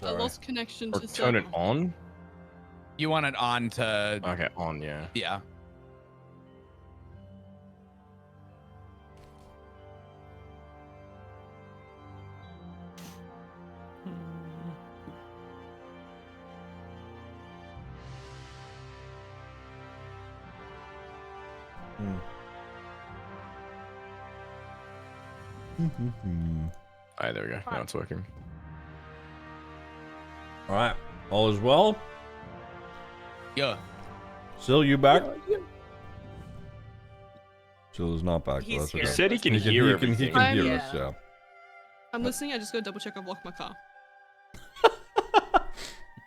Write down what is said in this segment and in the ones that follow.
I lost connection Or to turn it server. on? You want it on to... Okay, on, yeah. Yeah. Alright, there we go. Now it's working. All right, all is well. Yeah. Sil, you back? Sil is not back. He's That's here. okay. He said he can He hear he everything. can hear Yeah. us. Yeah. I'm listening. I just gotta double check I've locked my car.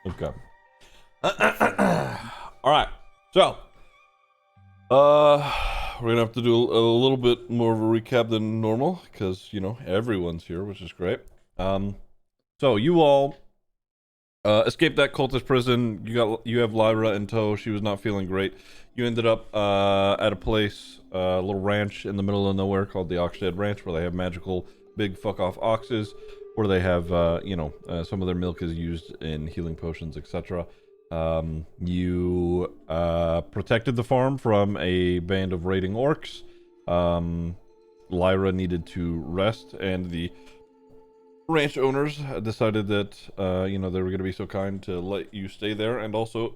Okay. All right. So, we're gonna have to do a little bit more of a recap than normal because everyone's here, which is great. So you all escaped that cultist prison. You have Lyra in tow. She was not feeling great. You ended up at a place, a little ranch in the middle of nowhere called the Oxedu Ranch, where they have magical big fuck off oxes, where they have some of their milk is used in healing potions, etc. You protected the farm from a band of raiding orcs. Lyra needed to rest, and the ranch owners decided that they were going to be so kind to let you stay there, and also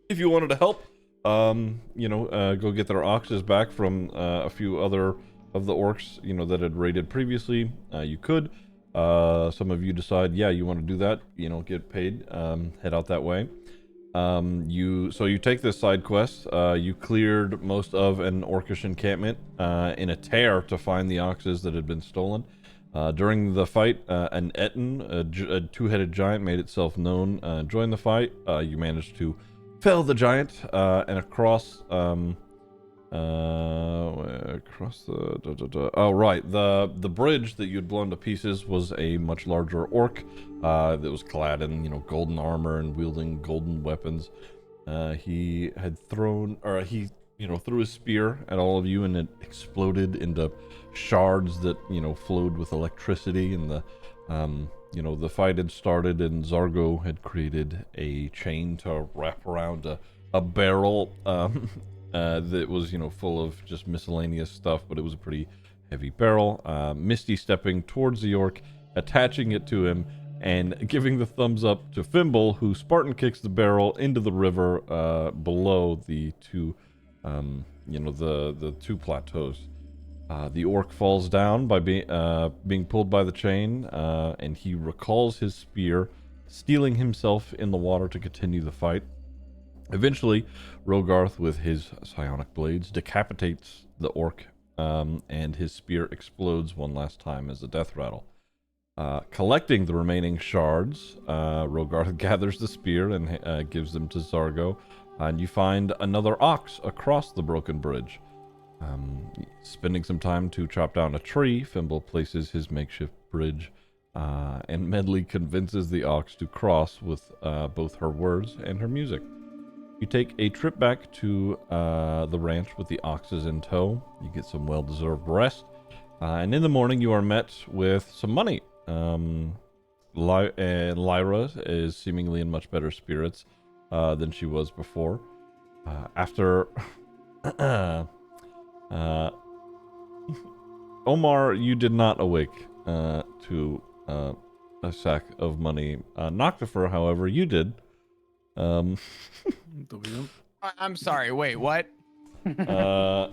if you wanted to help go get their oxes back from a few other of the orcs that had raided previously, you could. Some of you decide you want to do that, get paid, head out that way. You take this side quest. You cleared most of an orcish encampment in a tear to find the oxes that had been stolen. During the fight, an Etten, a two-headed giant, made itself known. Joined the fight. You managed to fell the giant, and across the the bridge that you'd blown to pieces was a much larger orc that was clad in golden armor and wielding golden weapons. He threw his spear at all of you, and it exploded into shards that flowed with electricity. And the fight had started, and Zargo had created a chain to wrap around a barrel that was full of just miscellaneous stuff, but it was a pretty heavy barrel. Misty stepping towards the orc, attaching it to him, and giving the thumbs up to Fimble, who Spartan kicks the barrel into the river below the two the two plateaus. The orc falls down by being pulled by the chain, and he recalls his spear, steeling himself in the water to continue the fight. Eventually, Rogarth, with his psionic blades, decapitates the orc, and his spear explodes one last time as a death rattle. Collecting the remaining shards, Rogarth gathers the spear and gives them to Zargo, and you find another ox across the broken bridge. Spending some time to chop down a tree, Fimble places his makeshift bridge, and Medley convinces the ox to cross with both her words and her music. You take a trip back to the ranch with the oxes in tow. You get some well-deserved rest, and in the morning you are met with some money. Lyra is seemingly in much better spirits than she was before. After Omar, you did not awake to a sack of money. Noctifer, however, you did. I'm sorry. Wait, what? We'll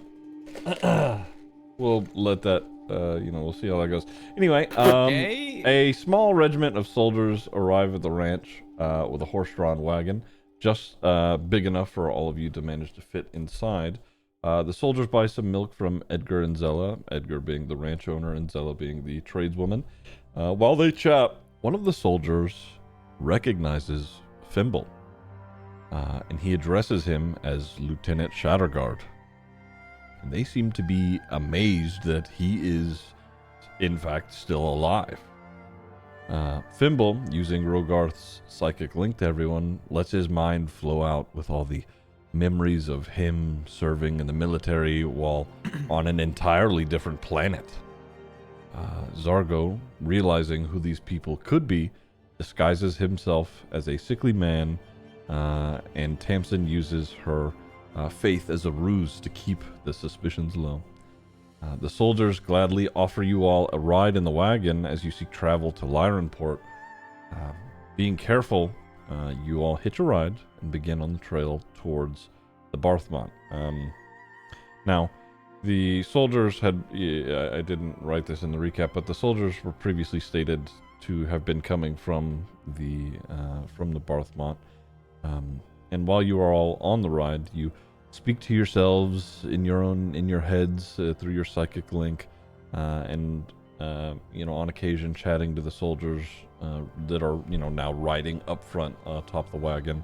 let that, we'll see how that goes. Anyway, Okay. a small regiment of soldiers arrive at the ranch with a horse-drawn wagon, just big enough for all of you to manage to fit inside. The soldiers buy some milk from Edgar and Zella, Edgar being the ranch owner and Zella being the tradeswoman. While they chat, one of the soldiers recognizes Fimble, and he addresses him as Lieutenant Shatterguard. And they seem to be amazed that he is, in fact, still alive. Fimble, using Rogarth's psychic link to everyone, lets his mind flow out with all the memories of him serving in the military while on an entirely different planet. Zargo, realizing who these people could be, disguises himself as a sickly man, and Tamsin uses her faith as a ruse to keep the suspicions low. The soldiers gladly offer you all a ride in the wagon as you seek travel to Lyronport. Being careful, you all hitch a ride and begin on the trail towards the Barthmont. Now, the soldiers had, I didn't write this in the recap, but the soldiers were previously stated to have been coming from the Barthmont. And while you are all on the ride, you speak to yourselves in your heads through your psychic link, and on occasion chatting to the soldiers that are now riding up front atop the wagon.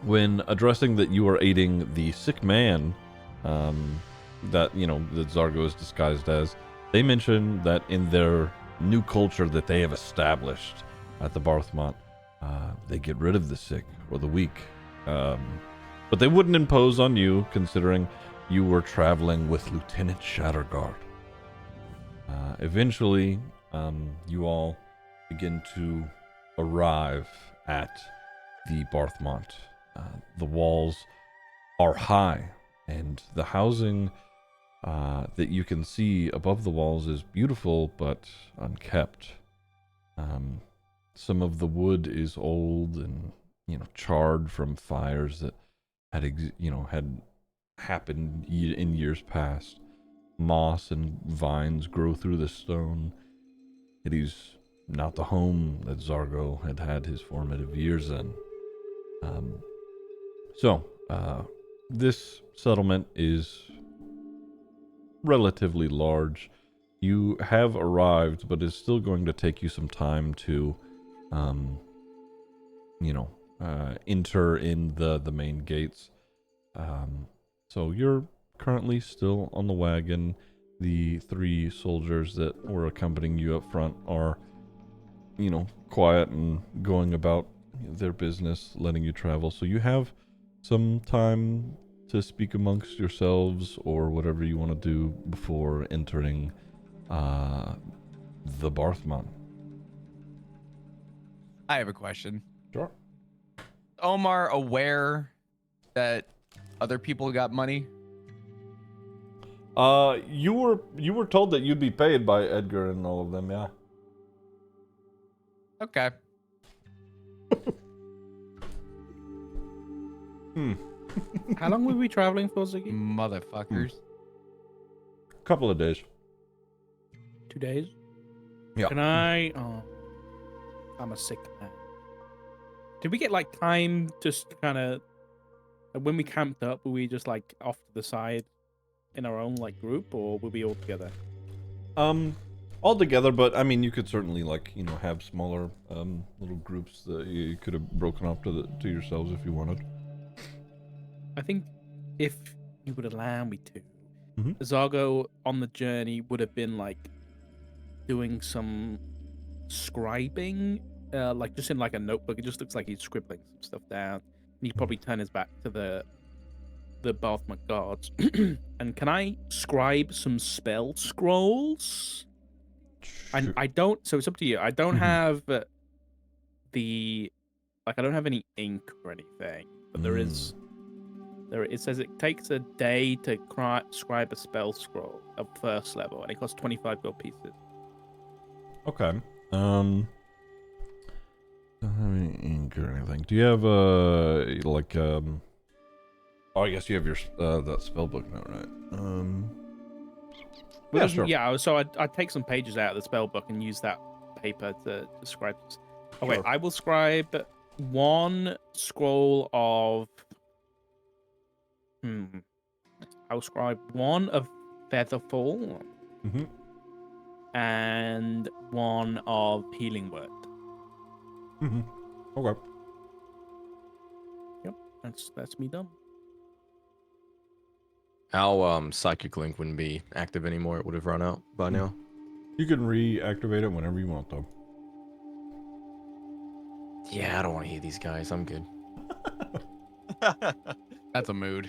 When addressing that you are aiding the sick man that Zargo is disguised as, they mention that in their new culture that they have established at the Barthmont, they get rid of the sick or the weak. But they wouldn't impose on you, considering you were traveling with Lieutenant Shatterguard. Eventually, you all begin to arrive at the Barthmont. The walls are high, and the housing that you can see above the walls is beautiful but unkept. Some of the wood is old and charred from fires that had happened in years past. Moss and vines grow through the stone. It is not the home that Zargo had his formative years in. This settlement is relatively large. You have arrived, but it's still going to take you some time to, enter in the main gates. So you're currently still on the wagon. The 3 soldiers that were accompanying you up front are, quiet and going about their business, letting you travel. So you have some time to speak amongst yourselves or whatever you want to do before entering the Barthmont. I have a question. Sure. Omar aware that other people got money? You were told that you'd be paid by Edgar and all of them, yeah. Okay. How long were we traveling for, Ziggy? Motherfuckers. Couple of days. 2 days? Yeah. Can I... Oh, I'm a sick man. Did we get, time just kind of... When we camped up, were we just, off to the side in our own, group, or were we all together? All together, but, I mean, you could certainly, have smaller, little groups that you could have broken off to yourselves if you wanted. I think if you would allow me to, Mhm. Zargo on the journey would have been doing some scribing, just in a notebook. It just looks like he's scribbling some stuff down. And he'd probably turn his back to the Barthmont guards. And can I scribe some spell scrolls? And I don't. So it's up to you. I don't have I don't have any ink or anything, but there is. It says it takes a day to scribe a spell scroll of 1st level, and it costs 25 gold pieces. Okay. Don't have any ink or anything. Do you have Oh, I guess you have your that spell book now, right? Yeah, sure. Yeah. So I'd take some pages out of the spell book and use that paper to scribe. Oh wait, Sure. I will scribe 1 scroll of. I'll scribe 1 of Featherfall. Mm-hmm. And 1 of Healing Word. Mm-hmm. Okay. Yep, that's me done. Our psychic link wouldn't be active anymore. It would have run out by now. You can reactivate it whenever you want, though. Yeah, I don't want to hear these guys. I'm good. That's a mood.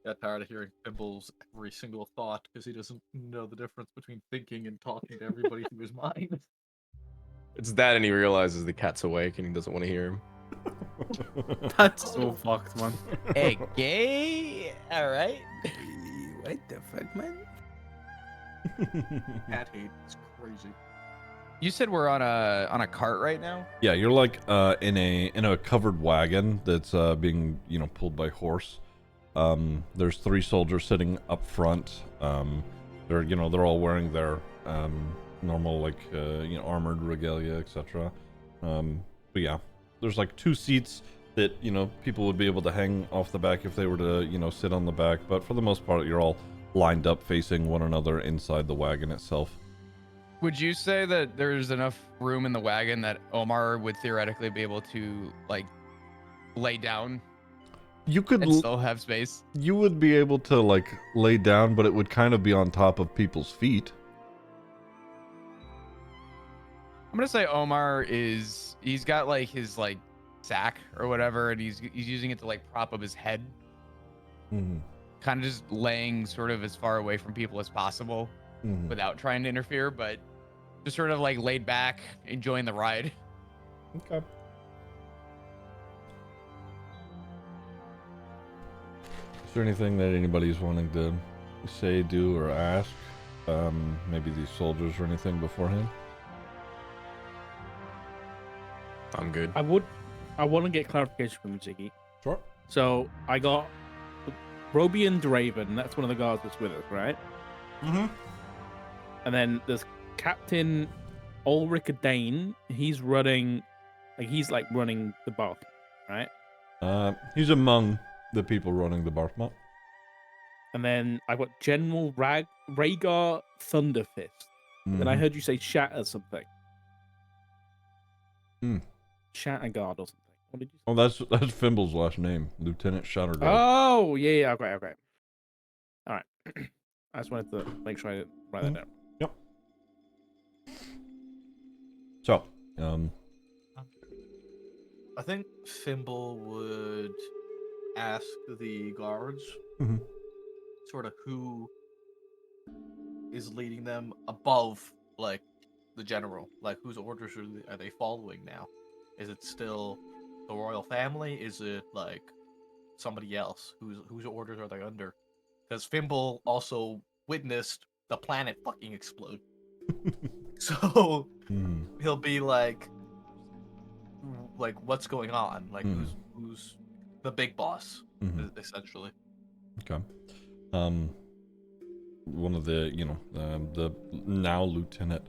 got tired of hearing Fimble's every single thought because he doesn't know the difference between thinking and talking to everybody through his mind. It's that, and he realizes the cat's awake, and he doesn't want to hear him. That's so fucked, man. Hey, gay. All right. What the fuck, man? Cat hate is crazy. You said we're on a cart right now. Yeah, you're like in a covered wagon that's being pulled by horse. There's 3 soldiers sitting up front. They're all wearing their normal armored regalia, etc. But yeah, there's like 2 seats that people would be able to hang off the back if they were to sit on the back. But for the most part, you're all lined up facing one another inside the wagon itself. Would you say that there's enough room in the wagon that Omar would theoretically be able to like lay down You could and still have space? you would be able to like lay down, but it would kind of be on top of people's feet. I'm gonna say Omar he's got like his like sack or whatever, and he's using it to like prop up his head, kind of just laying sort of as far away from people as possible without trying to interfere, but just sort of like laid back, enjoying the ride. Okay. Is there anything that anybody's wanting to say, do, or ask? Maybe these soldiers or anything beforehand? I'm good. I want to get clarification from Ziggy. Sure. So I got Roby and Draven. That's one of the guards that's with us, right? Mm-hmm. And then there's Captain Ulrich Dane. He's running the bar, right? He's among the people running the bar. And then I've got General Rhaegar Thunderfist. And I heard you say Shatter something. Shatterguard or something. What did you say? Oh, that's Fimble's last name, Lieutenant Shatterguard. Oh, yeah, okay. All right. I just wanted to make sure I write that down. Yep. So, I think Fimble would ask the guards sort of who is leading them above, like, the general. Like, whose orders are they following now? Is it still the royal family? Is it, like, somebody else? Whose orders are they under? Because Fimble also witnessed the planet fucking explode. So he'll be like, what's going on? Like, who's the big boss, essentially. Okay. One of the, the now lieutenant,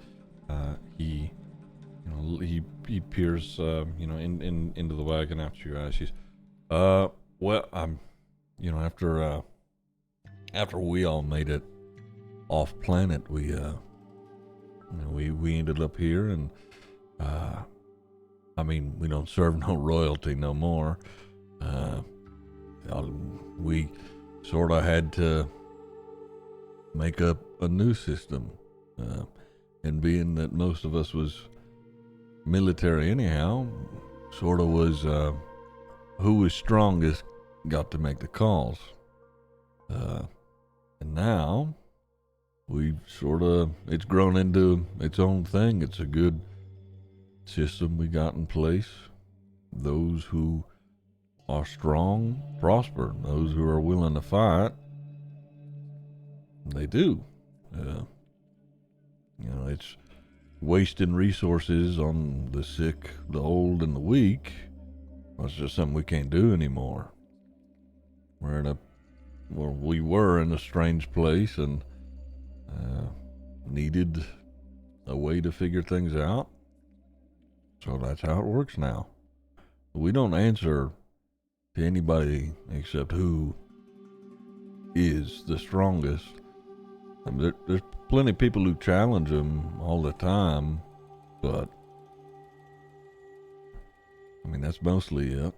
he peers, into the wagon after you guys. He's, well, after we all made it off planet, we ended up here, and we don't serve no royalty no more. We sort of had to make up a new system, and being that most of us was military anyhow, sort of was who was strongest got to make the calls. And now it's grown into its own thing. It's a good system we got in place. Those who are strong prosper. Those who are willing to fight, they do. It's wasting resources on the sick, the old, and the weak. That's just something we can't do anymore. We were in a strange place and needed a way to figure things out. So that's how it works now. We don't answer to anybody except who is the strongest. There's plenty of people who challenge them all the time, but that's mostly it.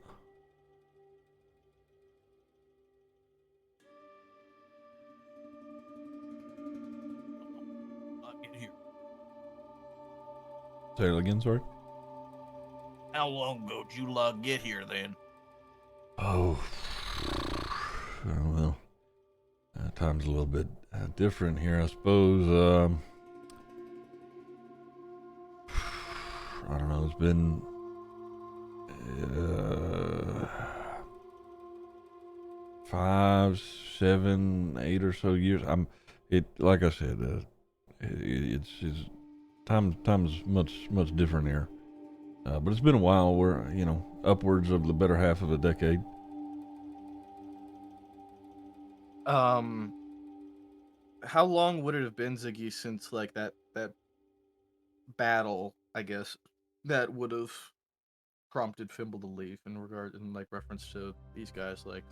Get here. Say it again, sorry. How long ago did you get here then? Oh, well, time's a little bit different here, I suppose. I don't know. It's been 5, 7, 8 or so years. Like I said, it's time's much different here. But it's been a while. We're upwards of the better half of a decade. How long would it have been, Ziggy, since like that battle, I guess, that would have prompted Fimble to leave in reference to these guys? Like,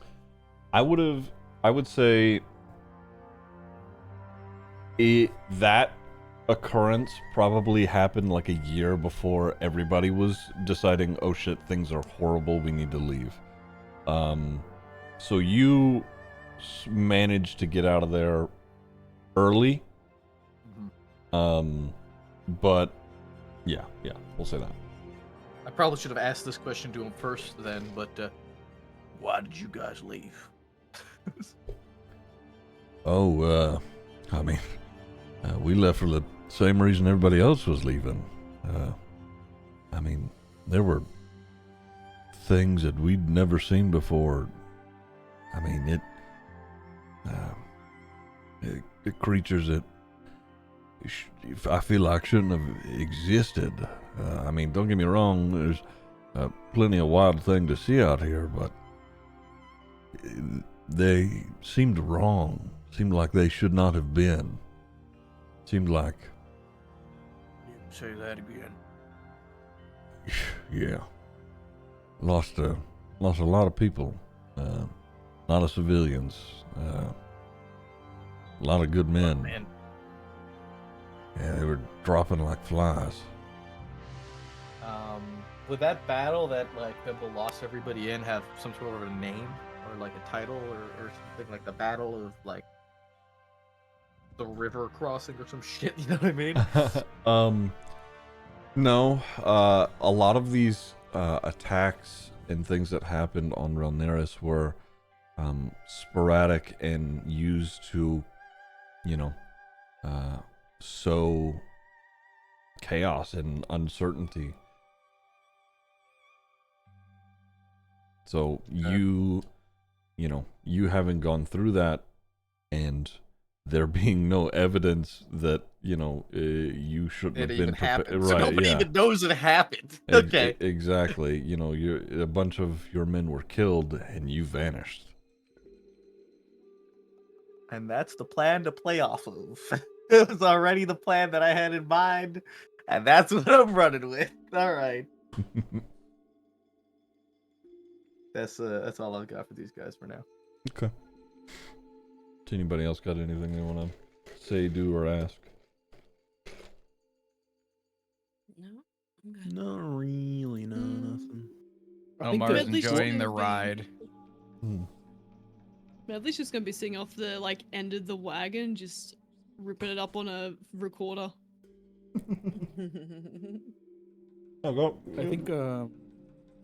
I would say that occurrence probably happened like a year before everybody was deciding, oh shit, things are horrible, we need to leave. So you managed to get out of there early. But yeah, we'll say that. I probably should have asked this question to him first then, but why did you guys leave? I mean, we left for the same reason everybody else was leaving. I mean, there were things that we'd never seen before. I mean, the creatures that I feel like shouldn't have existed. I mean, don't get me wrong, there's plenty of wild thing to see out here, but they seemed wrong. Seemed like they should not have been. Seemed like... Say that again. Yeah. Lost a lot of people. A lot of civilians. A lot of good men. Oh, man. Yeah, they were dropping like flies. Would that battle that like Fimble lost everybody in have some sort of a name or like a title or something, like the Battle of like the river crossing or some shit? You know what I mean? No. A lot of these attacks and things that happened on Relneris were sporadic and used to, sow chaos and uncertainty. So you having gone through that, and there being no evidence that you shouldn't It have even been happened. right? So nobody Yeah. even knows it happened. Okay. Exactly. A bunch of your men were killed, and you vanished. And that's the plan to play off of. It was already the plan that I had in mind, and that's what I'm running with. All right. That's all I've got for these guys for now. Okay. Does anybody else got anything they want to say, do, or ask? No, I'm good. Not really, no, nothing. I think Omar's at least enjoying it's the gonna be- ride. Medley's just gonna be sitting off the end of the wagon, just ripping it up on a recorder. Oh, go. I think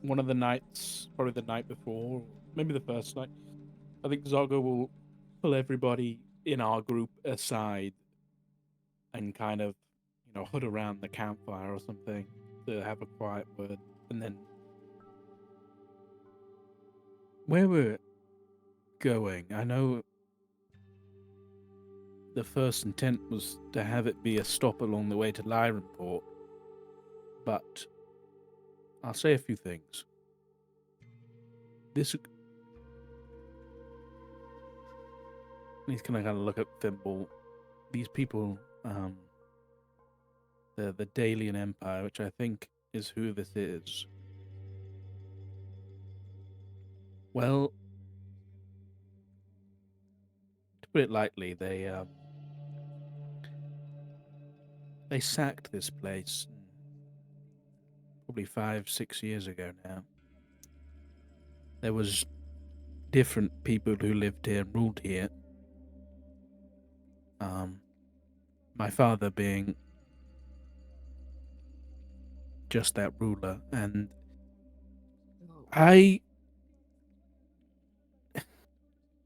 one of the nights, probably the night before, maybe the first night, I think Zoggo will pull everybody in our group aside and kind of, hood around the campfire or something to have a quiet word. And then where we're going, I know the first intent was to have it be a stop along the way to Lyrenport, but I'll say a few things. He's gonna kind of look at Thimble. These people, the Dalian Empire, which I think is who this is. Well, to put it lightly, they sacked this place probably 5-6 years ago now. There was different people who lived here and ruled here. My father being just that ruler, and I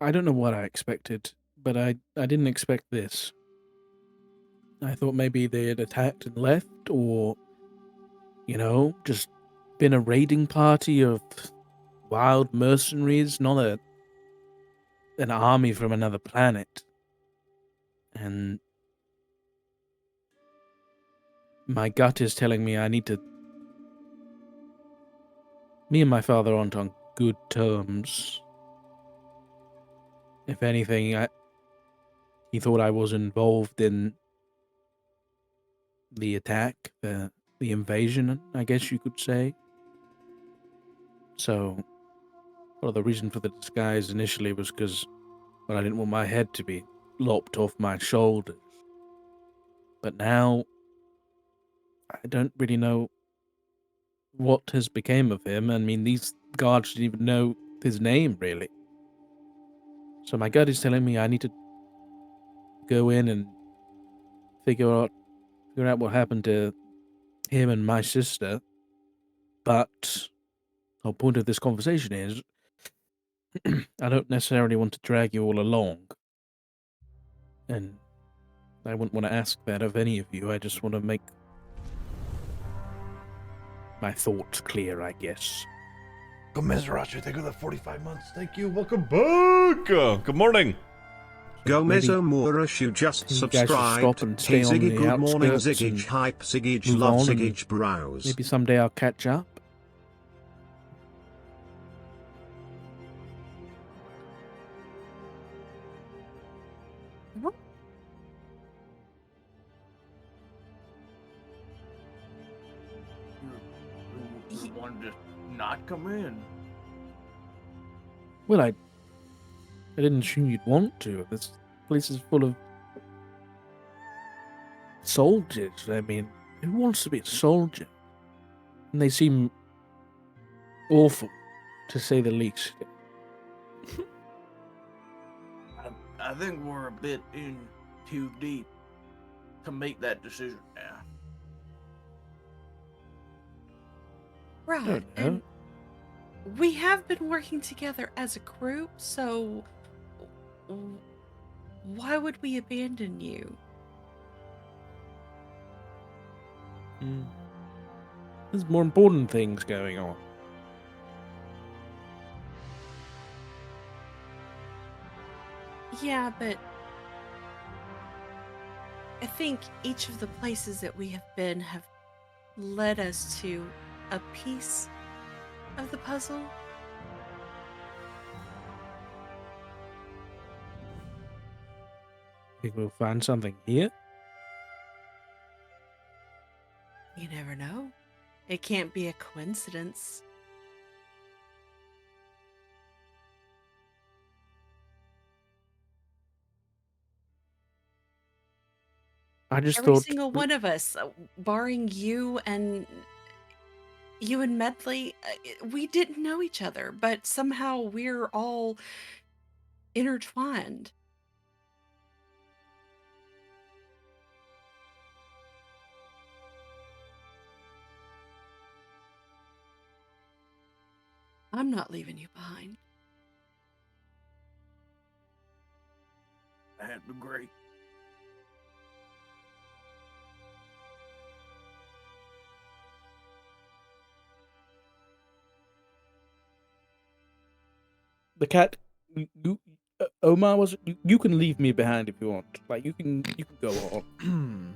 don't know what I expected but I didn't expect this. I thought maybe they had attacked and left, or, just been a raiding party of wild mercenaries, not an army from another planet. And my gut is telling me I need to... Me and my father aren't on good terms. If anything, he thought I was involved in the attack, the invasion, I guess you could say. So, the reason for the disguise initially was because, I didn't want my head to be lopped off my shoulders. But now, I don't really know what has become of him. I mean, these guards didn't even know his name, really. So my gut is telling me I need to go in and figure out what happened to him and my sister. But the whole point of this conversation is I don't necessarily want to drag you all along. And I wouldn't want to ask that of any of you. I just want to make my thoughts clear, I guess. Commiserace, thank you for the 45 months. Thank you. Welcome back. Good morning. Gomez maybe Omurash, you just you guys should stop subscribed. and Hey stay on Ziggy, the good morning. outskirts Ziggy, and hype. Ziggy, move love on, and Ziggy, browse. maybe someday I'll catch up. You wanted to not come in. Well, I didn't assume you'd want to. This place is full of soldiers. I mean, who wants to be a soldier? And they seem awful, to say the least. I think we're a bit in too deep to make that decision now. I Right, don't know. and we have been working together as a group, so why would we abandon you? There's more important things going on. Yeah, but I think each of the places that we have been have led us to a piece of the puzzle. Think we'll find something here? You never know. It can't be a coincidence. I just Every thought... single one of us, barring you and Medley, we didn't know each other, but somehow we're all intertwined. I'm not leaving you behind. That'd be great. The cat... Omar, you can leave me behind if you want. Like, you can go on.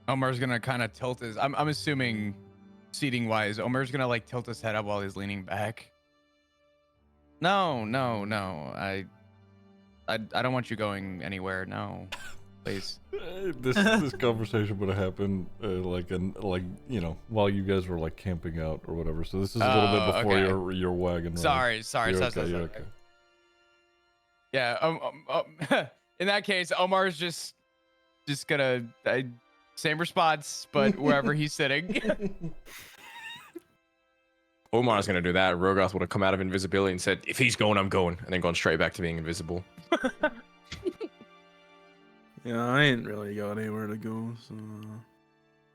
Omar's gonna kind of tilt his. I'm assuming, seating wise, Omar's gonna like tilt his head up while he's leaning back. No. I don't want you going anywhere. No, please. This conversation would have happened while you guys were like camping out or whatever. So this is a little bit before okay. your wagon ride. Sorry. You're sorry. okay, you're okay. Yeah. In that case, Omar's just gonna same response, but wherever he's sitting. Omar's gonna do that. Rogoth would have come out of invisibility and said, "If he's going, I'm going," and then gone straight back to being invisible. Yeah, I ain't really got anywhere to go, so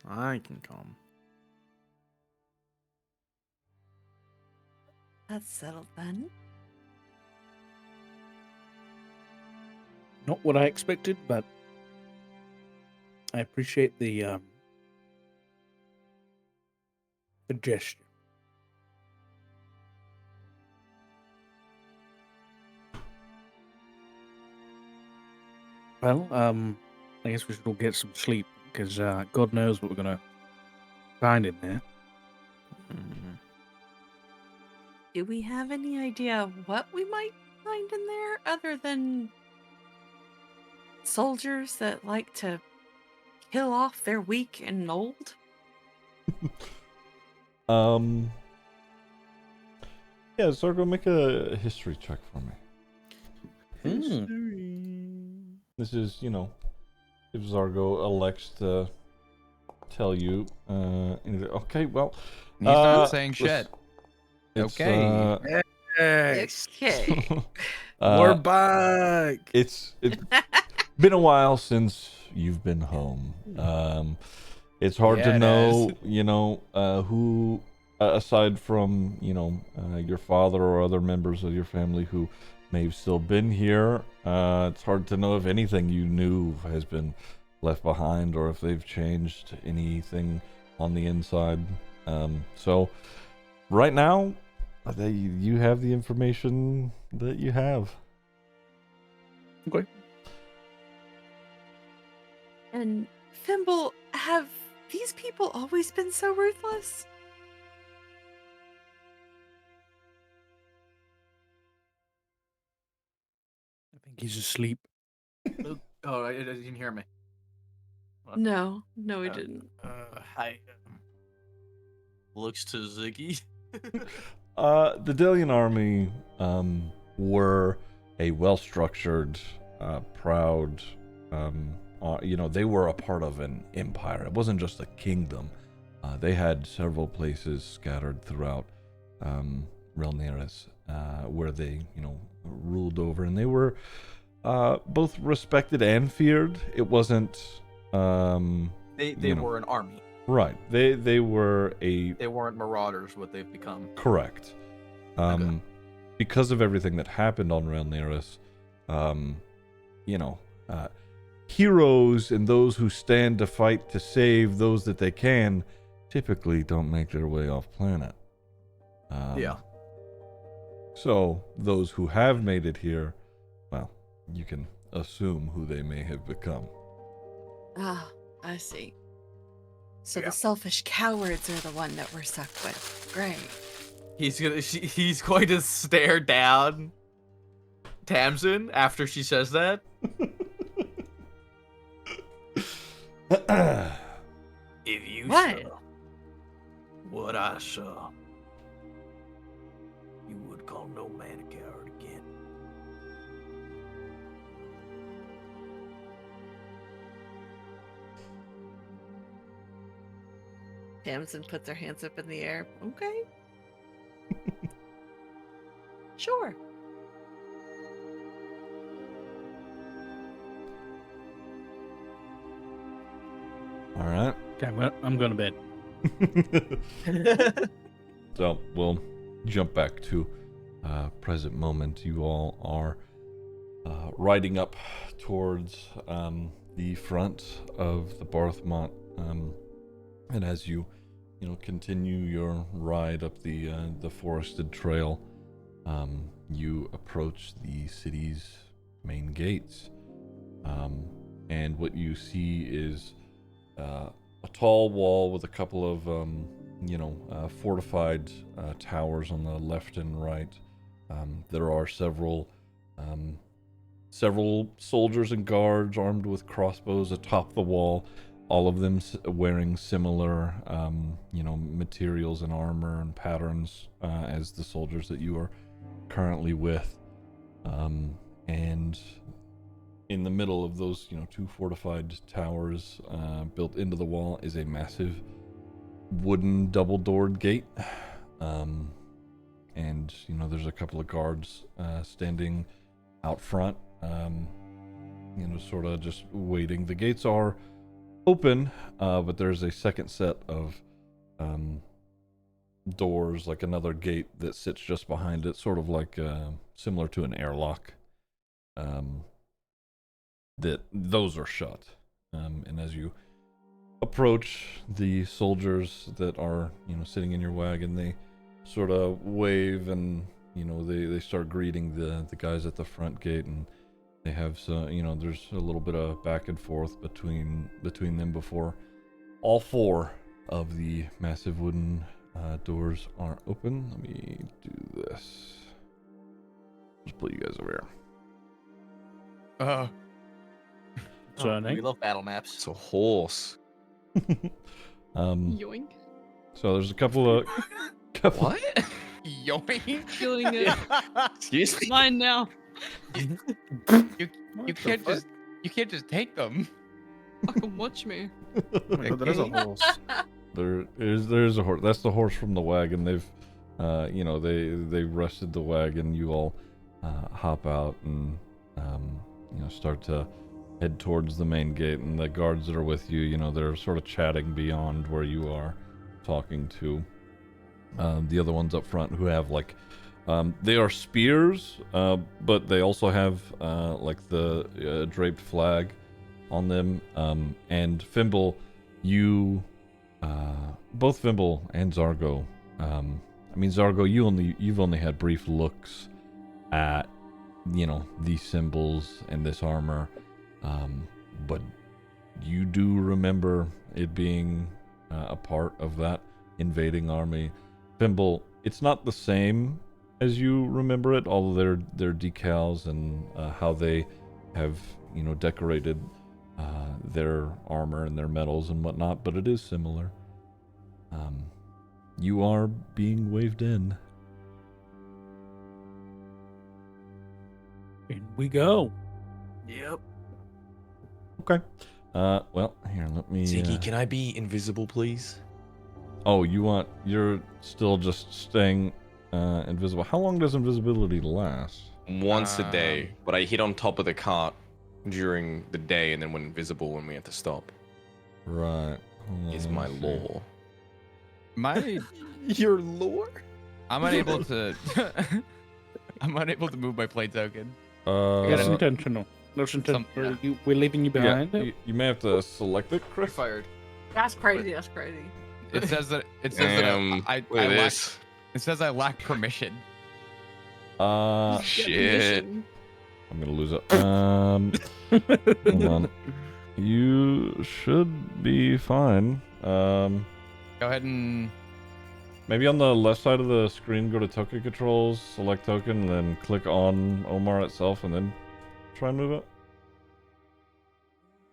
I can come. That's settled then. Not what I expected, but I appreciate the gesture. Well, I guess we should all get some sleep because God knows what we're gonna find in there. Do we have any idea what we might find in there other than soldiers that like to kill off their weak and old? Yeah, Zargo, make a history check for me. This is, if Zargo elects to tell you, okay, well, He's not saying shit. Okay. Yes. Okay. We're back. It's been a while since you've been home. It's hard Yeah, to it know, who, aside from, your father or other members of your family who may have still been here. It's hard to know if anything you knew has been left behind or if they've changed anything on the inside. So right now, you have the information that you have. Okay. And Fimble, have these people always been so ruthless? I think he's asleep. Oh, I didn't hear me. What? No, we didn't. Hi. Looks to Ziggy. The Delian army were a well-structured, proud, they were a part of an empire. It wasn't just a kingdom. They had several places scattered throughout Relneris where they, ruled over, and they were both respected and feared. It wasn't. They were an army. Right. They were a. They weren't marauders. What they've become. Correct. Okay. Because of everything that happened on Relneris, heroes and those who stand to fight to save those that they can typically don't make their way off planet. Yeah. So those who have made it here, well, you can assume who they may have become. Ah, I see. So Yeah. the selfish cowards are the one that we're stuck with. Great. He's going to stare down Tamsin after she says that. If you What? saw what I saw, you would call no man a coward again. Tamsin puts her hands up in the air. Okay. Sure. All right. Okay, I'm going to bed. So we'll jump back to present moment. You all are riding up towards the front of the Barthmont, and as you continue your ride up the forested trail, you approach the city's main gates, and what you see is a tall wall with a couple of fortified towers on the left and right. There are several soldiers and guards armed with crossbows atop the wall, all of them wearing similar materials and armor and patterns as the soldiers that you are currently with. And in the middle of those two fortified towers built into the wall is a massive wooden double-doored gate, and there's a couple of guards standing out front, sort of just waiting. The gates are open, but there's a second set of doors, like another gate that sits just behind it, sort of like similar to an airlock. that those are shut. And as you approach the soldiers that are, sitting in your wagon, they sort of wave and, they start greeting the guys at the front gate, and they have some, there's a little bit of back and forth between them before all 4 of the massive wooden doors are open. Let me do this. Just pull you guys over here. We love battle maps. It's a horse. Yoink. So there's a couple of What? Yoink. Killing it. Excuse me? Mine now. You can't just take them. Fucking watch me. Oh my god, that is a horse. There is a horse. That's the horse from the wagon. They've they rested the wagon. You all hop out and start to head towards the main gate, and the guards that are with you, they're sort of chatting beyond where you are, talking to the other ones up front who have they are spears, but they also have the draped flag on them. And Fimble, you both Fimble and Zargo, Zargo, you've only had brief looks at these symbols and this armor, but you do remember it being a part of that invading army. Fimble, it's not the same as you remember it, although their decals and how they have decorated their armor and their medals and whatnot, but it is similar. You are being waved in. In we go. Yep. Okay. Well, here, let me... Ziggy, can I be invisible, please? Oh, you're still just staying invisible. How long does invisibility last? Once a day, but I hit on top of the cart during the day and then went invisible when we had to stop. Right. Is my law. Your lore? I'm unable to. I'm unable to move my play token. That's intentional. That's intentional. We're leaving you behind. Yeah, you may have to select it, Chris. Fired. That's crazy. That's crazy. It says that. It says that Look at lack. this. It says I lack permission. Shit. I'm gonna lose it. Hold on. You should be fine. Go ahead and. Maybe on the left side of the screen, go to token controls, select token, and then click on Omar itself, and then try and move it.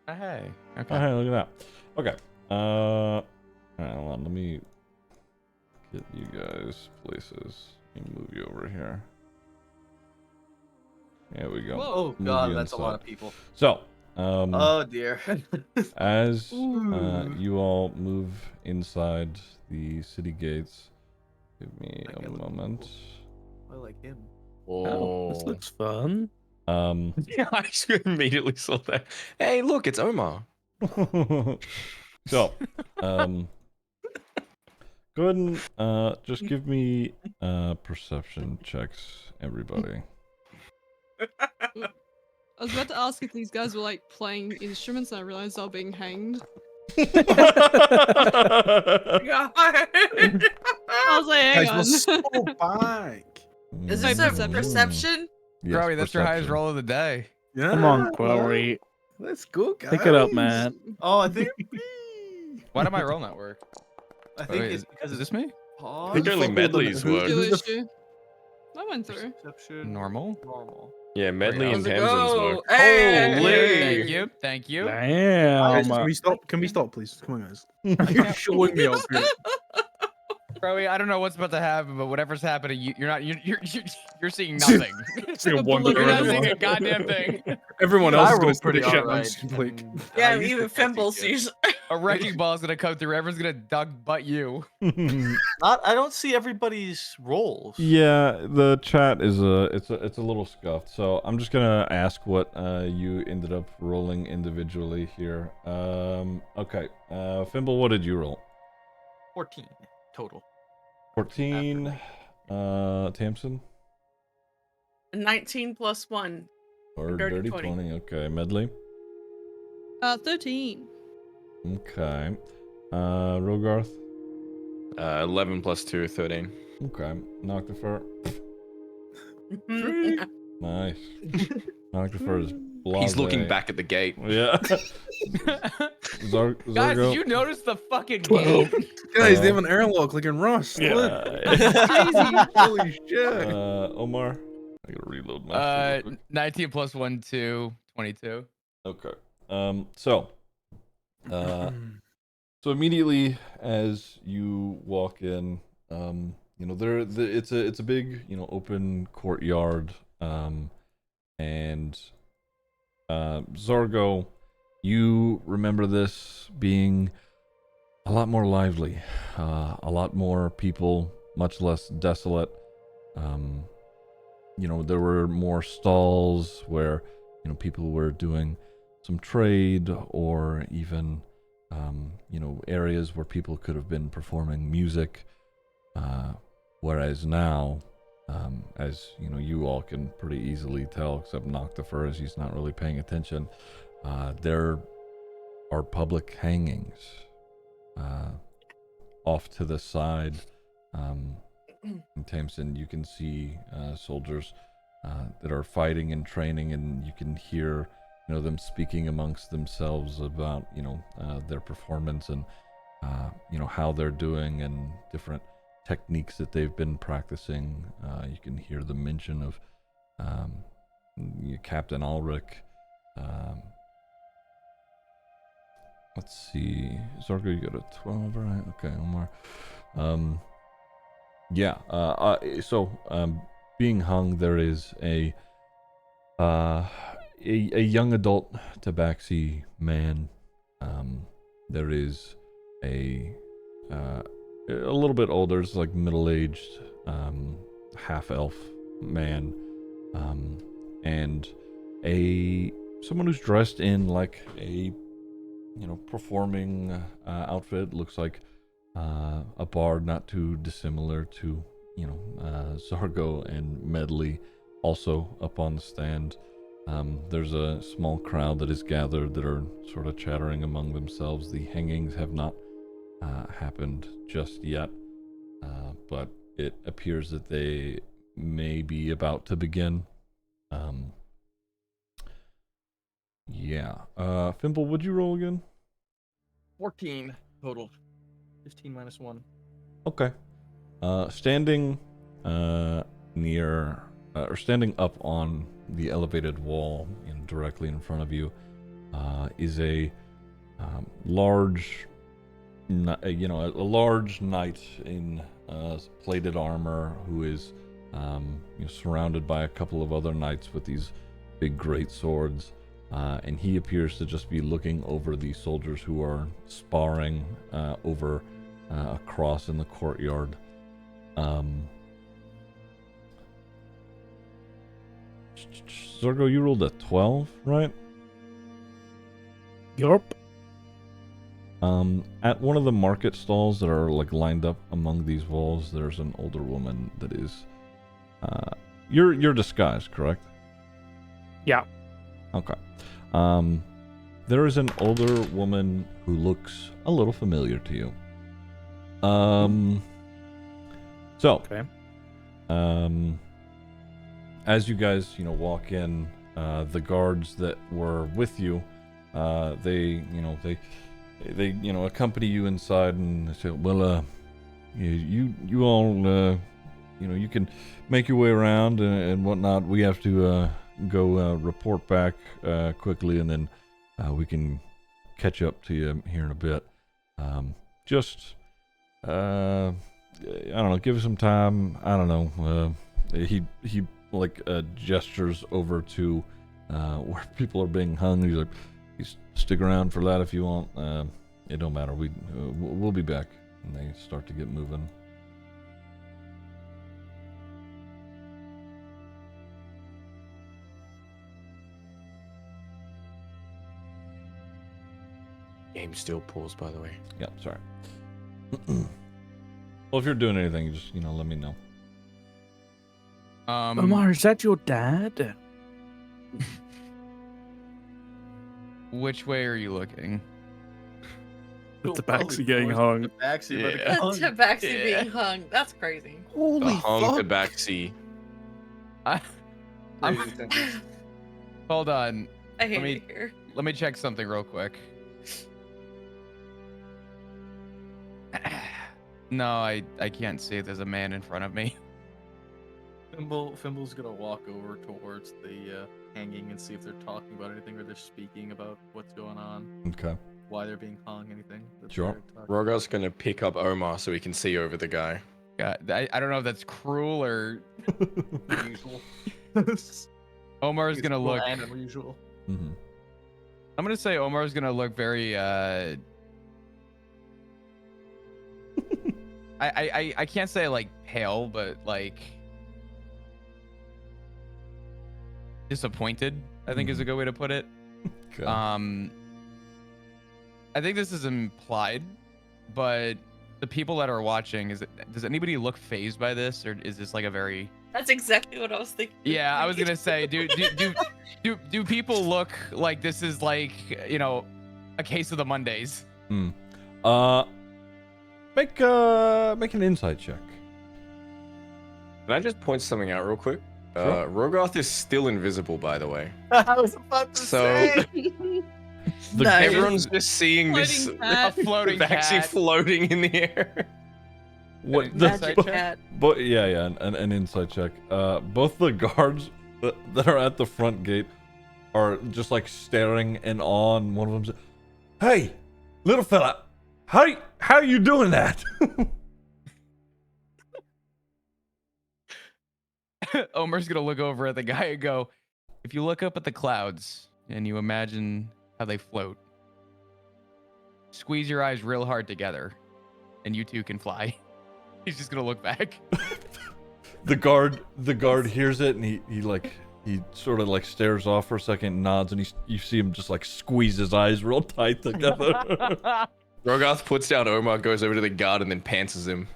Hey. Okay. Oh, hey, look at that. Okay. Alright, hold on. Let me get you guys places. Let me move you over here. There we go. Oh Move god, you that's a inside. lot of people. So, Oh dear. as you all move inside the city gates, give me That guy a looks moment. I like him. Oh, this looks fun. Yeah, I just immediately saw that. Hey, look, it's Omar. So, go ahead and just give me perception checks, everybody. I was about to ask if these guys were like playing instruments, and I realized they were being hanged. God. I was like, hang Guys, on. we're so back. Is Maybe this a perception. perception? Yes, Chloe, that's your highest perception. roll of the day. Yeah. Come on, Chloe. Let's go, guys. Pick it up, man. Oh, I think Why did my roll not work? I think Wait, it's because is this me? pause. I think only medleys work. Do Who's the- issue. I went through. Perception. Normal. Normal. Yeah, medley Wait, and how's it Tamsin's go? work. Hey! Thank you. Thank you. Guys, Damn. can we stop? Can we stop, please? Come on, guys. You're showing me up here. Chloe, I don't know what's about to happen, but whatever's happening, you're seeing nothing. Seeing a The wonder balloon You're has not seeing it. a goddamn thing. Everyone I else is rolled gonna see pretty the shit. I'm alright. just like, Yeah, I used even to think Fimble he did. sees. A wrecking ball's gonna come through. Everyone's gonna duck butt you. I don't see everybody's rolls. Yeah, the chat is it's a little scuffed. So I'm just gonna ask what you ended up rolling individually here. Okay, Fimble, what did you roll? 14 total. 14. Tamsin 19 plus 1. or Dirty dirty 20. 20. Okay, Medley. 13. Okay. Rogarth. 11 plus 2, 13. Okay. Noctifer. Three. Nice. Noctifer is blase. He's looking back at the gate. Yeah. Guys, Zargo. did you notice the fucking game? Guys, they have an airlock like in Rust. Look. Crazy. Holy shit. Omar. I gotta reload my shit real quick. 19 plus 1, 2, 22. Okay. So immediately as you walk in, you know, it's a big, you know, open courtyard, and Zargo, you remember this being a lot more lively, a lot more people, much less desolate. You know, there were more stalls where, you know, people were doing some trade, or even, you know, areas where people could have been performing music. Whereas now, as you know, you all can pretty easily tell, except Noctifer, as he's not really paying attention, there are public hangings off to the side. In Tamsin, you can see soldiers that are fighting and training, and you can hear, you know, them speaking amongst themselves about, you know, their performance and, you know, how they're doing and different techniques that they've been practicing. You can hear the mention of Captain Ulrich. Let's see, Zargo, you got a 12, right? Okay, Omar. Yeah. So being hung, there is a young adult tabaxi man. There is a little bit older, it's like middle-aged, half-elf man, and someone who's dressed in like a, you know, performing outfit. Looks like a bard, not too dissimilar to, you know, Zargo and Medley, also up on the stand. There's a small crowd that is gathered that are sort of chattering among themselves. The hangings have not happened just yet, but it appears that they may be about to begin. Yeah. Fimple, would you roll again? 14 total. 15 minus 1. Okay. Standing near, or standing up on the elevated wall, you know, directly in front of you, is a large, you know, a large knight in plated armor who is, you know, surrounded by a couple of other knights with these big great swords. And he appears to just be looking over the soldiers who are sparring over a cross in the courtyard. Zorgo, you rolled a 12, right? Yup. At one of the market stalls that are like lined up among these walls, there's an older woman that is, you're disguised, correct? Yeah. Okay. There is an older woman who looks a little familiar to you. So, Okay. as you guys, you know, walk in, the guards that were with you, they accompany you inside, and they say, well, you all, you know, you can make your way around and whatnot. We have to go report back quickly, and then we can catch up to you here in a bit. Just, I don't know, give us some time. I don't know. He like gestures over to where people are being hung. He's like, you stick around for that if you want. It don't matter. We'll be back. And they start to get moving. Game still paused, by the way. Yeah, sorry. Well, if you're doing anything, just, you know, let me know. Omar, is that your dad? Which way are you looking? The tabaxi getting hung. Tabaxi, but Yeah. Tabaxi Yeah. being hung. That's crazy. The Holy hung fuck! tabaxi. Crazy sentence. Hold on. I hate me- it here. Let me check something real quick. No, I can't see. There's a man in front of me. Fimble's gonna walk over towards the hanging and see if they're talking about anything or they're speaking about what's going on, Okay. why they're being hung, anything. that Sure. they're talking Rogarth's gonna pick up Omar so he can see over the guy. God, I don't know if that's cruel or about. Unusual. Omar's gonna look. And unusual. Mm-hmm. I'm gonna say Omar's gonna look very. I can't say like pale, but like disappointed. I think is a good way to put it. Okay. I think this is implied, but the people that are watching, does anybody look phased by this, or is this like a very? That's exactly what I was thinking. Yeah, I was gonna say, do people look like this is like, you know, a case of the Mondays? Make an insight check. Can I just point something out real quick? Sure. Rogarth is still invisible, by the way. I was about to So say. Nice. everyone's just seeing this Floating cat. A floating tabaxi cat. floating in the air. What Insight the? check? Cat. But yeah, an insight check. Both the guards that are at the front gate are just like staring in awe. And one of them's, "Hey, little fella, how you doing that?" Omar's gonna look over at the guy and go, if you look up at the clouds and you imagine how they float, squeeze your eyes real hard together, and you two can fly. He's just gonna look back. The guard hears it and he sort of like stares off for a second, nods, and you see him just like squeeze his eyes real tight together. Rogarth puts down Omar, goes over to the guard, and then pantses him.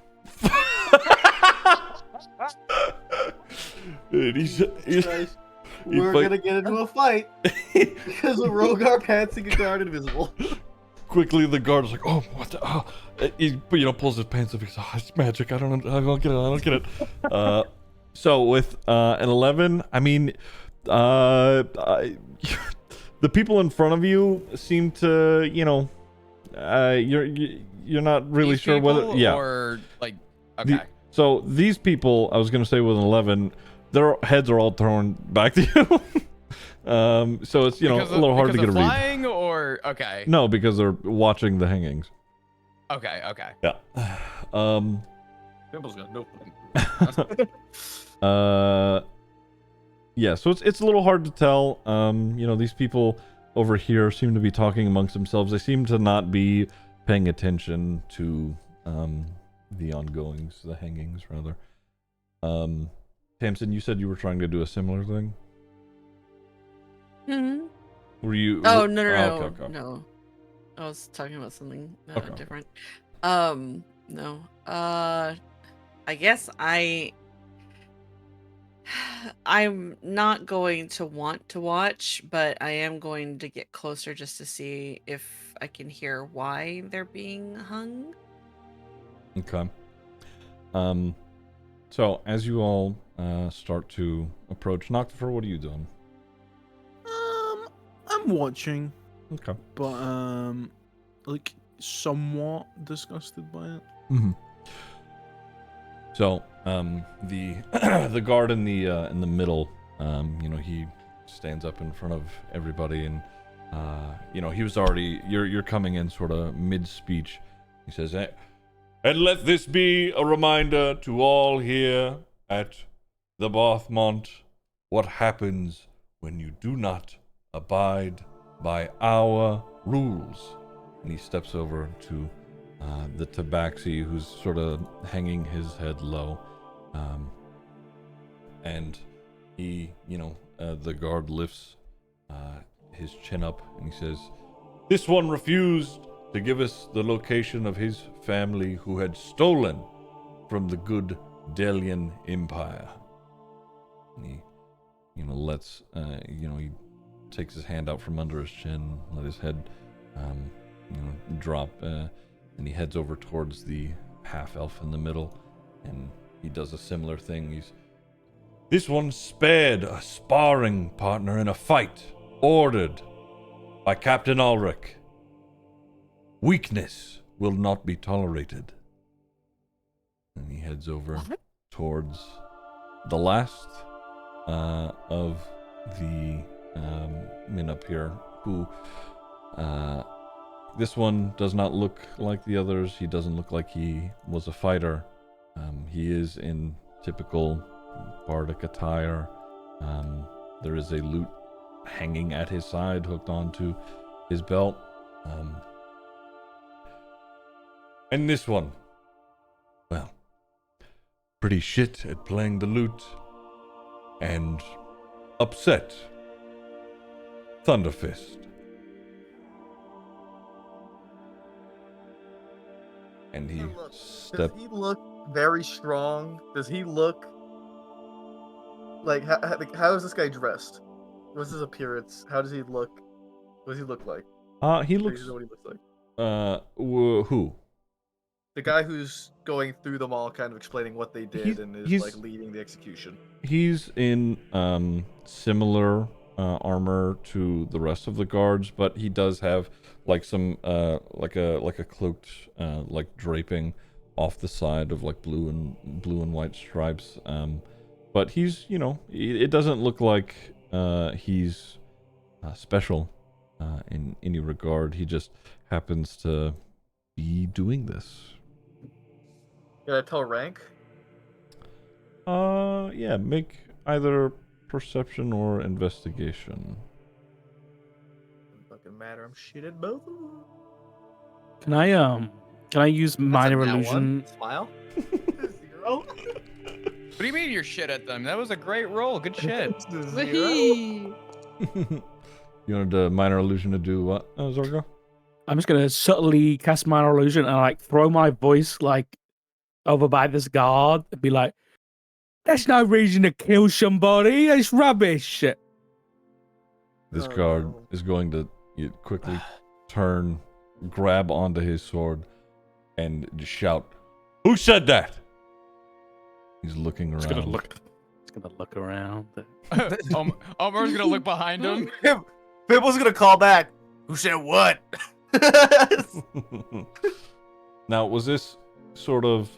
Dude, he's Christ. We're fight- gonna get into a fight because of Rogar pantsing a guard invisible. quickly the guard's like, "Oh, what the?" Oh. He pulls his pants up. He's like, "Oh, it's magic. I don't get it. So with an 11, I mean, the people in front of you seem to, you're not really These sure whether, people, yeah. or like, okay. So these people, I was gonna say with an 11, their heads are all thrown back to you. So it's a little hard to get a read. Flying or okay. No, because they're watching the hangings. Okay. Yeah. Fimble's got no Yeah, so it's a little hard to tell. These people over here seem to be talking amongst themselves. They seem to not be paying attention to the ongoings, the hangings rather. Tamsin, you said you were trying to do a similar thing. Hmm. Were you? Oh no okay. no. I was talking about something Okay. different. No. I guess I'm not going to want to watch, but I am going to get closer just to see if I can hear why they're being hung. Okay. So as you all start to approach, Noctifer, what are you doing? I'm watching, Okay. but like somewhat disgusted by it. Mm-hmm. So, the guard in the middle, he stands up in front of everybody, and he was already. You're coming in sort of mid-speech. He says, "And let this be a reminder to all here at the Bathmont what happens when you do not abide by our rules." And he steps over to the tabaxi, who's sort of hanging his head low. And he, the guard lifts his chin up and he says, "This one refused to give us the location of his family who had stolen from the good Delian Empire." And he, he takes his hand out from under his chin, let his head drop, and he heads over towards the half-elf in the middle, and he does a similar thing. This one spared a sparring partner in a fight ordered by Captain Ulrich. Weakness will not be tolerated. And he heads over towards the last of the men up here, who this one does not look like the others. He doesn't look like he was a fighter. He is in typical bardic attire. There is a lute hanging at his side, hooked onto his belt. And this one, well, pretty shit at playing the lute, and upset Thunderfist. And he Does he look very strong? Does he look like how is this guy dressed? What's his appearance? How does he look? What does he look like? He looks. What he looks like. Who? The guy who's going through them all, kind of explaining what they did, and is like leading the execution. He's in similar armor to the rest of the guards, but he does have like some like a cloaked like draping off the side of like blue and white stripes. But he's, it doesn't look like he's special in any regard. He just happens to be doing this. Can I tell rank? Yeah, make either perception or investigation. Doesn't fucking matter. I'm shit at both of them. Can I use minor illusion? Smile. 0. What do you mean you're shit at them? That was a great roll. Good shit. Whee! You wanted a minor illusion to do what, Zorgo? I'm just gonna subtly cast minor illusion and like throw my voice like over by this guard and be like, "That's no reason to kill somebody. That's rubbish." This guard is going to quickly turn, grab onto his sword, and just shout, "Who said that?" He's looking around. He's gonna look around. Omar's gonna look behind him. Fibble's gonna call back. Who said what? Now, was this sort of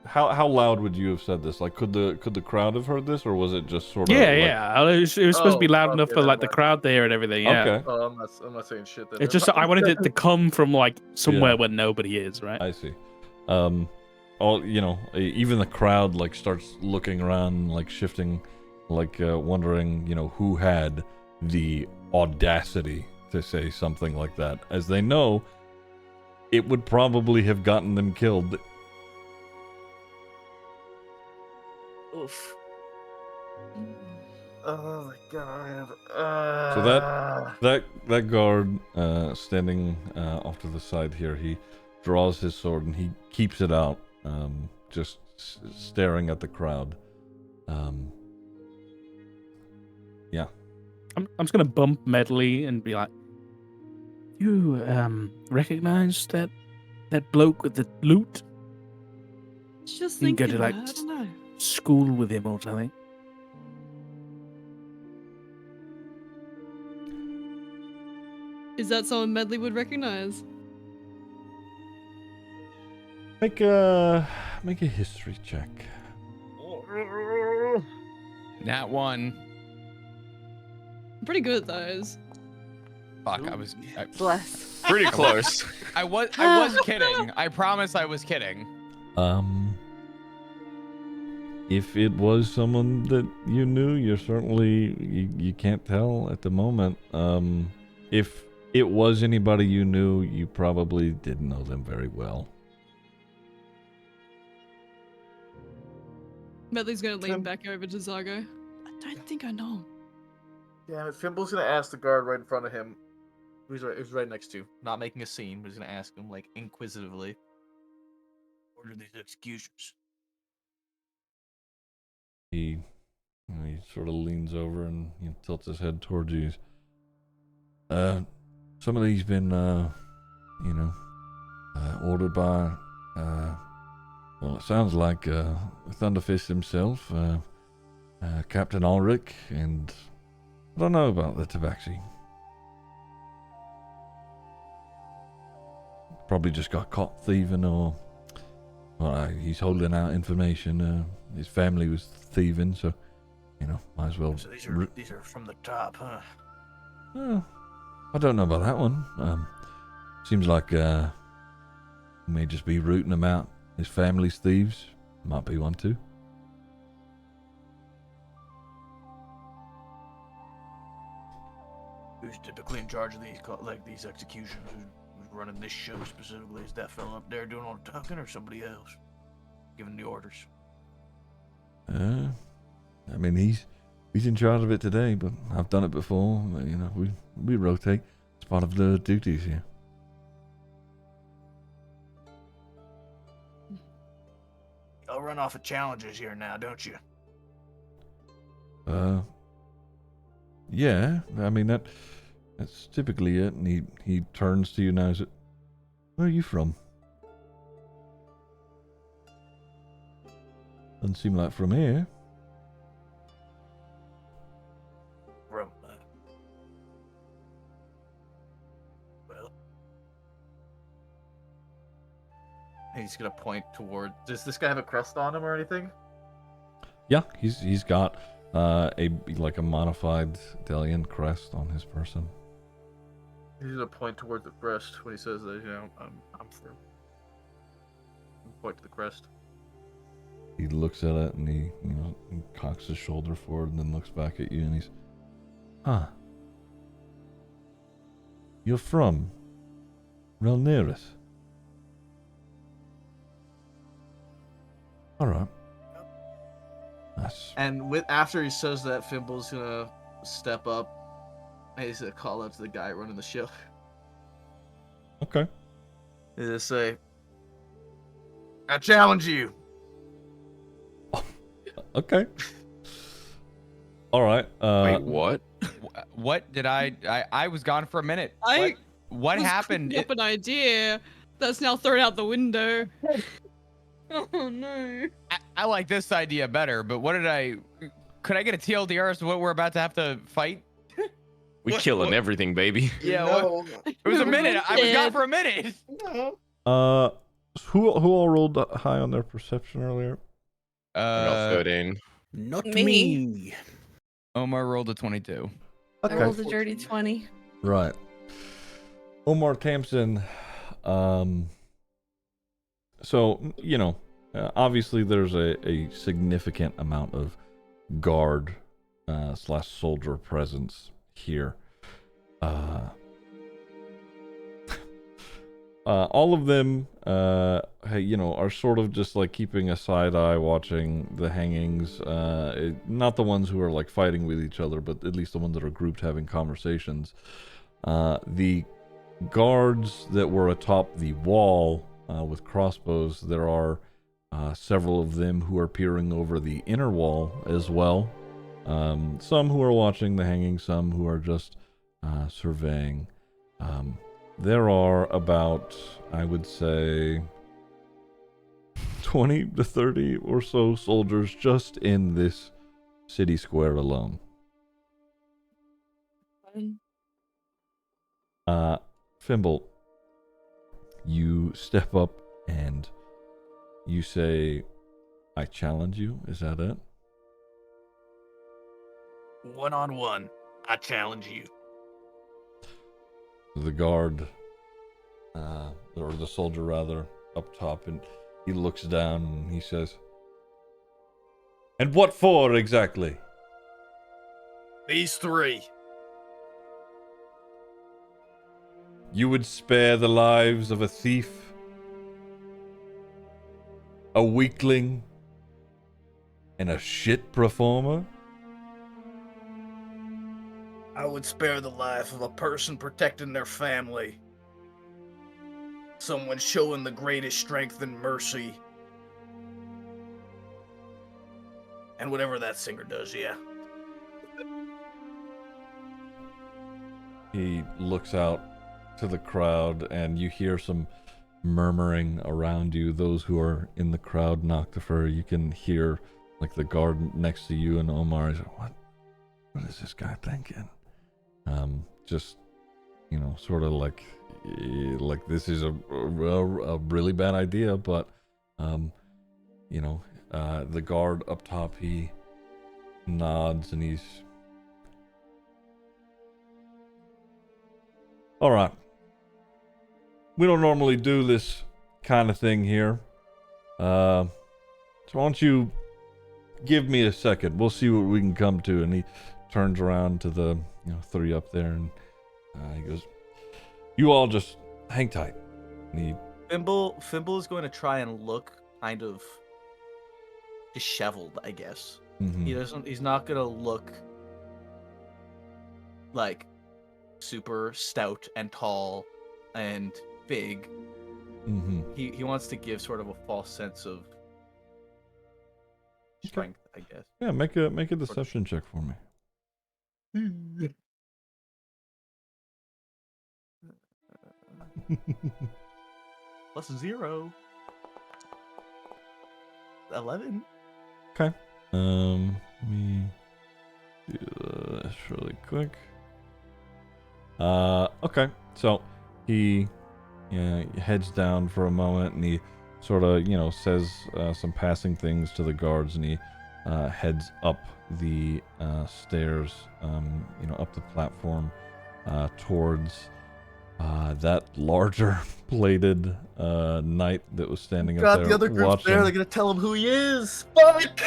how loud would you have said this? Like, could the crowd have heard this, or was it just sort of? Yeah. It was supposed to be loud enough for like the crowd there and everything. Yeah. Okay. Oh, I'm not saying shit. Then. It's just I wanted it to come from like somewhere where nobody is, right? I see. Even the crowd like starts looking around, like shifting, like wondering, who had the audacity to say something like that, as they know it would probably have gotten them killed. Oof. Oh my god. So that guard standing off to the side here, he draws his sword and he keeps it out, just staring at the crowd. Yeah. I'm just gonna bump Medley and be like, "You recognize that bloke with the lute? Just You can go thinking, to like I don't know. school with him or something." Is that someone Medley would recognize? Make a history check. Nat 1. I'm pretty good at those. Fuck, Bless. Pretty close. I was kidding. I promise I was kidding. If it was someone that you knew, you're certainly you can't tell at the moment. If it was anybody you knew, you probably didn't know them very well. Medley's gonna lean back over to Zargo. I don't think I know him. Yeah, Fimble's gonna ask the guard right in front of him, who's right next to, not making a scene, but he's gonna ask him like inquisitively. Order these executions. He He sort of leans over and tilts his head towards you. Some of these been, ordered by, well, it sounds like Thunderfist himself, Captain Ulrich, and I don't know about the Tabaxi. Probably just got caught thieving, or well, he's holding out information. His family was thieving, so might as well. So these are from the top, huh? I don't know about that one. Seems like he may just be rooting them out. His family's thieves. Might be one too. Who's typically in charge of these executions? Who's running this show specifically? Is that fella up there doing all the talking, or somebody else giving the orders? I mean, he's in charge of it today, but I've done it before. We rotate. It's part of the duties here. Y'all run off of challenges here now, don't you? Yeah. I mean that's typically it. And he turns to you now. Is it? Where are you from? Doesn't seem like from here. Well, he's gonna point toward. Does this guy have a crest on him or anything? Yeah, he's got a modified Delian crest on his person. He's gonna point towards the crest when he says that. I'm from. Point to the crest. He looks at it and he cocks his shoulder forward and then looks back at you and he's, you're from Relneris. All right. Nice. And after he says that, Fimble's gonna step up and he's gonna call out to the guy running the show. Okay. He's gonna say, "I challenge you." Okay. All right. Wait, what? What did I was gone for a minute. I What was happened? cooking up an idea that's now thrown out the window. Oh no. I like this idea better, but what did I? Could I get a TLDR as to what we're about to have to fight? We killing everything, baby. Yeah, it was a minute. I was gone for a minute. Who all rolled high on their perception earlier? I got 13. Not Me. me. Omar rolled a 22. I rolled a dirty 20. Right. Omar Tamsin, so, obviously there's a significant amount of guard / soldier presence here. All of them, are sort of just like keeping a side eye watching the hangings. Not the ones who are like fighting with each other, but at least the ones that are grouped having conversations. The guards that were atop the wall with crossbows, there are several of them who are peering over the inner wall as well. Some who are watching the hanging, some who are just surveying. There are about, I would say, 20 to 30 or so soldiers just in this city square alone. Fimble, you step up and you say, I challenge you. Is that it? 1-on-1, I challenge you. The guard, or the soldier rather, up top, and he looks down and he says, and what for exactly? These three. You would spare the lives of a thief, a weakling, and a shit performer? I would spare the life of a person protecting their family. Someone showing the greatest strength and mercy. And whatever that singer does, yeah. He looks out to the crowd, and you hear some murmuring around you. Those who are in the crowd, Noctifer, you can hear like the guard next to you and Omar is like, what is this guy thinking? Just, you know, sort of like this is a really bad idea, but you know, the guard up top, he nods and he's all right. We don't normally do this kind of thing here. So why don't you give me a second? We'll see what we can come to. And he turns around to the three up there, and he goes, "You all just hang tight." And Fimble is going to try and look kind of disheveled, I guess. He's not gonna look like super stout and tall and big. He wants to give sort of a false sense of strength, I guess. Yeah, make a deception check for me. +0. 11. Okay. Let me do this really quick. Okay. So he heads down for a moment, and he sort of, says some passing things to the guards, and he heads up the stairs, up the platform towards that larger plated knight that was standing up there. The other group's watching. there. They're gonna tell him who he is. Fuck!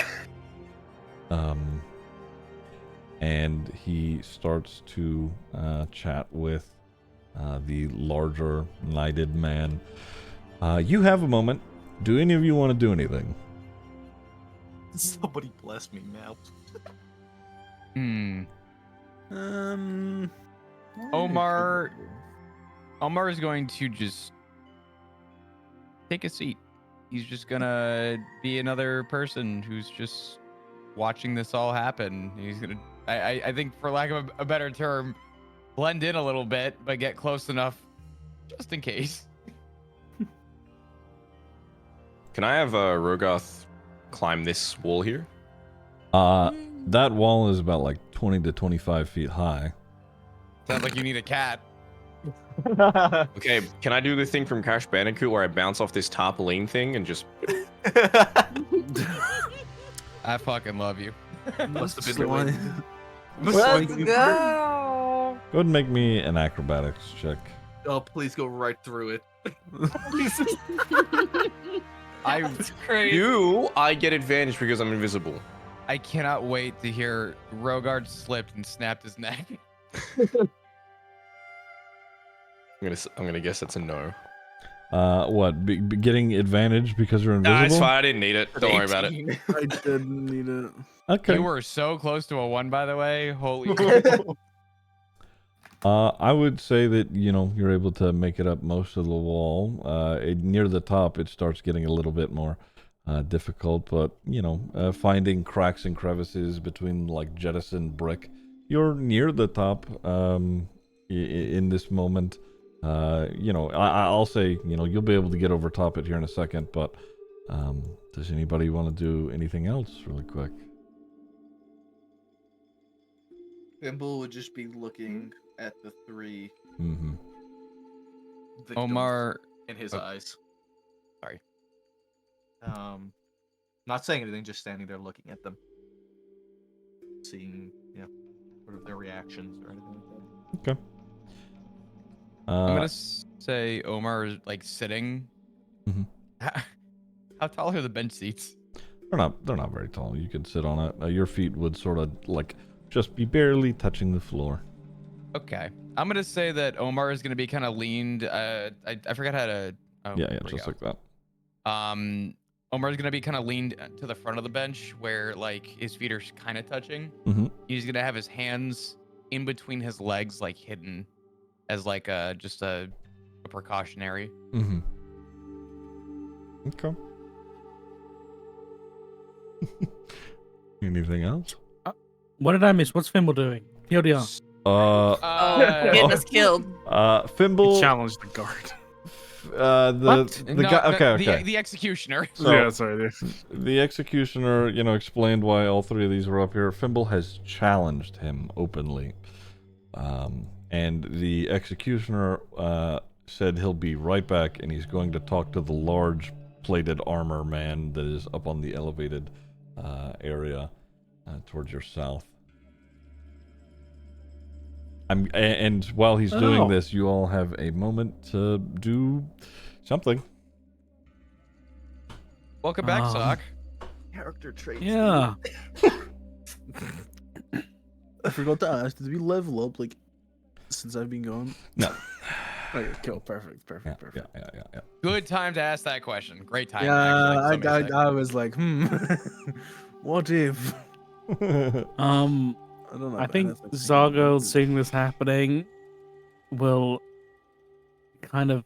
And he starts to chat with the larger knighted man. You have a moment. Do any of you want to do anything? Somebody bless me now. Omar is going to just take a seat. He's just gonna be another person who's just watching this all happen. He's gonna, I think, for lack of a better term, blend in a little bit, but get close enough just in case. Can I have Rogoth climb this wall here? That wall is about like 20 to 25 feet high. Sounds like you need a cat. Okay, can I do the thing from Crash Bandicoot where I bounce off this tarpaulin thing and just... I fucking love you. Must have been the way. Let's go. Go ahead and make me an acrobatics check. Oh, please go right through it. That's crazy. I get advantage because I'm invisible. I cannot wait to hear Rogard slipped and snapped his neck. I'm gonna guess that's a no. What? Getting advantage because you're invisible? Nah, it's fine. I didn't need it. Don't worry about it. I didn't need it. Okay. You were so close to a 1, by the way. Holy crap. I would say that, you're able to make it up most of the wall. Near the top, it starts getting a little bit more difficult, but, finding cracks and crevices between, like, jettisoned brick, you're near the top in this moment. I'll say, you'll be able to get over top it here in a second, but does anybody want to do anything else really quick? Thimble would just be looking at the three victims Omar in his eyes. Sorry. Not saying anything, just standing there looking at them. Seeing, sort of their reactions or anything like that. Okay. I'm gonna say Omar is like sitting. How tall are the bench seats? They're not very tall. You could sit on it. Your feet would sort of like just be barely touching the floor. Okay. I'm gonna say that Omar is gonna be kind of leaned. I forgot how to. Oh, Yeah, just like that. Omar's gonna be kind of leaned to the front of the bench where like his feet are kind of touching. He's gonna have his hands in between his legs, like hidden, as like just a precautionary. Okay. Anything else? What did I miss? What's Fimble doing? TLDR. Oh, getting us killed. Fimble. Challenge the guard. The guy. Okay. The executioner. So, yeah, sorry. the executioner, explained why all three of these were up here. Fimble has challenged him openly, and the executioner said he'll be right back, and he's going to talk to the large plated armor man that is up on the elevated area towards your south. And while he's doing this, you all have a moment to do something. Welcome back, Sock. Character traits. Yeah. I forgot to ask, did we level up like since I've been gone? No. Okay, cool. Perfect. Yeah. Good time to ask that question. Great time. Yeah, actually, I was like, what if? I don't know. I think Zargo, seeing this happening, will kind of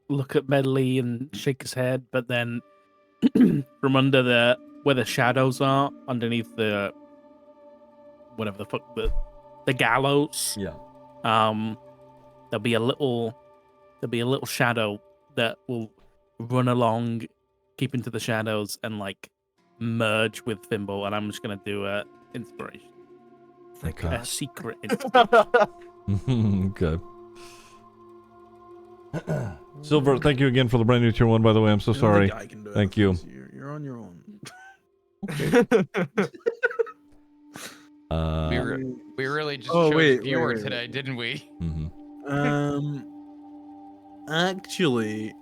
look at Medley and shake his head, but then from under where the shadows are, underneath the whatever the fuck the gallows. Yeah. There'll be a little shadow that will run along, keep into the shadows, and like merge with Thimble, and I'm just gonna do a inspiration. Okay. A secret inspiration. Okay. Silver, thank you again for the brand new tier 1, by the way. I'm so sorry. Thank you. You're on your own. Okay. we really just chose viewer today, didn't we? Mm-hmm. Actually,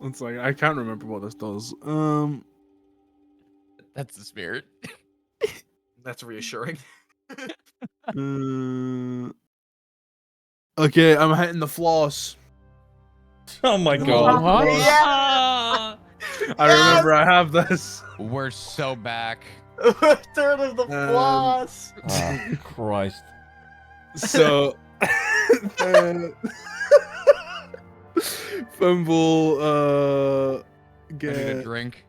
it's like I can't remember what this does. That's the spirit. That's reassuring. Okay, I'm hitting the floss. Oh my god. What? Ah. I remember I have this. We're so back. Return of the floss. Oh, Christ. So, Fumble, I need a get drink.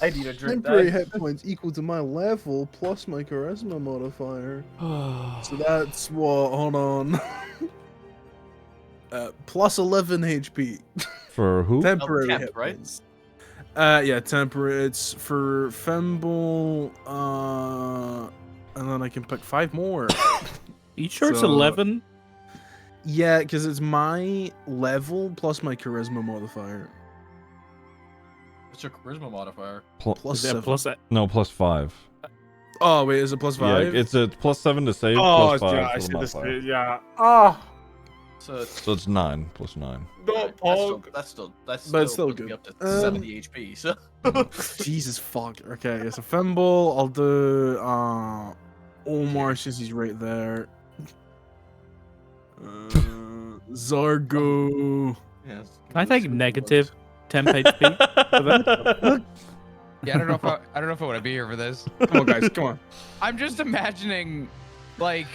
I need a drink. temporary hit points equal to my level plus my charisma modifier. So that's what? Hold on. Plus 11 HP. For who? Temporary temp, hit right? points. Yeah, temporary. It's for Femble, and then I can pick 5 more. You sure it's So- 11? Yeah, because it's my level plus my charisma modifier. What's your charisma modifier? Plus Is it 7. plus that? No, plus 5. Oh, wait, is it plus 5? Yeah, it's a plus 7 to save, oh, plus 5 yeah, I for see the this. modifier. Yeah. Oh, So it's So it's 9, plus 9. that's still But it's still puts me good. up to 70 HP. So Jesus fuck. Okay, so Femble, I'll do Omar since he's right there. Zargo. yeah, Can I take negative 10 HP? Yeah, I don't know if I want to be here for this. Come on, guys, come on. I'm just imagining, like,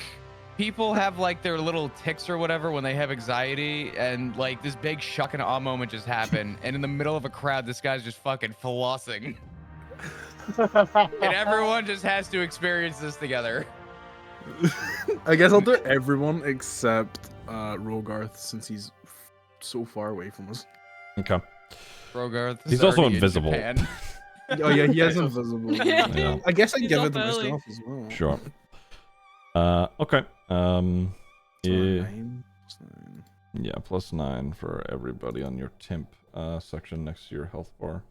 people have like their little tics or whatever when they have anxiety, and like this big shock and awe moment just happened, and in the middle of a crowd, this guy's just fucking flossing, and everyone just has to experience this together. I guess I'll do everyone except Rogarth since he's so far away from us. Okay. Rogarth. He's also already in invisible. Japan. Oh yeah, he is invisible. Yeah. I guess I He's give it up to early. myself as well. Sure. Okay. Yeah. Yeah, plus 9 for everybody on your temp section next to your health bar.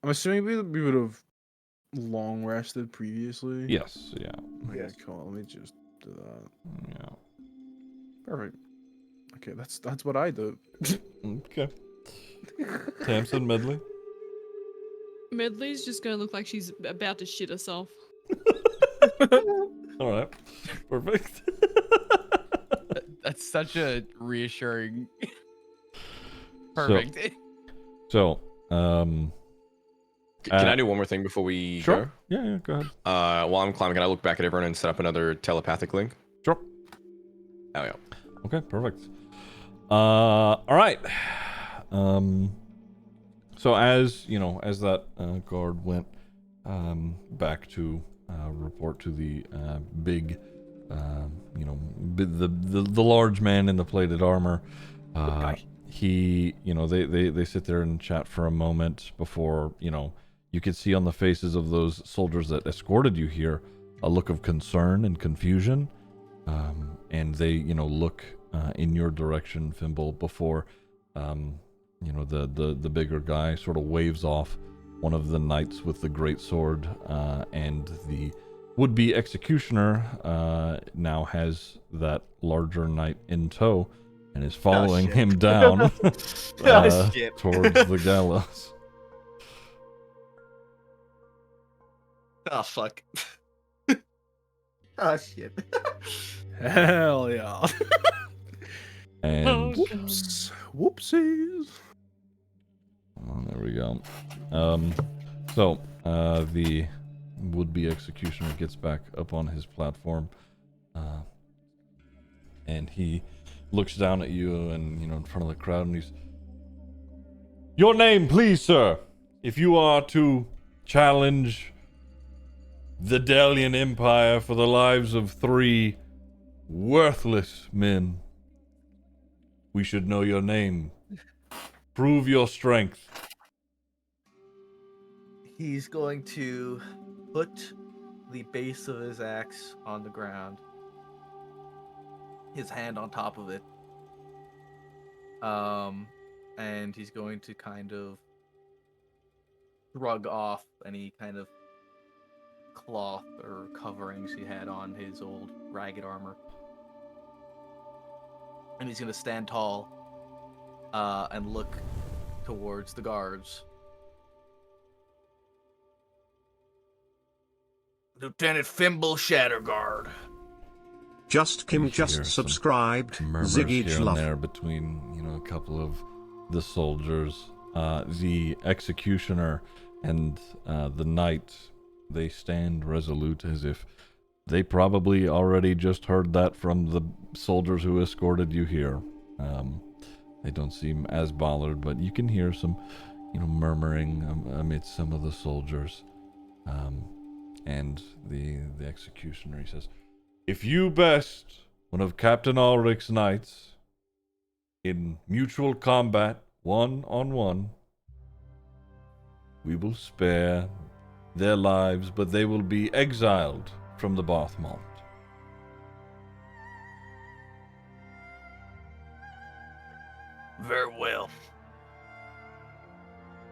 I'm assuming we would have long rested previously. Yes, yeah. Okay, cool. Let me just do that. Yeah. Perfect. Okay, that's what I do. Okay. Tamsin Medley. Medley's just gonna look like she's about to shit herself. All right. Perfect. That's such a reassuring. Perfect. Can I do one more thing before we Sure. go? Yeah, go ahead. While I'm climbing, can I look back at everyone and set up another telepathic link? Sure. Oh yeah. Okay, perfect. All right. So as as that guard went back to report to the big, the large man in the plated armor, he, they sit there and chat for a moment before, you could see on the faces of those soldiers that escorted you here a look of concern and confusion, and they, look in your direction, Fimble, before, the bigger guy sort of waves off one of the knights with the great sword, and the would-be executioner now has that larger knight in tow and is following him down towards the gallows. Oh fuck. Oh shit. Hell yeah. And Whoops. Whoopsies. oh, there we go. So the would-be executioner gets back up on his platform, and he looks down at you and, in front of the crowd, and he's, "Your name, please, sir. If you are to challenge the Delian Empire for the lives of 3 worthless men, we should know your name. Prove your strength." He's going to put the base of his axe on the ground, his hand on top of it, and he's going to kind of shrug off any kind of cloth or coverings he had on his old ragged armor, and he's going to stand tall and look towards the guards. Lieutenant Fimble Shatterguard. Just Kim just subscribed. Ziggy Here and love. there between, a couple of the soldiers. The executioner and the knight, they stand resolute as if they probably already just heard that from the soldiers who escorted you here. They don't seem as bothered, but you can hear some, murmuring amidst some of the soldiers. And the executioner, he says, "If you best one of Captain Ulrich's knights in mutual combat, 1-on-1, we will spare their lives, but they will be exiled from the Bathmont." Very well.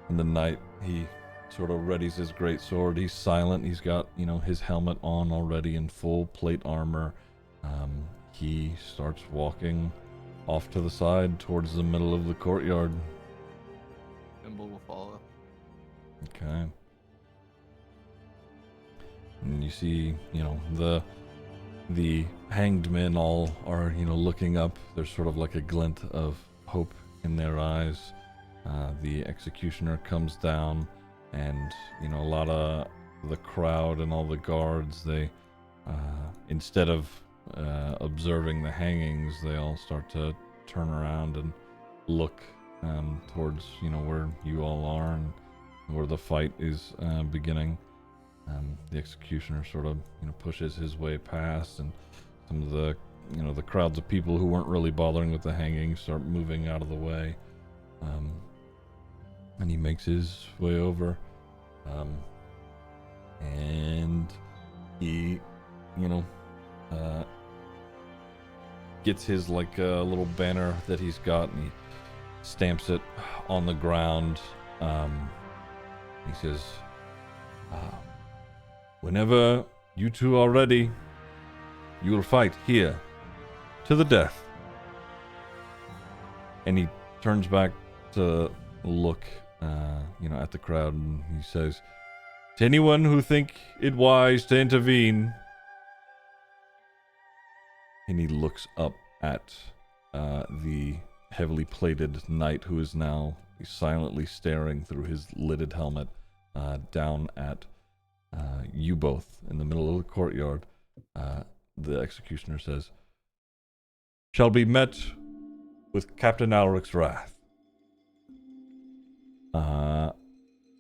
And the knight, he sort of readies his great sword. He's silent. He's got, his helmet on already in full plate armor. He starts walking off to the side towards the middle of the courtyard. Fimble will follow. Okay. And you see, the hanged men all are, looking up. There's sort of like a glint of hope in their eyes. The executioner comes down, and, a lot of the crowd and all the guards, they, instead of observing the hangings, they all start to turn around and look towards, where you all are and where the fight is beginning. The executioner sort of, pushes his way past, and some of the, the crowds of people who weren't really bothering with the hangings start moving out of the way. And he makes his way over. And he, gets his, little banner that he's got, and he stamps it on the ground. He says, "Whenever you 2 are ready, you will fight here to the death." And he turns back to look, at the crowd, and he says, "To anyone who think it wise to intervene," and he looks up at the heavily plated knight who is now silently staring through his lidded helmet down at you both in the middle of the courtyard. The executioner says, "Shall be met with Captain Alric's wrath."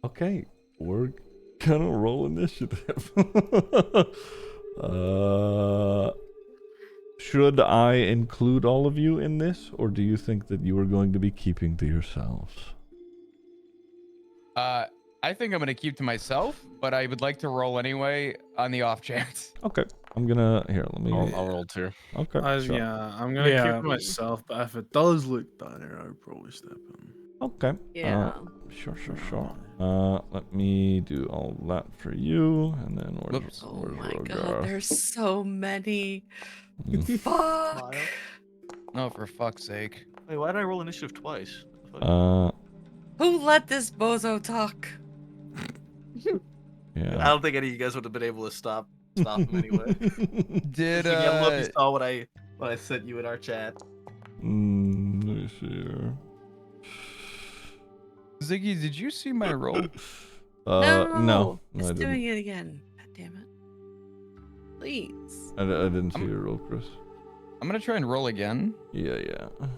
Okay, we're gonna roll initiative. Should I include all of you in this, or do you think that you are going to be keeping to yourselves? I think I'm gonna keep to myself, but I would like to roll anyway on the off chance. Okay, I'm gonna let me. I'll roll too. Okay, sure. Yeah, I'm gonna Yeah. keep it myself, but if it does look dire, I'll probably step in. Okay. Yeah. Sure. Let me do all that for you, and then Whoops. Oh where's my Rogar? god, there's so many. Mm. Fuck. Oh, for fuck's sake. Wait, why did I roll initiative twice? What the fuck? Who let this bozo talk? I Yeah. don't think any of you guys would have been able to stop him anyway. Did Ziggy, I don't know if you saw what I sent you in our chat. Let me see here. Ziggy, did you see my roll? No, I It's didn't. doing it again. God damn it. Please. I didn't see your roll, Chris. I'm gonna try and roll again. Yeah. Let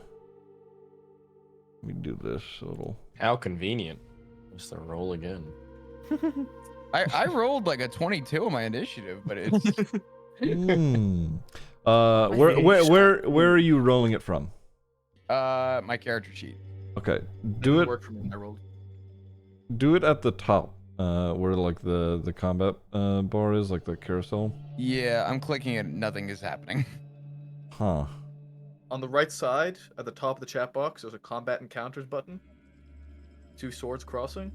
me do this so it'll. How convenient. Just to roll again. I rolled like a 22 on my initiative, but it's Where are you rolling it from? my character sheet. Okay, Didn't work for me. I rolled. do it at the top, where like the combat bar is, like the carousel. Yeah, I'm clicking it. Nothing is happening. Huh. On the right side, at the top of the chat box, there's a combat encounters button. 2 swords crossing.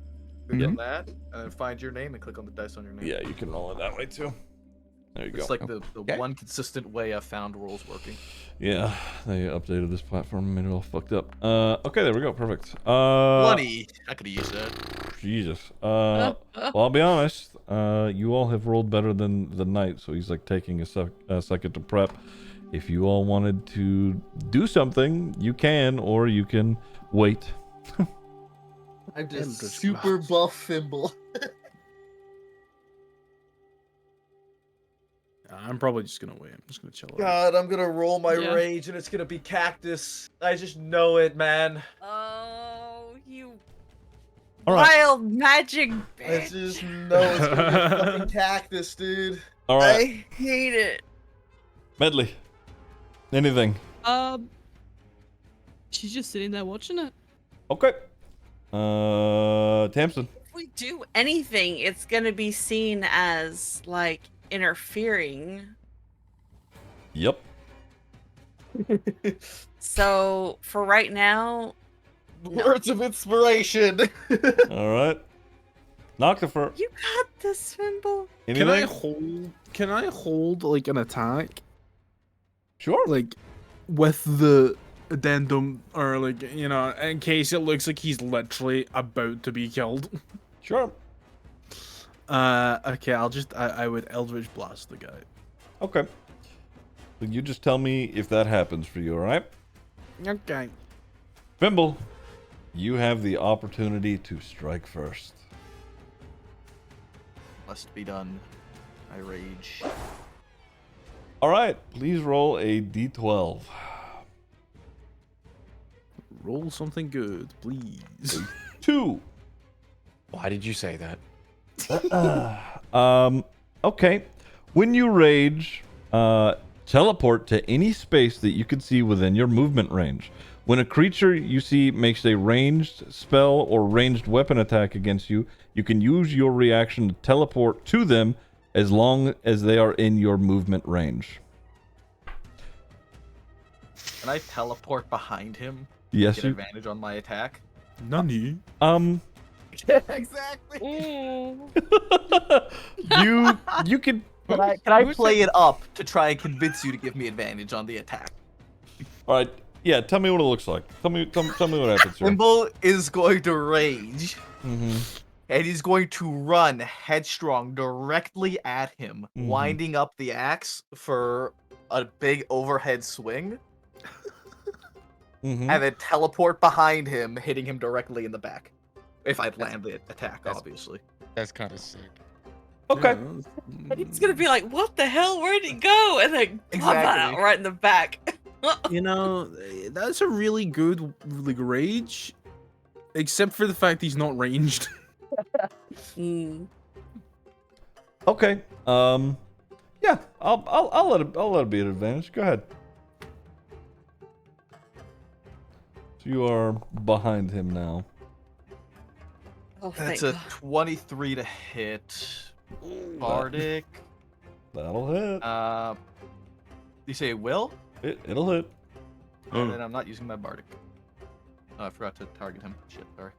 Click on that, and then find your name and click on the dice on your name. Yeah, you can roll it that way too. There you It's go. like the one consistent way I've found rules working. Yeah, they updated this platform and made it all fucked up. Okay, there we go. Perfect. Bloody! I could have used that. Jesus. Well, I'll be honest. You all have rolled better than the knight, so he's like taking a second to prep. If you all wanted to do something, you can, or you can wait. I'm just super buff Fimble. I'm probably just gonna wait. I'm just gonna chill out. God, I'm gonna roll my Yeah. rage and it's gonna be cactus. I just know it, man. Oh, you All right. wild magic I bitch. just know it's gonna be fucking cactus, dude. All right. I hate it. Medley. Anything? She's just sitting there watching it. Okay. Tamsin. If we do anything, it's gonna be seen as like interfering. Yep. So for right now, no. Words of inspiration. All right. Noctifer. You got this, Fimble. Anything? Can I hold like an attack? Sure. Like with the addendum, or like, you know, in case it looks like he's literally about to be killed. Sure. Okay, I would Eldritch Blast the guy. Okay. So you just tell me if that happens for you, all right? Okay. Fimble, you have the opportunity to strike first. Must be done. I rage. All right, please roll a d12. Roll something good, please. 2. Why did you say that? Okay. When you rage, teleport to any space that you can see within your movement range. When a creature you see makes a ranged spell or ranged weapon attack against you, you can use your reaction to teleport to them as long as they are in your movement range. Can I teleport behind him? Yes, Get you. advantage on my attack? Nani? Exactly. You can. Can I play it up to try and convince you to give me advantage on the attack? All right. Yeah. Tell me what it looks like. Tell me what happens here. Fimble is going to rage, Mm-hmm. and he's going to run headstrong directly at him, Mhm. winding up the axe for a big overhead swing, Mm-hmm. and then teleport behind him, hitting him directly in the back. If I land the attack, obviously. That's kind of sick. Okay. And he's gonna be like, "What the hell? Where'd he go?" And then pop Exactly. out right in the back. You know, that's a really good like rage, except for the fact he's not ranged. Okay. Yeah, I'll let it be an advantage. Go ahead. So you are behind him now. Oh, That's thank a God. 23 to hit. Bardic. That'll hit. You say it will? It'll hit. And then I'm not using my Bardic. Oh, I forgot to target him. Shit, sorry.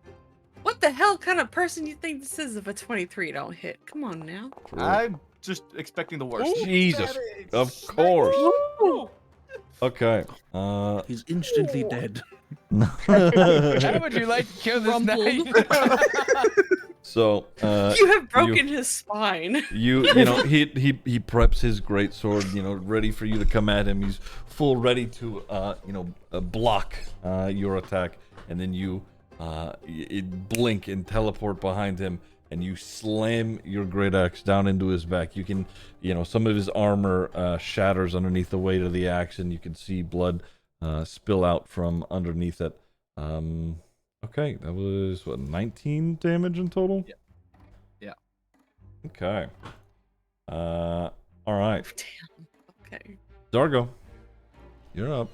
What the hell kind of person you think this is if a 23 don't hit? Come on now. I'm just expecting the worst. Jesus, of course. Ooh. Okay. He's instantly dead. How would you like to kill this Rumbled. knight? So You have broken his spine. you know he preps his great sword, ready for you to come at him. He's full ready to block your attack, and then you blink and teleport behind him, and you slam your great axe down into his back. You can some of his armor shatters underneath the weight of the axe, and you can see blood spill out from underneath it. Okay, that was what, 19 damage in total? Yeah. Okay. All right. Damn. Okay. Zargo, you're up.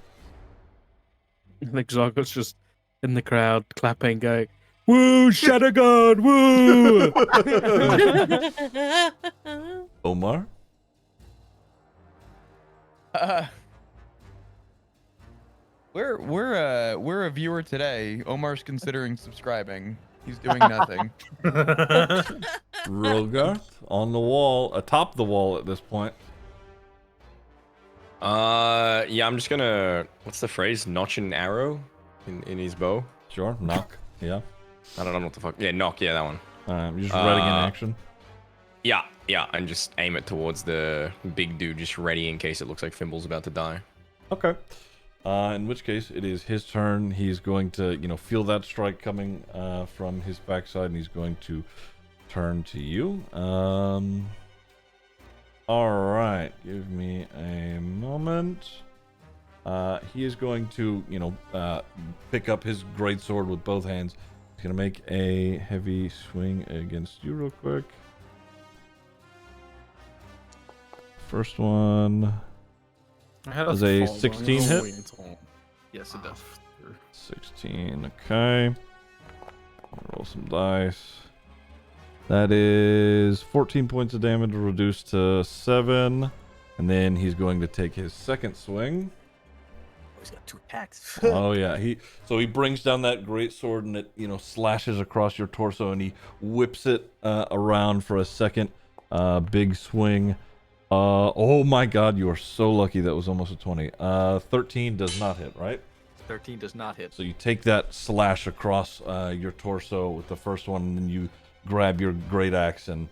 Like Zargo's just in the crowd clapping, going, "Woo, Shadowguard, woo!" Omar? We're a viewer today. Omar's considering subscribing. He's doing nothing. Rogarth on the wall, atop the wall at this point. Yeah, I'm just gonna, what's the phrase? Notch an arrow in his bow. Sure, knock. Yeah. I don't know what the fuck. Yeah, knock. Yeah, that one. You're just ready in action. Yeah, and just aim it towards the big dude, just ready in case it looks like Fimble's about to die. Okay. In which case, it is his turn. He's going to, feel that strike coming from his backside, and he's going to turn to you. All right. Give me a moment. He is going to, pick up his greatsword with both hands. He's going to make a heavy swing against you real quick. First one. Does a 16 hit? Yes, it does. 16, okay. Roll some dice. That is 14 points of damage reduced to 7. And then he's going to take his second swing. He's got 2 attacks. Oh yeah, he brings down that great sword, and it slashes across your torso, and he whips it around for a second big swing. Oh my god, you are so lucky. That was almost a 20. 13 does not hit, right? 13 does not hit. So you take that slash across your torso with the first one, and then you grab your great axe, and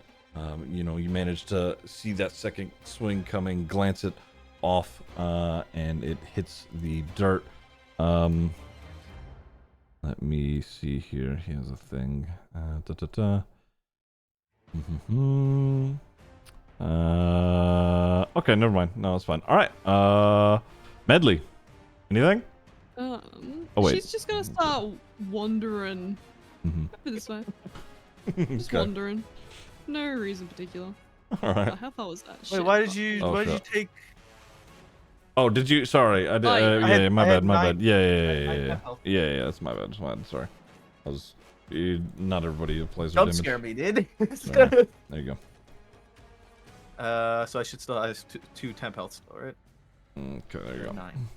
you manage to see that second swing coming, glance it off, and it hits the dirt. Let me see here. He has a thing. Okay, never mind. No, it's fine. All right. Medley, anything? Oh, wait. She's just gonna start wandering. Over this way. Just wandering. No reason particular. All right. How far was that? Wait, Shit. why did you take? Oh, did you? Sorry, I did. Yeah, my bad. Yeah. That's my bad. Sorry. I was. Not everybody plays with Don't damage. scare me, dude. There you go. So I should still have 2 temp health still, right? Okay, there you go. 9.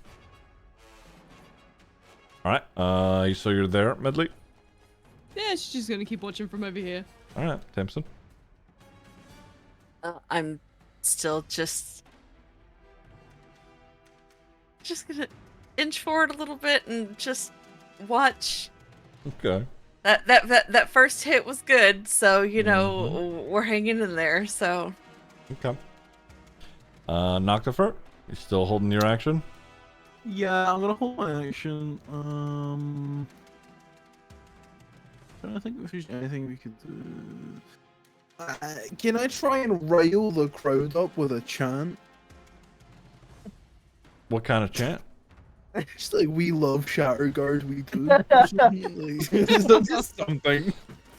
All right. So you're there, Medley. Yeah, she's just gonna keep watching from over here. All right, Tamsin. I'm still just gonna inch forward a little bit and just watch. Okay. That first hit was good, so we're hanging in there. So. Okay. Noctifer, you still holding your action? Yeah, I'm gonna hold my action. Trying to think if there's anything we could do. Can I try and rile the crowd up with a chant? What kind of chant? Just like, we love Shatterguard, we do. Like, just something.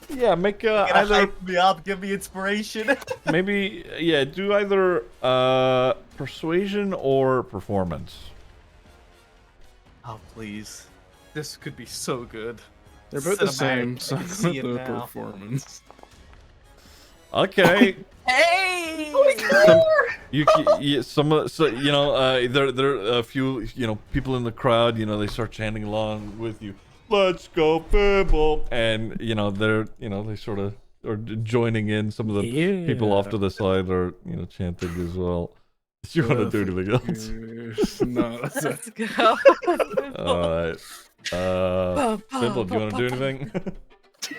Yeah, make Gonna either hype me up, give me inspiration. maybe do either persuasion or performance. Oh please, this could be so good. They're both the Cinematic, same. I can see it the now. performance. Okay. Hey! There are a few people in the crowd. They start chanting along with you. Let's go, Fibble! And they sort of are joining in. Some of the people off to the side are chanting as well. Do you want to do anything else? No, that's Let's go. All right. Fibble, do you want to do anything?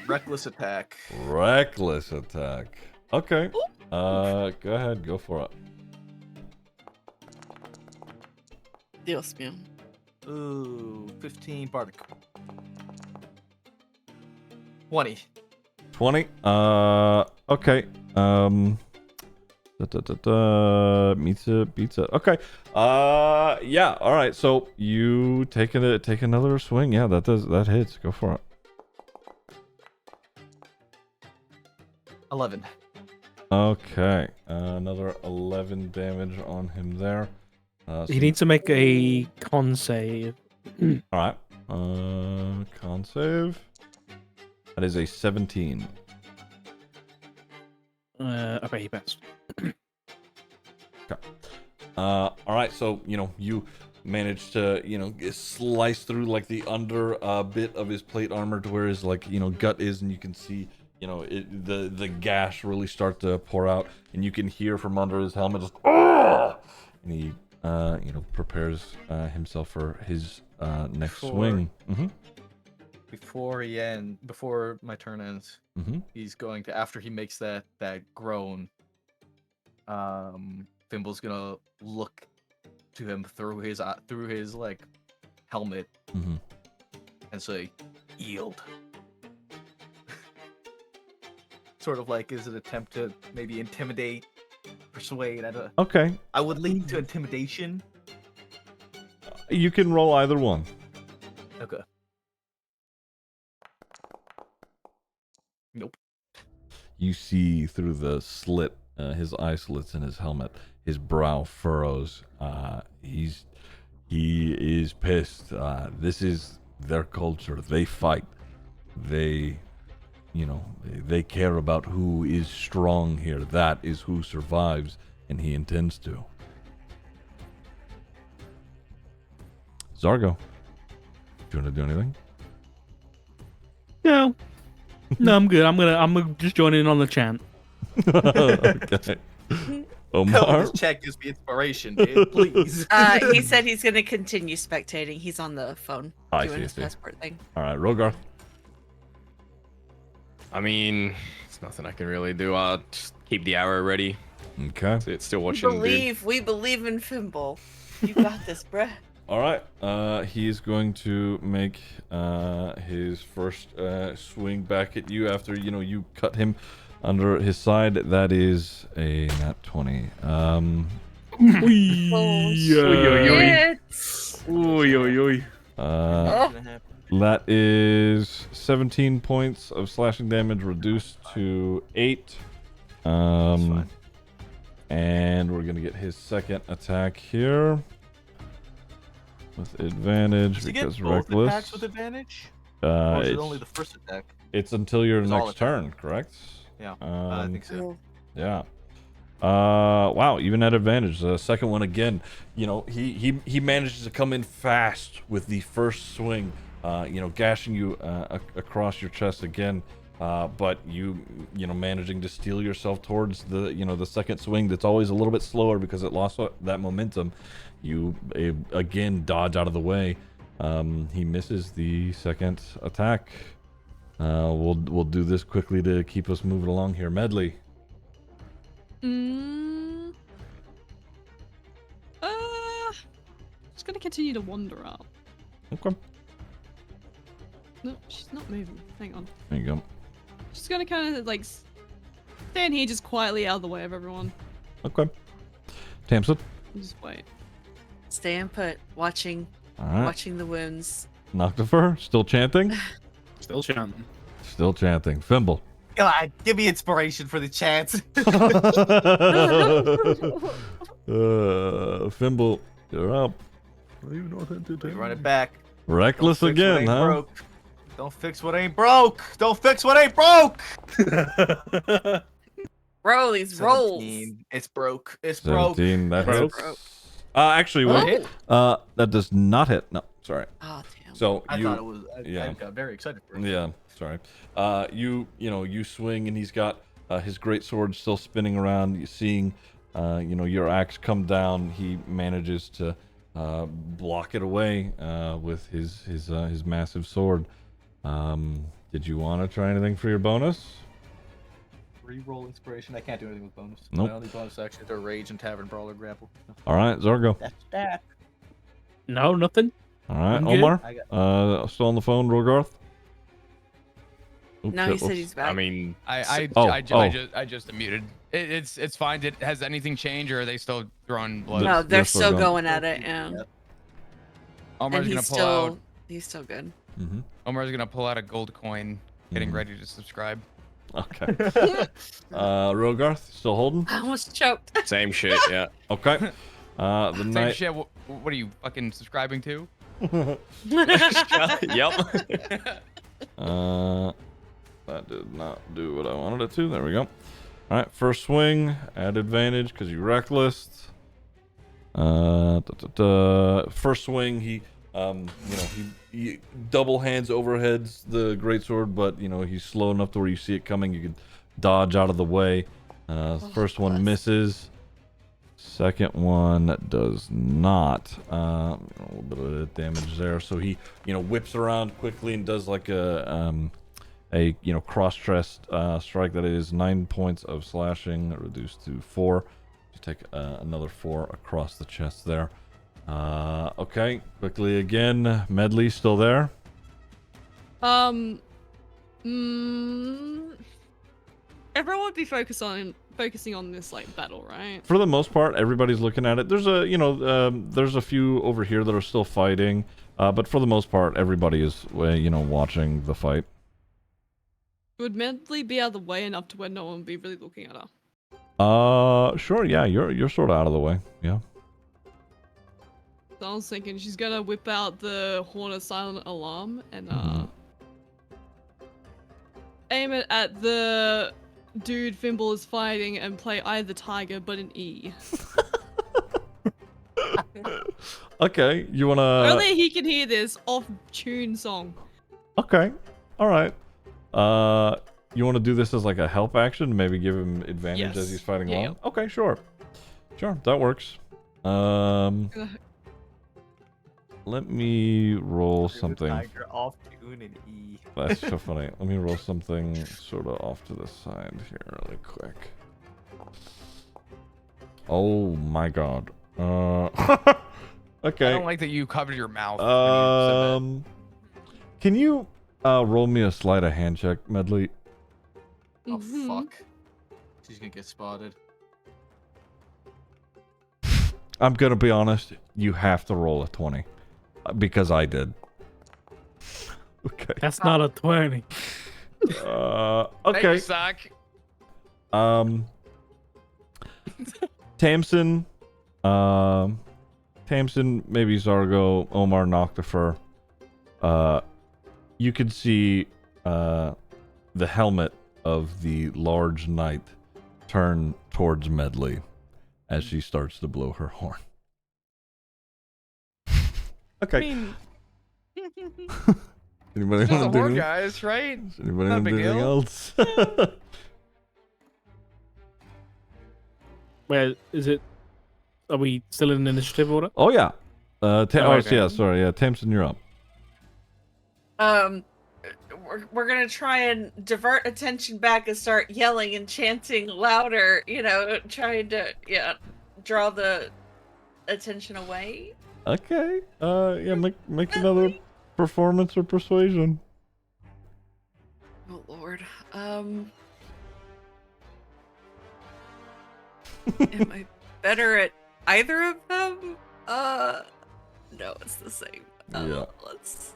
Reckless attack. Reckless attack. Okay. Go ahead. Go for it. Dios mío. Ooh, 15 bardic. 20. 20. Okay. Pizza. Okay. Yeah. All right. So you take another swing. Yeah, that hits. Go for it. 11. Okay. Another 11 damage on him there. You need to make a con save. All right. Con save. That is a 17. Okay, he passed. Okay. All right. So you managed to slice through like the under bit of his plate armor to where his gut is, and you can see the gash really start to pour out, and you can hear from under his helmet just and he prepares himself for his next swing. Before my turn ends, he's going to, after he makes that groan, Fimble's gonna look to him through his helmet and say, "Yield." Sort of like is an attempt to maybe intimidate, persuade. Okay. I would lean to intimidation. You can roll either one. Okay. Nope. You see through the slit, his eye slits in his helmet, his brow furrows. He is pissed. This is their culture. They fight. They care about who is strong here. That is who survives, and he intends to. Zargo, do you want to do anything? No. No, I'm good. I'm gonna just join in on the chant. Okay. Omar? This chat gives me inspiration, dude. Please. He said he's gonna continue spectating. He's on the phone doing his passport thing. All right, Rogar. I mean, it's nothing I can really do. I'll just keep the arrow ready. Okay. So it's still watching. We believe in Fimble. You got this, bruh. All right. He's going to make his first swing back at you after you cut him under his side. That is a nat 20. That is 17 points of slashing damage reduced to 8. And we're gonna get his second attack here with advantage. Does he because get both reckless. attacks with advantage? Or is it It's, only the first attack? it's until your It's all next attack. turn, correct? Yeah, I think so. Yeah. Wow, even at advantage. The second one again, he manages to come in fast with the first swing, gashing you across your chest again. But you managing to steel yourself towards the second swing that's always a little bit slower because it lost that momentum. You again dodge out of the way. He misses the second attack. We'll do this quickly to keep us moving along here. Medley. Just gonna continue to wander out. Okay. No, she's not moving. Hang on. There you go. She's gonna kind of like stand here, just quietly out of the way of everyone. Okay. Tamsin. Just wait. Staying put, watching All right. watching the wounds. Noctifer, still chanting. Still chanting. Still chanting. Fimble. God, give me inspiration for the chance. Fimble, you're up. Run it back. Reckless Don't fix what again, ain't huh? broke. Don't fix what ain't broke. Don't fix what ain't broke. Bro, these rolls. 17. It's broke. It's broke. 17, that Broke. hits. Actually, wait. That does not hit. No, sorry. Oh, damn. So I you, thought it was. I yeah. got very excited for it. Yeah, sorry. You swing, and he's got his great sword still spinning around. You seeing, your axe come down. He manages to block it away with his massive sword. Did you want to try anything for your bonus? Reroll inspiration. I can't do anything with bonus. Nope. My only bonus actions are rage and tavern brawler grapple. All right, Zorgo. That's that. No, nothing. All right, I'm good. Omar. I got. Still on the phone, Rogarth. Oops, No, shit, he said whoops. he's back. I mean, I just muted. It's fine. Has anything changed, or are they still throwing blood? No, they're Yes, we're still going. going at it, yeah. Omar's And gonna pull out. he's still good. Mm-hmm. Omar's gonna pull out a gold coin, getting ready to subscribe. Okay. Rogarth, still holding? I almost choked. same shit. Yeah. Okay. The Same night. shit. What are you fucking subscribing to? Yep. That did not do what I wanted it to. There we go. All right, first swing, add advantage because you reckless. First swing, he double hands overheads the greatsword, but he's slow enough to where you see it coming, you can dodge out of the way. First one misses. Second one does not. A little bit of damage there. So he, whips around quickly and does like a cross-chest strike that is 9 points of slashing, reduced to 4. You take another 4 across the chest there. Okay, quickly again. Medley still there? Everyone would be focusing on this battle, right? For the most part, everybody's looking at it. There's there's a few over here that are still fighting, but for the most part, everybody is watching the fight. Would Medley be out of the way enough to where no one would be really looking at her? Sure, yeah, you're sort of out of the way, yeah. So I was thinking she's gonna whip out the Horn of Silent Alarm and aim it at the dude Fimble is fighting and play Eye of the Tiger but an E. Okay, you wanna? Only he can hear this off-tune song. Okay, all right. You want to do this as like a help action? Maybe give him advantage as he's fighting along. Yeah. Okay, sure, that works. Let me roll something. Tiger off tune and E. That's so funny. Let me roll something sort of off to the side here really quick. Oh my god. Okay. I don't like that you covered your mouth. Can you roll me a sleight of hand check, Medley? Oh fuck. She's gonna get spotted. I'm gonna be honest. You have to roll a 20 because I did. Okay. That's not a 20. Okay. Sock. Tamsin, maybe Zargo, Omar, Noctifer. You could see the helmet of the large knight turn towards Medley as she starts to blow her horn. Okay. Anybody Just a want to do horn, anything? guys, right? Anybody Not a want to big do anything deal. else? Where is it? Are we still in initiative order? Oh yeah. okay. Yeah. Sorry. Yeah. Tamsin, you're up. We're gonna try and divert attention back and start yelling and chanting louder, trying to draw the attention away. Okay. Yeah. Make another performance or persuasion. Oh lord. Am I better at either of them? No, it's the same. Yeah. Let's.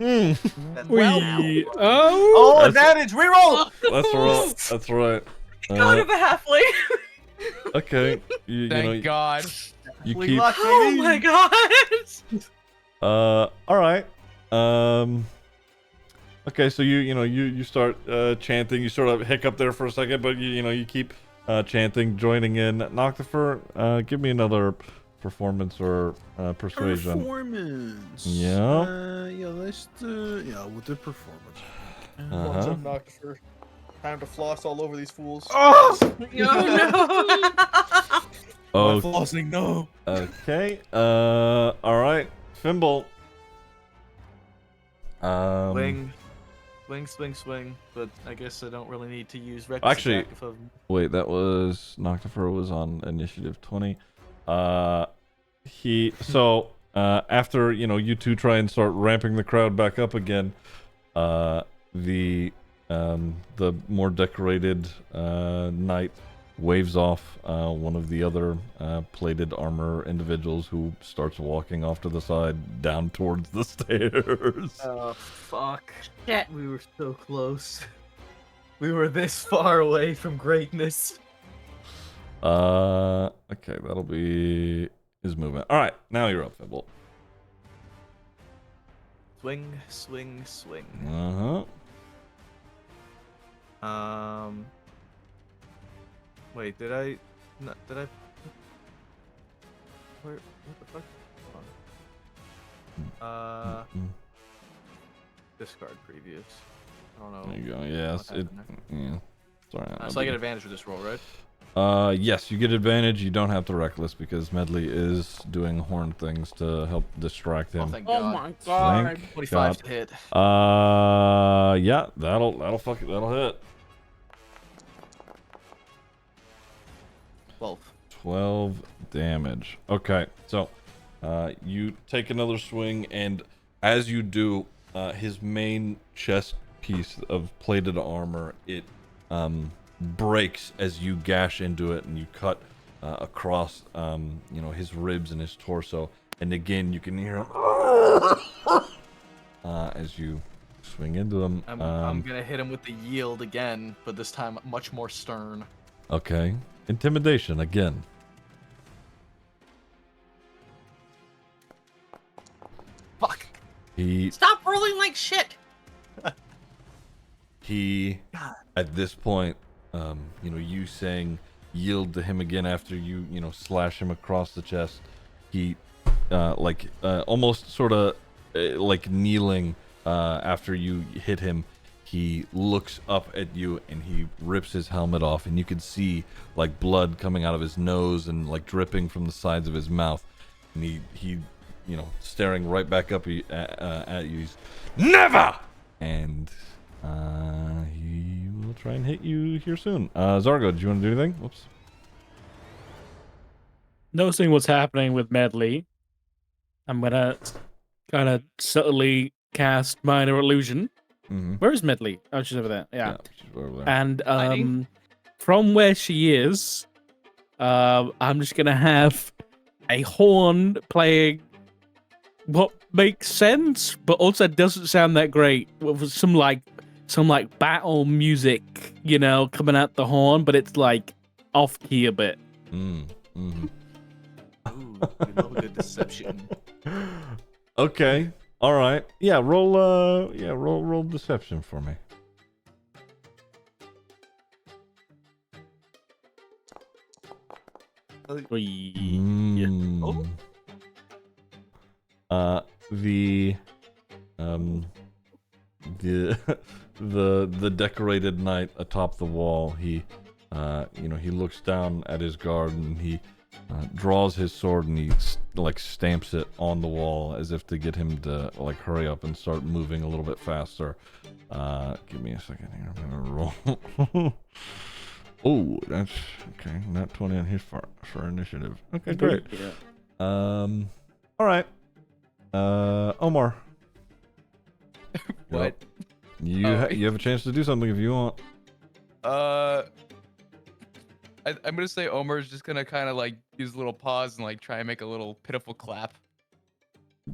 Wee. Oh. Oh, That's- advantage! Reroll! That's right. That's right. God of a halfling. Okay. You Thank know, God. you We keep. luck, Oh baby. my god. All right. Okay, so you start chanting. You sort of hiccup there for a second, but you keep chanting, joining in. Noctifer, give me another performance or persuasion. Performance. Yeah. Yeah, let's do. Yeah, we'll do performance. One's on Noctifer. Time to floss all over these fools. Oh! No. Oh, Flossing, no. okay. All right. Fimble. Swing. But I guess I don't really need to use reckless Actually, attack if I'm... wait, that was Noctifer was on initiative 20. After you two try and start ramping the crowd back up again, the more decorated knight waves off one of the other plated armor individuals who starts walking off to the side down towards the stairs. Oh, fuck. Shit. We were so close. We were this far away from greatness. Okay, that'll be his movement. All right, now you're up, Fimble. Swing. Wait, did I? No, did I? Where? What the fuck? Hold on. Discard previous. I don't know. There you go. Yes, what it. happened Yeah. Sorry. So I get advantage with this roll, right? Yes, you get advantage. You don't have to reckless because Medley is doing horn things to help distract him. Oh, thank Oh God. my god. Thank 25 God. to hit. Yeah, that'll hit. 12 damage. Okay, so you take another swing, and as you do, his main chest piece of plated armor, it breaks as you gash into it, and you cut across his ribs and his torso, and again you can hear him as you swing into him. I'm gonna hit him with the yield again, but this time much more stern. Okay, intimidation again. Fuck. Stop rolling like shit. He, at this point, you saying yield to him again after you slash him across the chest. He, almost sort of like kneeling after you hit him. He looks up at you and he rips his helmet off, and you can see like blood coming out of his nose and like dripping from the sides of his mouth. And he staring right back up at you. He's never, and he will try and hit you here soon. Zargo, do you want to do anything? Whoops. Noticing what's happening with Medley, I'm gonna kind of subtly cast Minor Illusion. Mm-hmm. Where is Medley? Oh, she's over there. Yeah. She's over there. And Hiding. from where she is, I'm just gonna have a horn playing what makes sense, but also doesn't sound that great. With some battle music, coming out the horn, but it's like off key a bit. Mm-hmm. Ooh, we love a good deception. Okay. All right. Yeah. Roll deception for me. Oh. The decorated knight atop the wall, he looks down at his guard, and he draws his sword, and he stamps it on the wall as if to get him to hurry up and start moving a little bit faster. Give me a second here. I'm gonna roll. Oh, that's okay. Not 20 on his for initiative. Okay, great. Yeah. All right. Omar. What? You have a chance to do something if you want. I'm gonna say Omar's just gonna kind of use a little pause and try and make a little pitiful clap.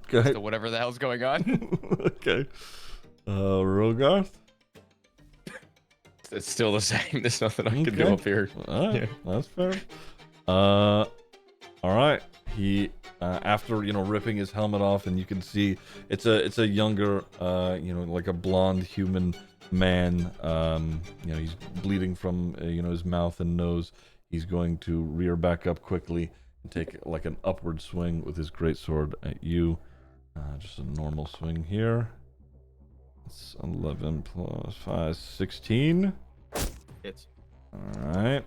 Okay. to whatever the hell's going on. Okay. Rogarth? It's still the same. There's nothing I can do Okay. up here. Alright, Yeah. that's fair. Alright. He after ripping his helmet off, and you can see it's a younger like a blonde human man. He's bleeding from his mouth and nose. He's going to rear back up quickly and take like an upward swing with his greatsword at you. Just a normal swing here. It's 11 plus 5, 16. Hits. Alright.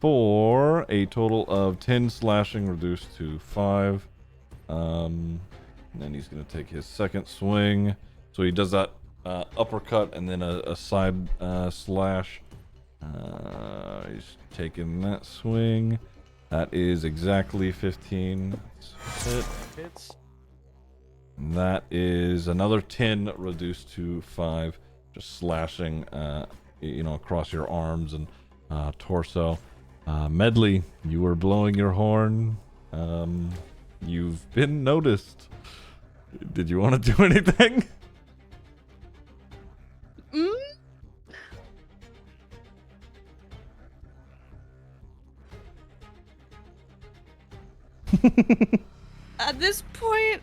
For a total of 10 slashing reduced to 5. And then he's going to take his second swing. So he does that uppercut and then a side slash. He's taking that swing. That is exactly 15. Hit. Hits. And that is another 10 reduced to 5. Just slashing, across your arms and torso. Medley, you were blowing your horn. You've been noticed. Did you want to do anything? At this point,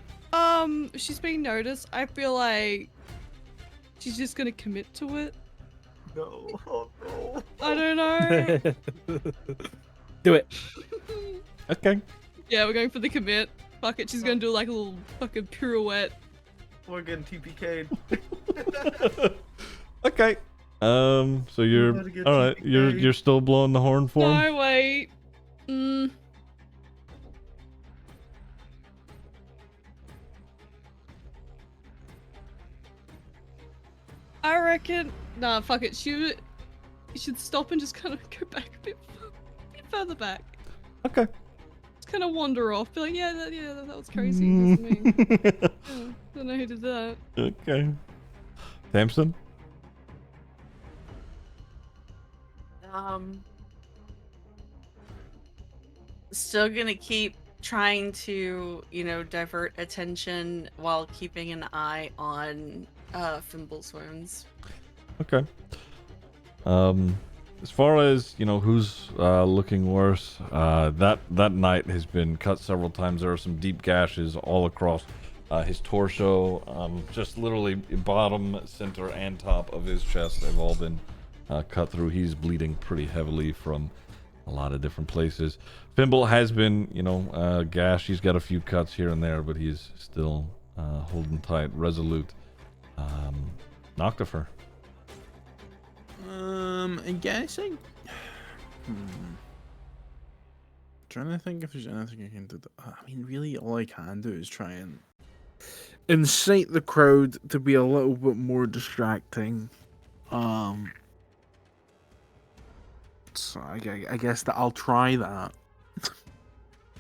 she's being noticed. I feel like she's just gonna commit to it. No. Oh no. I don't know. Do it. Okay. Yeah, we're going for the commit. Fuck it, she's gonna do like a little fucking pirouette. We're getting TPK'd. Okay. So you're about to get all right. TPK'd. You're still blowing the horn for him. No, wait. I reckon. Nah, fuck it. You should stop and just kind of go back a bit further back. Okay. Just kind of wander off. Be like, that was crazy. It wasn't me. Yeah, don't know who did that. Okay. Samson. Still gonna keep trying to, divert attention while keeping an eye on Fimble's wounds. Okay. As far as who's looking worse, that knight has been cut several times. There are some deep gashes all across his torso, just literally bottom, center, and top of his chest. They've all been cut through. He's bleeding pretty heavily from a lot of different places. Fimble has been, gashed. He's got a few cuts here and there, but he's still holding tight, resolute. Noctifer. I'm guessing. Trying to think if there's anything I can do. I mean, really, all I can do is try and incite the crowd to be a little bit more distracting. So I guess that I'll try that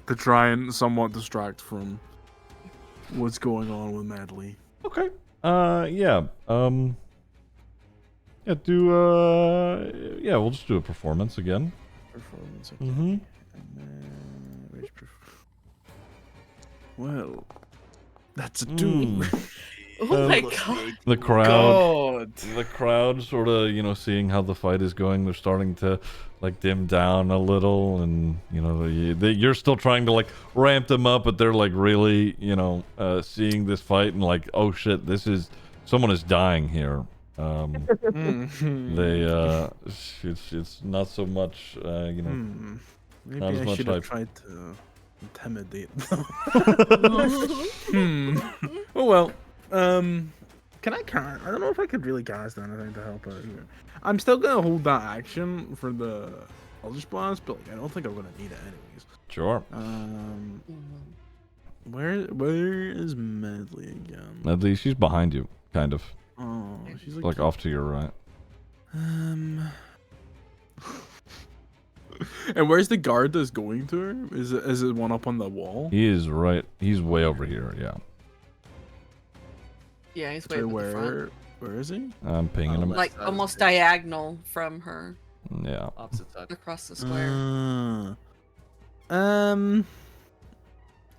to try and somewhat distract from what's going on with Medley. Okay. Yeah. Yeah, we'll just do a performance again. Performance. Okay. Mm-hmm. And then, well, that's a 2. Oh my god. The crowd sort of, seeing how the fight is going, they're starting to like dim down a little, and you're still trying to like ramp them up, but they're like really, seeing this fight and like, oh shit, someone is dying here. It's not so much, Maybe not as I much should have hype. tried to intimidate them. Oh well. Can I cast? I don't know if I could really cast anything to help out here. I'm still gonna hold that action for the Eldritch Blast, but like, I don't think I'm gonna need it anyways. Sure. Where is Medley again? Medley, she's behind you, kind of. Oh, she's Like off to your right. And where's the guard that's going to her? Is it one up on the wall? He is right. He's way over here. Yeah. Yeah, he's way Sorry, up at the front. where is he? I'm pinging him. Like almost diagonal from her Yeah. Opposite side. across the square.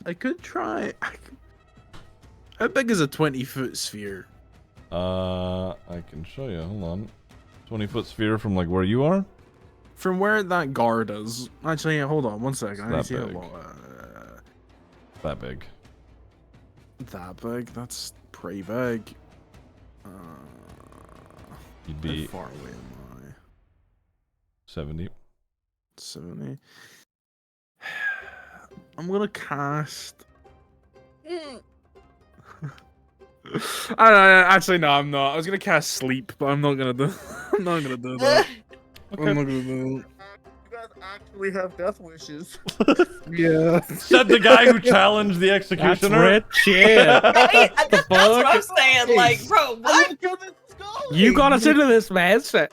I could try. How big is a 20-foot sphere? I can show you. Hold on. 20-foot sphere from like where you are. From where that guard is. Actually, hold on 1 second. I need to It's see how that long. That big. That big? That's pretty big. You'd How be far away am 70. I? 70. I'm gonna cast. I don't know, actually, no, I'm not. I was gonna cast sleep, but I'm not gonna do. I'm not gonna do that. I'm not gonna do You guys actually have death wishes. that. Yeah. Said the guy who challenged the executioner. Red shit. Right? That's what I'm saying. Like, bro, what? You got us into this, man. I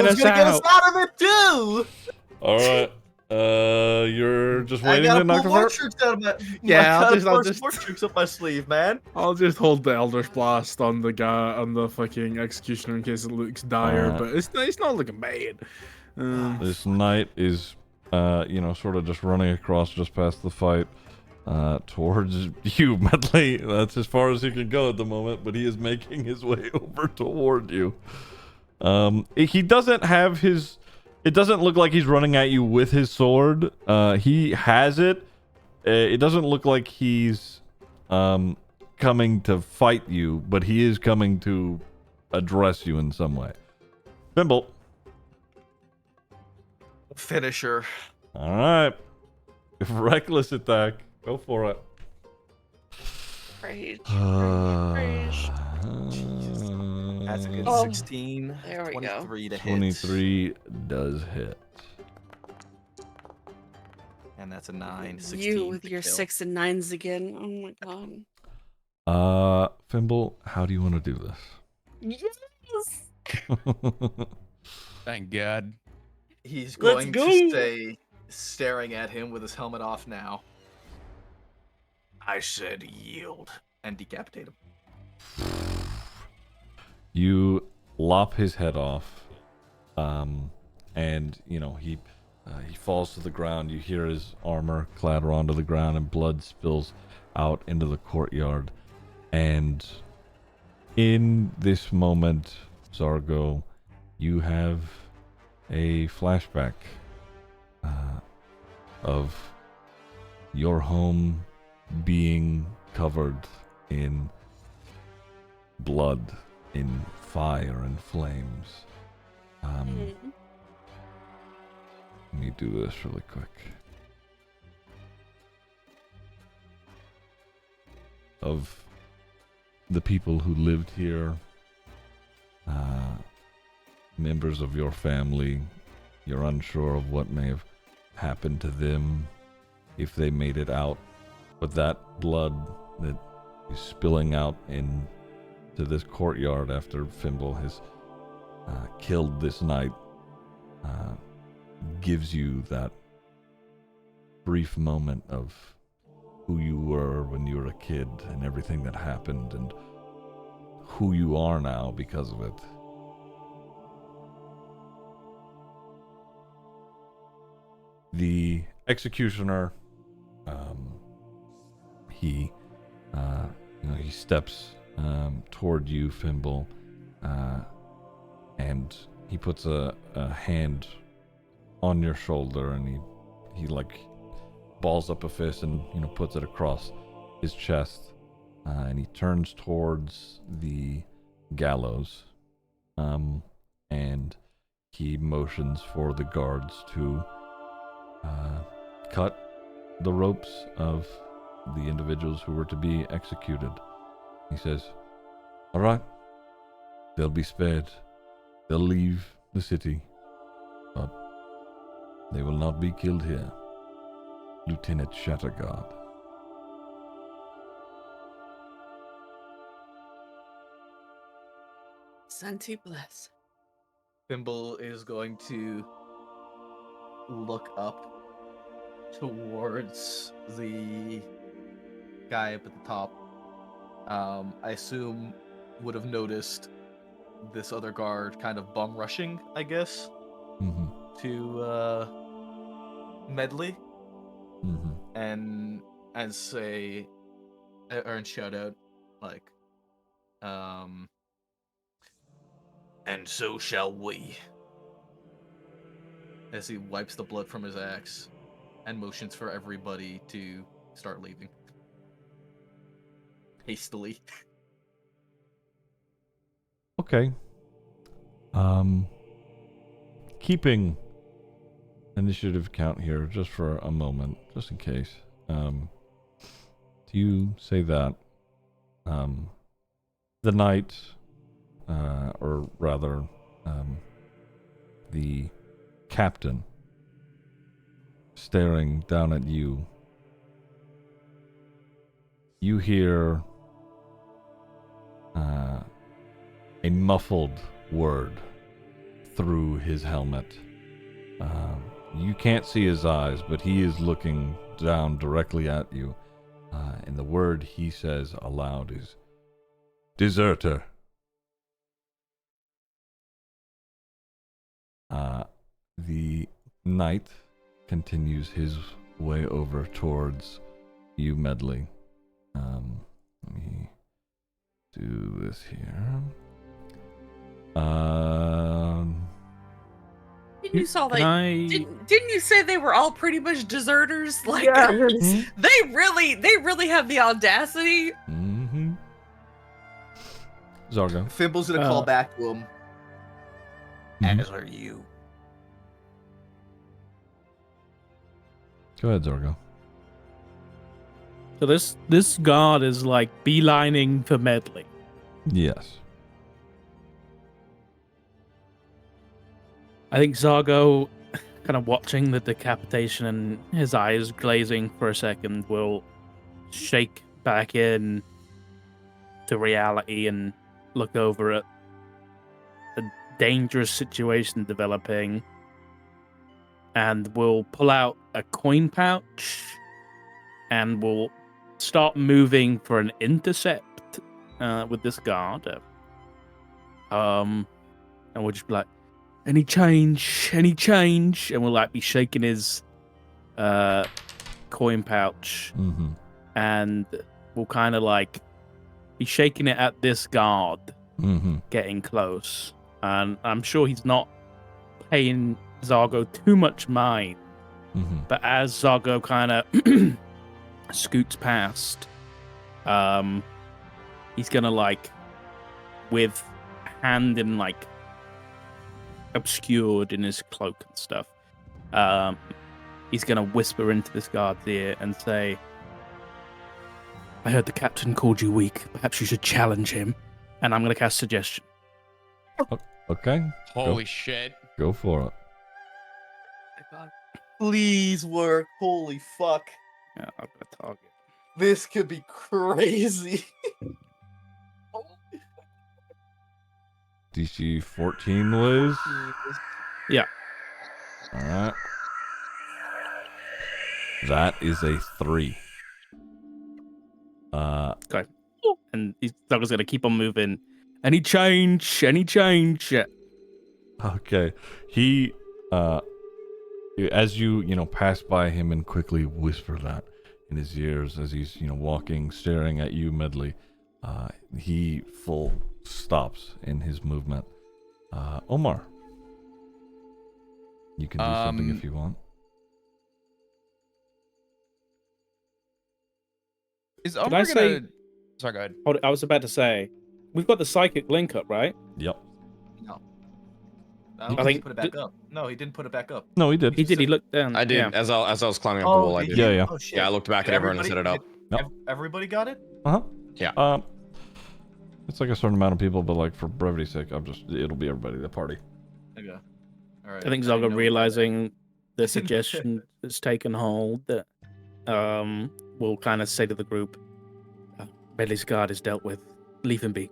was gonna get us out of it too. All right. You're just I waiting gotta to knock pull him more out. tricks out of my. Yeah, I I'll gotta just- more tricks up my sleeve, man. I'll just hold the Eldritch Blast on the guy, on the fucking executioner in case it looks dire, Alright. but it's not looking bad. This knight is, sort of just running across just past the fight, towards you, Medley. That's as far as he can go at the moment, but he is making his way over toward you. He doesn't have his. It doesn't look like he's running at you with his sword. He has it. It doesn't look like he's coming to fight you, but he is coming to address you in some way. Bimble. Finisher. All right. Reckless attack. Go for it. Rage. That's a good Oh, 16. there we go. 23 to hit. 23 does hit. And that's a 9. 16 You with to your kill. 6s and 9s again. Oh my god. Fimble, how do you want to do this? Yes. Thank God. He's Let's going go. to stay staring at him with his helmet off now. I said yield and decapitate him. You lop his head off, and he falls to the ground. You hear his armor clatter onto the ground, and blood spills out into the courtyard. And in this moment, Zargo, you have a flashback of your home being covered in blood, in fire and flames. Let me do this really quick. Of the people who lived here, members of your family, you're unsure of what may have happened to them if they made it out. But that blood that is spilling out into this courtyard after Fimble has killed this knight gives you that brief moment of who you were when you were a kid and everything that happened and who you are now because of it. The executioner, he steps toward you, Fimble, and he puts a hand on your shoulder, and he like balls up a fist and puts it across his chest, and he turns towards the gallows, and he motions for the guards to cut the ropes of the individuals who were to be executed. He says, "All right, they'll be spared. They'll leave the city, but they will not be killed here. Lieutenant Shatterguard." Santi bless. Thimble is going to look up towards the guy up at the top. I assume would have noticed this other guard kind of bum rushing, I guess, to Medley. Mm-hmm. And and say, and shout out, like, and so shall we. As he wipes the blood from his axe and motions for everybody to start leaving. Hastily. Okay. Keeping initiative count here just for a moment, just in case. Do you say that the knight, or rather, the captain staring down at you, you hear a muffled word through his helmet. You can't see his eyes, but he is looking down directly at you. And the word he says aloud is, "Deserter." The knight continues his way over towards you, Medley. Let me do this here. You saw that. I... Didn't you say they were all pretty much deserters? Like, Yes. they really have the audacity. Mm-hmm. Zargo. Fimble's gonna call back to him. Mhm. As are you. Go ahead, Zargo. So this guard is like beelining for Medley. Yes. I think Zargo, kind of watching the decapitation and his eyes glazing for a second, will shake back in to reality and look over at a dangerous situation developing, and will pull out a coin pouch and will start moving for an intercept with this guard. And we'll just be like, any change, and we'll like be shaking his coin pouch, Mm-hmm. and we'll kind of like be shaking it at this guard Mm-hmm. getting close. And I'm sure he's not paying Zargo too much mind, Mm-hmm. but as Zargo kind of scoots past, he's gonna like, with hand in like obscured in his cloak and stuff, he's gonna whisper into this guard's ear and say, I heard the captain called you weak. Perhaps you should challenge him. And I'm gonna cast suggestion. Okay. Holy shit. Go for it. Please work. Holy fuck. Yeah, I'm gonna target. This could be crazy. DC 14, Liz. Yeah. All right. That is a 3. Okay. And Zargo's gonna keep on moving. Any change? Yeah. Okay. He, as you pass by him and quickly whisper that in his ears as he's, walking, staring at you, Medley, he full stops in his movement. Omar, you can do something if you want. Is Did Omar I gonna... say- Sorry, go ahead. Hold it, I was about to say, we've got the psychic link up, right? Yep. No. I He think- put it back up. No, he didn't put it back up. No, he did. He did. He looked down. I did. Yeah. As I was climbing up the wall, I did. Yeah, yeah. Oh, shit. Yeah, I looked back at everyone and set it up. Yep. Everybody got it? Uh-huh. Yeah. It's like a certain amount of people, but like for brevity's sake, it'll be everybody, the party. Okay. All right. I think know Zargo what realizing the suggestion has taken hold, that will kind of say to the group, Medley's guard is dealt with. Leave him be.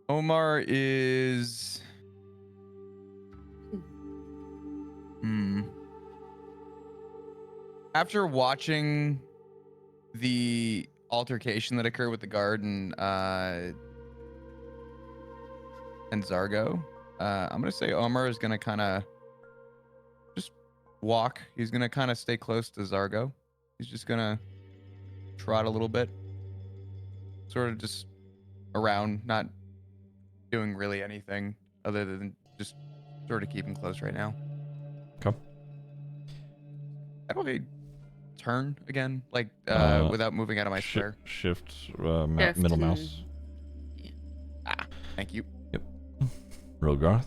Omar is... After watching the altercation that occurred with the guard and Zargo, I'm gonna say Omar is gonna kind of just walk. He's gonna kind of stay close to Zargo. He's just gonna trot a little bit, sort of just around, not doing really anything other than just sort of keeping close right now. Okay. How do I turn again, like without moving out of my square? Shift, Shift middle and- mouse. Thank you. Rogarth,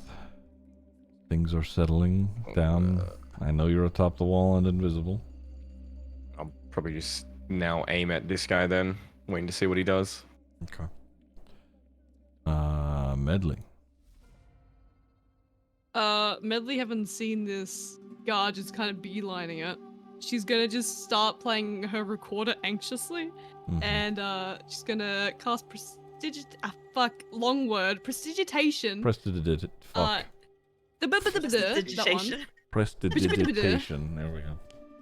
things are settling down. I know you're atop the wall and invisible. I'll probably just now aim at this guy then, waiting to see what he does. Okay. Medley. Medley, having seen this guard just kind of beelining it, she's gonna just start playing her recorder anxiously, Mhm. and she's gonna cast long word, prestidigitation. Prestidigitation. Fuck. That one. Prestidigitation. Prestidigitation. There we go.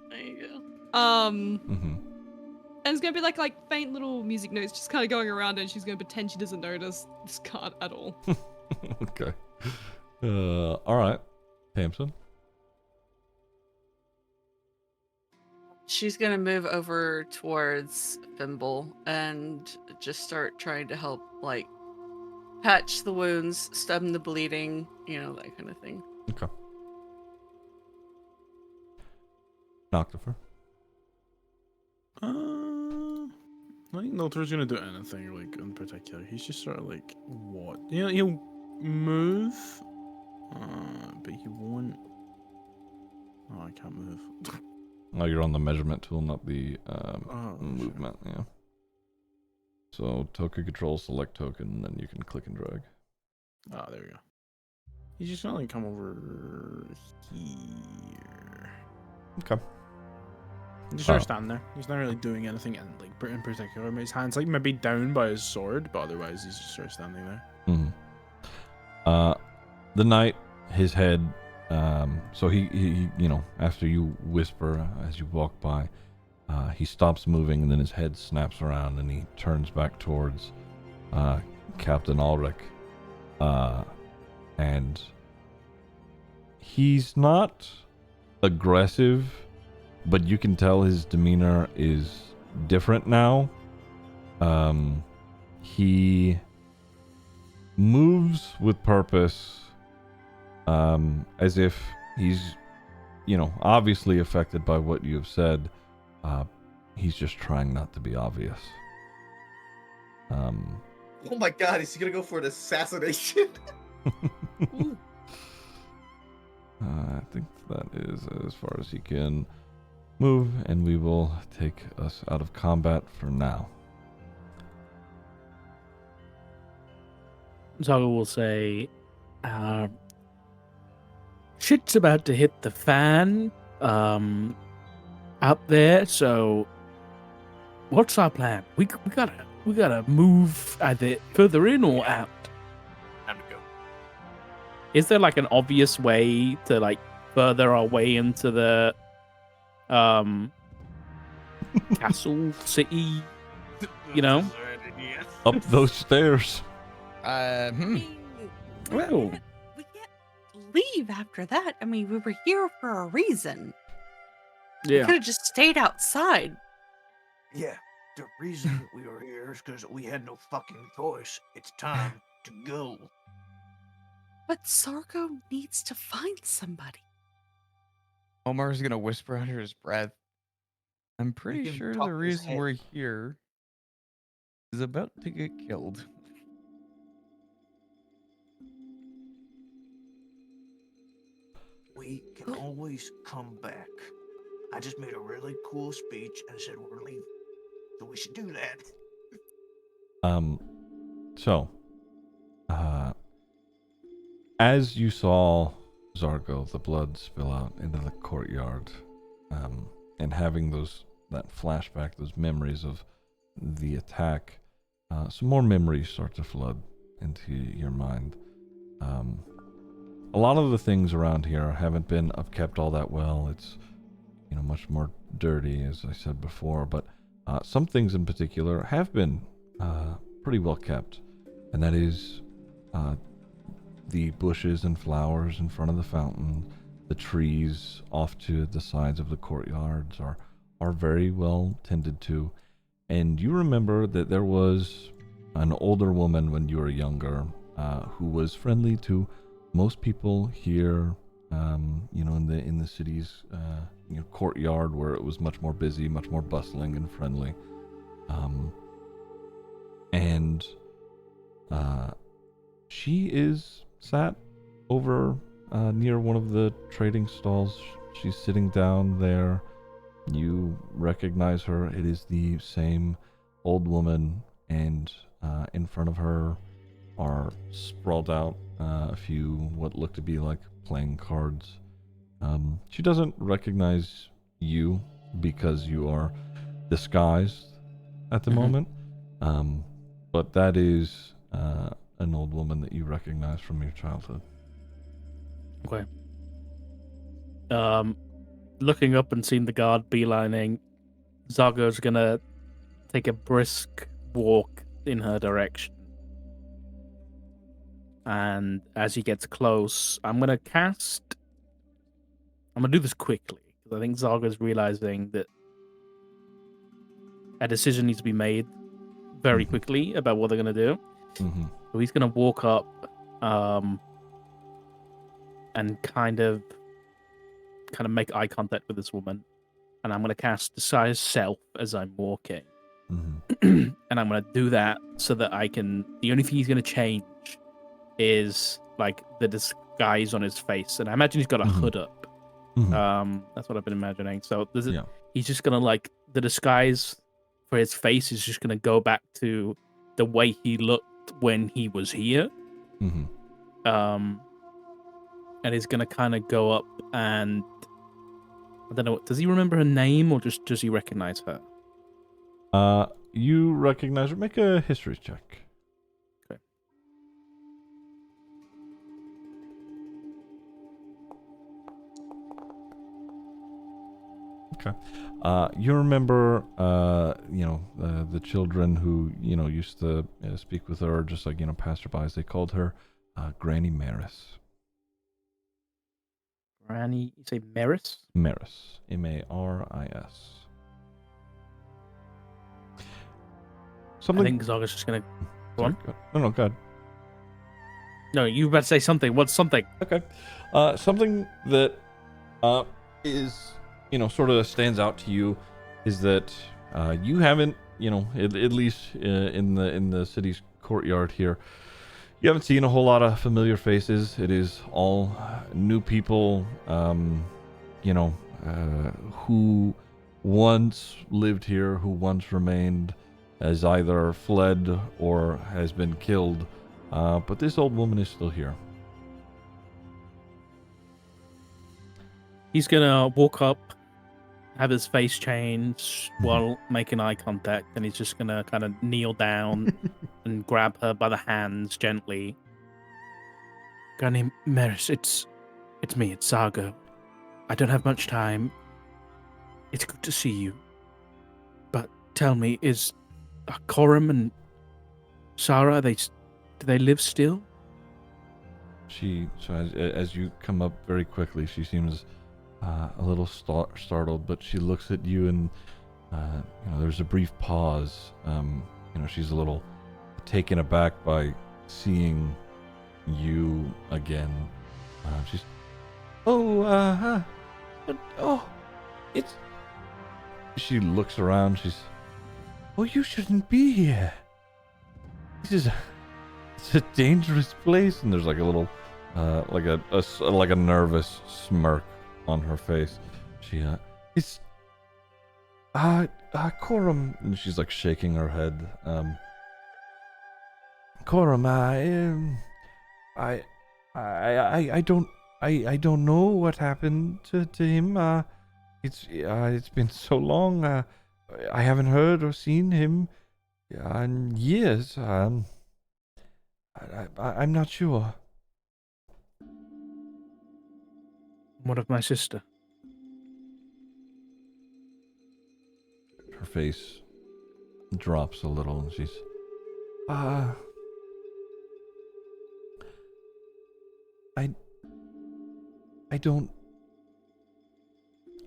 There you go. Mm-hmm. And it's gonna be like faint little music notes just kind of going around, and she's gonna pretend she doesn't notice this card at all. Okay. All right. Tamsin. She's gonna move over towards Thimble and just start trying to help, like, patch the wounds, stem the bleeding, that kind of thing. Okay. Noctifer. I think Noctifer's gonna do anything like in particular. He's just sort of like what? He'll move, but he won't. Oh, I can't move. Oh, you're on the measurement tool, not the Oh, movement. Yeah. So token control, select token, and then you can click and drag. Oh, there we go. He's just gonna like come over here. Okay. Just sort of stand there. He's not really doing anything in particular. His hands like maybe down by his sword, but otherwise he's just sort of standing there. Mm-hmm. The knight, his head. So he after you whisper as you walk by, he stops moving, and then his head snaps around, and he turns back towards Captain Ulrich, and he's not aggressive, but you can tell his demeanor is different now. He moves with purpose, as if he's, obviously affected by what you have said. He's just trying not to be obvious. Oh my god, is he gonna go for an assassination? I think that is as far as he can move, and we will take us out of combat for now. Zaga will say, shit's about to hit the fan out there, so what's our plan? We gotta move either further in or out. Time to go. Is there like an obvious way to like further our way into the castle city? Up those stairs. I mean, Well, we can't leave after that. I mean, we were here for a reason. We yeah. could have just stayed outside. Yeah, the reason we were here is because we had no fucking choice. It's time to go. But Sargo needs to find somebody. Omar's gonna whisper under his breath. I'm pretty can sure talk the his reason head. we're here is about to get killed. We can always come back. I just made a really cool speech and said we're leaving. So we should do that. So, as you saw Zargo, the blood spill out into the courtyard, and having that flashback, those memories of the attack, some more memories start to flood into your mind. A lot of the things around here haven't been upkept all that well. It's, much more dirty, as I said before, but some things in particular have been pretty well kept, and that is the bushes and flowers in front of the fountain, The trees off to the sides of the courtyards are very well tended to. And you remember that there was an older woman when you were younger who was friendly to most people here, in the city's courtyard, where it was much more busy, much more bustling and friendly. And she is sat over near one of the trading stalls. She's sitting down there. You recognize her. It is the same old woman, and in front of her are sprawled out a few what look to be like playing cards. She doesn't recognize you because you are disguised at the moment, but that is an old woman that you recognize from your childhood. Okay. Looking up and seeing the guard beelining, Zargo's gonna take a brisk walk in her direction. And as he gets close, I'm gonna do this quickly, because I think Zargo's realizing that a decision needs to be made very quickly about what they're gonna do. So he's gonna walk up and kind of make eye contact with this woman, and I'm gonna cast Disguise Self as I'm walking. And I'm gonna do that so that the only thing he's gonna change is like the disguise on his face, and I imagine he's got a hood up. That's what I've been imagining. So he's just gonna the disguise for his face is just gonna go back to the way he looked when he was here. And he's gonna kind of go up, and I don't know, does he remember her name, or just does he recognize her? You recognize her. Make a history check. Okay. You remember, the children who, used to speak with her, just passerbys. They called her Granny Maris. Granny, you say Maris? Maris. Maris. Something. I think Zarga's just gonna go on. No, go ahead. No, you were about to say something. What's something? Okay. Something that is, sort of stands out to you is that you haven't, at least in the city's courtyard here, you haven't seen a whole lot of familiar faces. It is all new people, who once lived here, who once remained, has either fled or has been killed. But this old woman is still here. He's gonna walk up, have his face change while making eye contact, and he's just gonna kind of kneel down and grab her by the hands gently. Granny Maris, it's me, it's Zargo. I don't have much time. It's good to see you. But tell me, is Coram and Sarah, do they live still? So as you come up very quickly, she seems a little startled, but she looks at you, and there's a brief pause. She's a little taken aback by seeing you again. She looks around. You shouldn't be here. It's a dangerous place. And there's like a little, like a nervous smirk on her face. It's Coram, and she's like shaking her head. Coram, I don't know what happened to him. It's been so long. I haven't heard or seen him in years. I'm not sure. What of my sister? Her face drops a little, and she's, I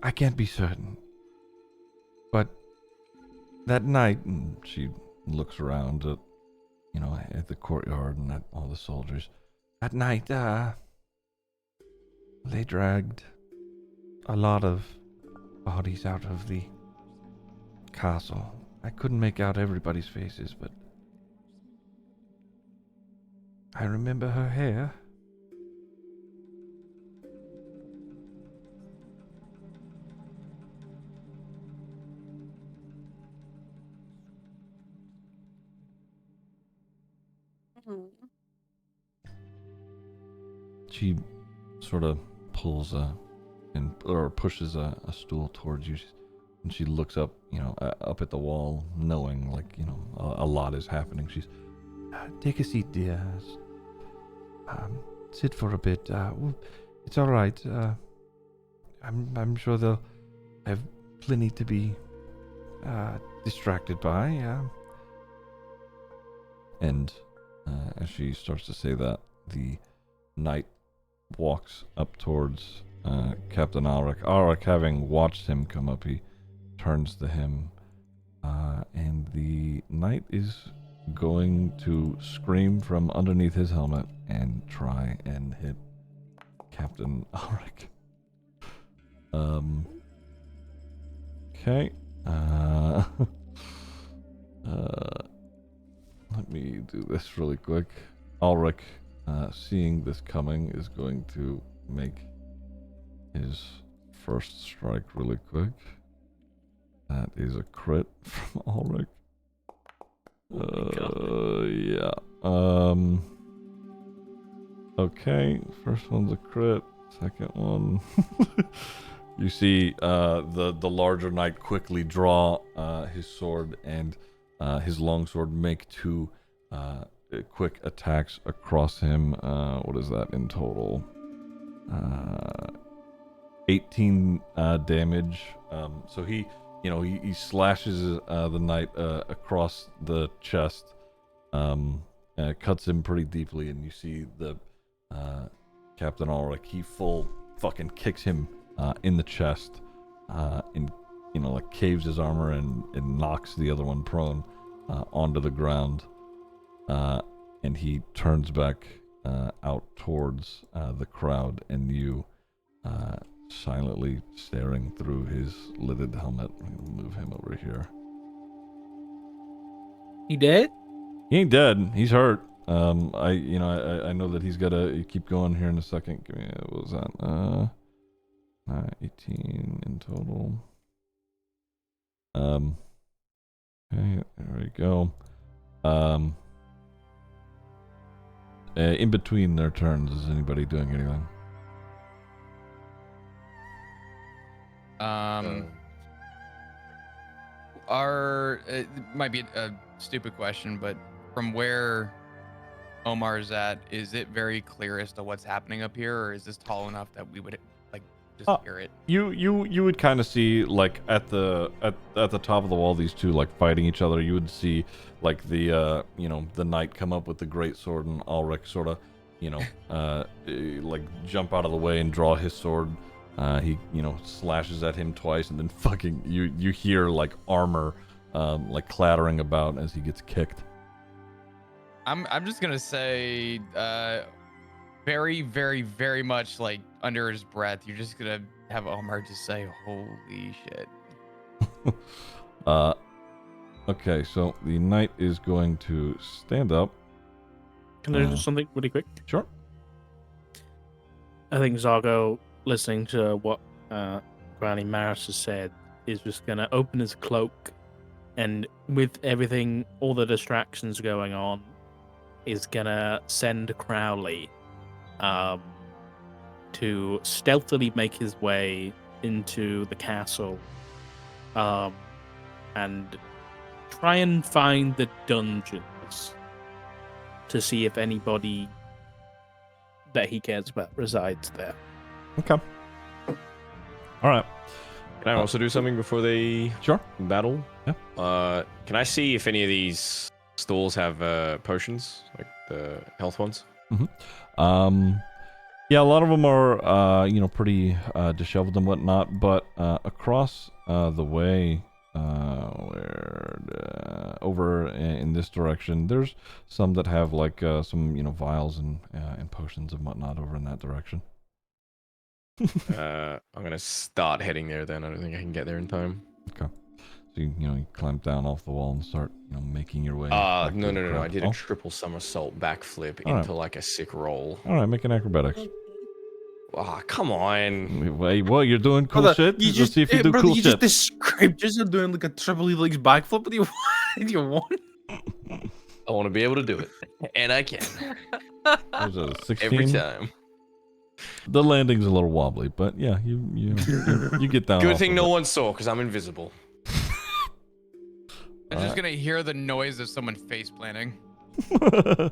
I can't be certain. But that night, and she looks around at, at the courtyard and at all the soldiers. That night, they dragged a lot of bodies out of the castle. I couldn't make out everybody's faces, but I remember her hair. She sort of pulls or pushes a stool towards you, and she looks up, up at the wall, knowing, like, a lot is happening. She's, take a seat, dear. Sit for a bit. It's all right. I'm sure they'll have plenty to be distracted by. And as she starts to say that, the knight walks up towards Captain Alric. Alric, having watched him come up, he turns to him, and the knight is going to scream from underneath his helmet and try and hit Captain Alric. Okay. Let me do this really quick. Alric, seeing this coming, is going to make his first strike really quick. That is a crit from Alric. Yeah. Okay, first one's a crit. Second one. You see the larger knight quickly draw his sword and his longsword, make two quick attacks across him. What is that in total? 18 damage. So he slashes the knight across the chest, cuts him pretty deeply, and you see the Captain Ulrich, he full fucking kicks him in the chest, and like caves his armor and knocks the other one prone onto the ground, and he turns back out towards the crowd, and you silently staring through his lidded helmet. I'm gonna move him over here. He dead? He ain't dead. He's hurt. I know that he's gotta keep going here in a second. Give me, what was that? 18 in total. Okay, there we go. In between their turns, is anybody doing anything? It might be a stupid question, but from where Omar's at, is it very clear as to what's happening up here, or is this tall enough that we would just hear it? You would kind of see, like, at the top of the wall, these two like fighting each other. You would see like the the knight come up with the great sword, and Ulrich sort of like jump out of the way and draw his sword. He slashes at him twice, and then fucking you hear like armor like clattering about as he gets kicked. I'm just gonna say very, very, very much like under his breath, you're just gonna have Omar just say, "Holy shit." Okay, so the knight is going to stand up. Can I do something really quick? Sure. I think Zargo, listening to what Granny Maris has said, is just going to open his cloak, and with everything, all the distractions going on, is going to send Crowley to stealthily make his way into the castle and try and find the dungeons to see if anybody that he cares about resides there. Okay. All right. Can I also do something before they battle? Yeah. Can I see if any of these stalls have potions, like the health ones? Mm-hmm. Yeah, a lot of them are, pretty disheveled and whatnot. But across the way, over in this direction, there's some that have like some, vials and potions and whatnot over in that direction. I'm gonna start heading there then. I don't think I can get there in time. Okay. So you climb down off the wall and start, making your way. No, back to no, the no, no. crowd. I did Oh, a triple somersault backflip All right. into like a sick roll. All right, make an acrobatics. Ah, come on. Wait, what? You're doing cool Brother, shit? You Let's just, see if you do brother, cool you shit. just described yourself doing like a triple helix backflip. What do you want? You want? I want to be able to do it, and I can There's a 16. every time. The landing's a little wobbly, but yeah, you get down. Good off thing of no it. one saw, because I'm invisible. I'm just gonna hear the noise of someone face planting. All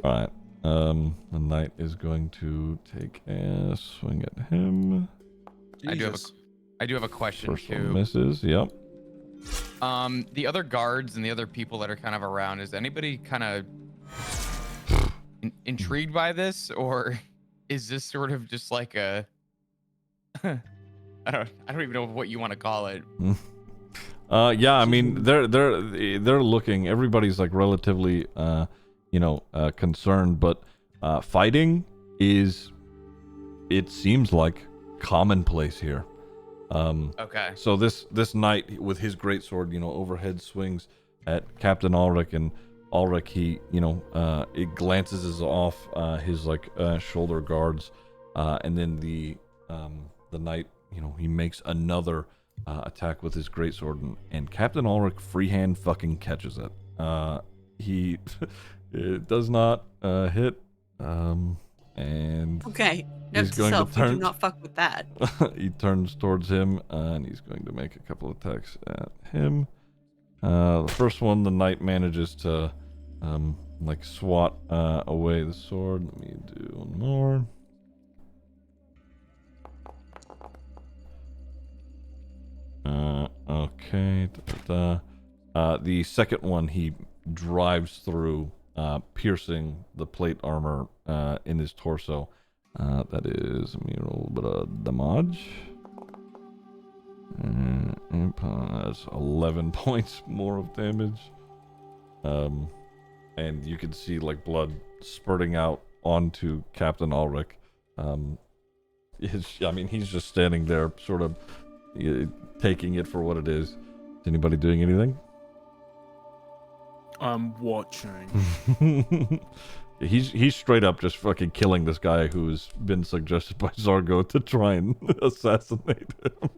right. The knight is going to take a swing at him. I do have a question First one too. misses. Yep. The other guards and the other people that are kind of around, is anybody kind of intrigued by this, or is this sort of just like a I don't even know what you want to call it. Yeah, I mean they're looking. Everybody's like relatively concerned, but fighting is, it seems like, commonplace here. Okay. So this knight with his great sword, overhead swings at Captain Ulrich, and Ulrich, he, it glances off his shoulder guards, and then the knight, he makes another attack with his greatsword, and Captain Ulrich freehand fucking catches it. He it does not hit, and Okay, he's note to going self, to turn. we do not fuck with that. He turns towards him, and he's going to make a couple attacks at him. The first one, the knight manages to swat away the sword. Let me do one more. Okay. The second one, he drives through, piercing the plate armor in his torso. That is, let me roll a bit of damage. That's 11 points more of damage. And you can see blood spurting out onto Captain Ulrich. He's just standing there, sort of taking it for what it is. Is anybody doing anything? I'm watching. He's straight up just fucking killing this guy who's been suggested by Zargo to try and assassinate him.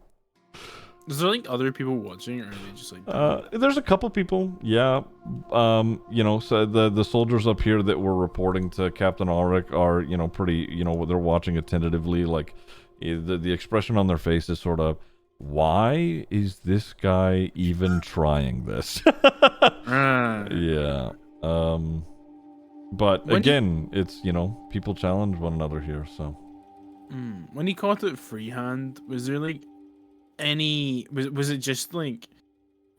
Is there other people watching, or are they just there's a couple people, yeah. So the soldiers up here that were reporting to Captain Ulrich are, pretty, they're watching it tentatively. The expression on their face is sort of, why is this guy even trying this? Yeah. But again, it's, people challenge one another here, so. When he caught it freehand, was there any, was it just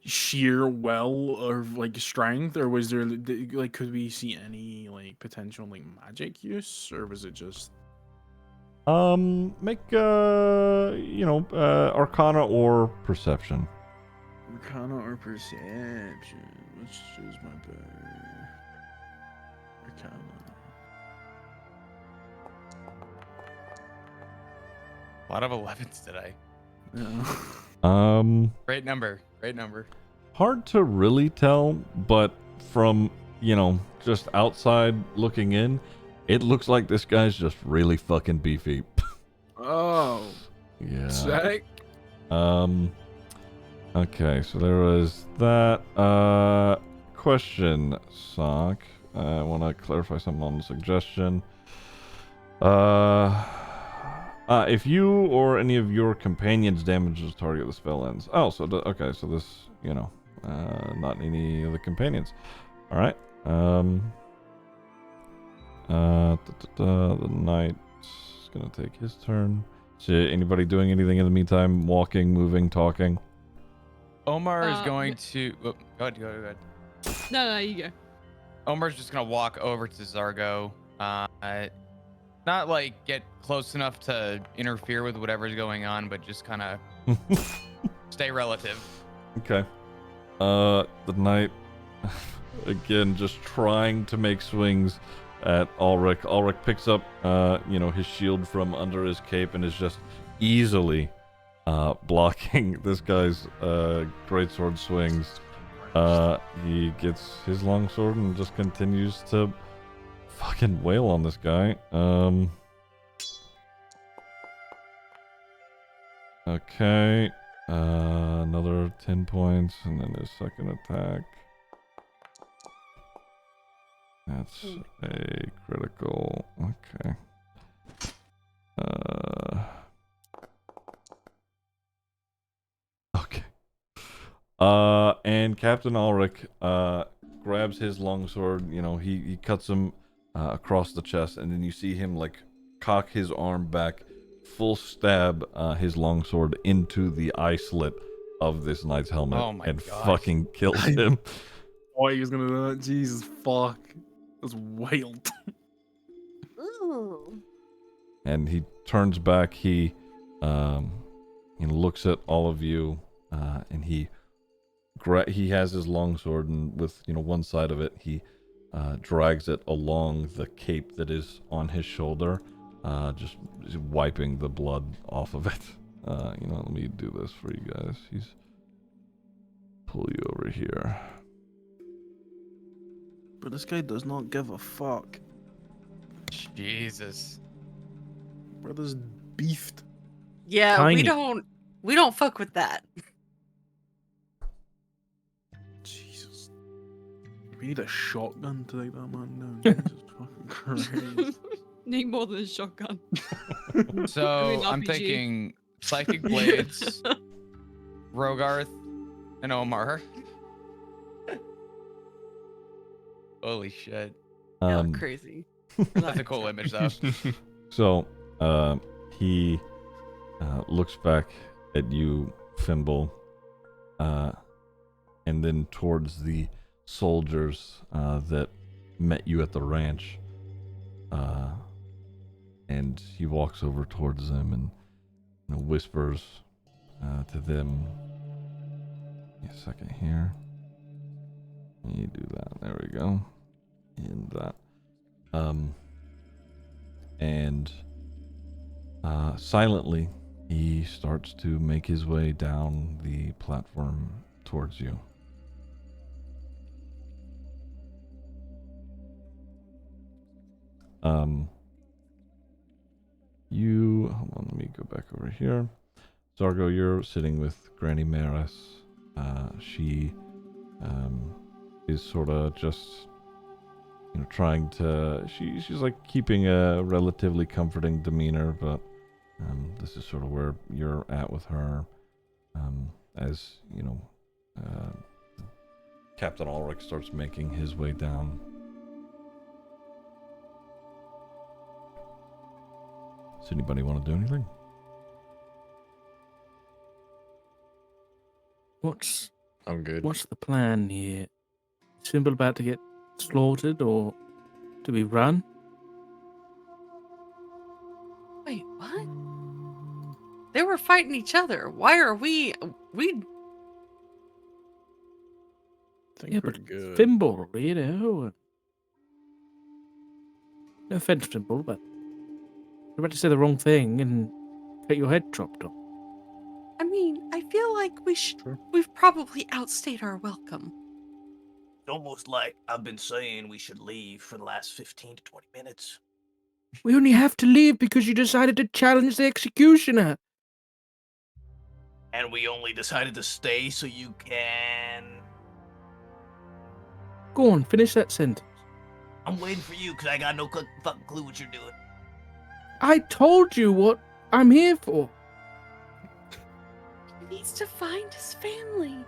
sheer will or strength, or was there could we see any potential magic use, or was it just make Arcana or Perception. Arcana or Perception? Let's choose my bear. Arcana. A lot of 11s today. Yeah. Great number. Great number. Hard to really tell, but from, just outside looking in, it looks like this guy's just really fucking beefy. Oh. Yeah. Sick. Okay, so there was that. Question, Sock. I want to clarify something on the suggestion. If you or any of your companions damages the target, the spell ends. Oh, so okay, so this, not any of the companions. All right. The knight's gonna take his turn. So anybody doing anything in the meantime? Walking, moving, talking? Omar is going to. Oh, go ahead. No, you go. Omar's just gonna walk over to Zargo. Not like get close enough to interfere with whatever's going on, but just kind of stay relative. Okay. The knight, again, just trying to make swings at Ulrich. Ulrich picks up, his shield from under his cape and is just easily blocking this guy's greatsword swings. He gets his longsword and just continues to fucking wail on this guy. Okay. Another 10 points, and then his second attack. That's a critical. Okay. Okay. And Captain Ulrich grabs his longsword. He cuts him across the chest, and then you see him like cock his arm back, full stab his longsword into the eye slit of this knight's helmet, and fucking kills him. Oh, he was gonna do that. Jesus fuck. That's wild. Ooh. And he turns back. He looks at all of you, and he has his longsword, and with one side of it, he drags it along the cape that is on his shoulder, just wiping the blood off of it. Let me do this for you guys. He's pull you over here. But this guy does not give a fuck. Jesus. Brother's beefed. Yeah, Tiny. we don't fuck with that. Jesus. We need a shotgun to take that man down. Jesus fucking Christ. Need more than a shotgun. So I'm RPG. thinking Psychic Blades, Rogarth, and Omar. Holy shit. Y'all crazy. That's a cool image though. So, he looks back at you, Fimble, and then towards the soldiers that met you at the ranch. And he walks over towards them and whispers to them. Give me a second here. You do that. There we go. And that. And silently, he starts to make his way down the platform towards you. Hold on, let me go back over here. Zargo, you're sitting with Granny Maris. She is sort of just trying to, she's like keeping a relatively comforting demeanor, but this is sort of where you're at with her. As Captain Ulrich starts making his way down. Does anybody want to do anything? I'm good. What's the plan here? Simple about to get slaughtered or to be run? Wait, what? They were fighting each other. Why are we? Think Yeah, we're but good. Fimble, No offense, Fimble, but you're about to say the wrong thing and get your head chopped off. I mean, I feel like Sure. we've probably outstayed our welcome. It's almost like I've been saying we should leave for the last 15 to 20 minutes. We only have to leave because you decided to challenge the executioner. And we only decided to stay so you can... Go on, finish that sentence. I'm waiting for you because I got no fucking clue what you're doing. I told you what I'm here for. He needs to find his family.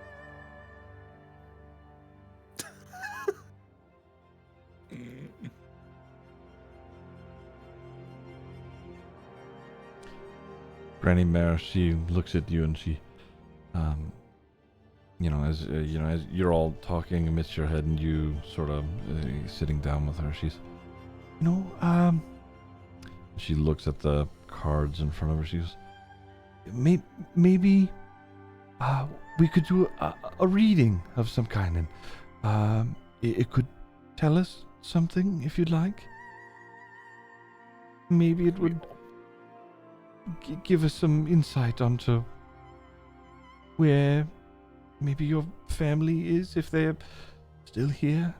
Granny Mare, she looks at you and she, as you're all talking amidst your head and you sort of sitting down with her, she's, She looks at the cards in front of her. She goes, maybe we could do a reading of some kind, and it could tell us something if you'd like. Maybe it would give us some insight onto where maybe your family is, if they're still here.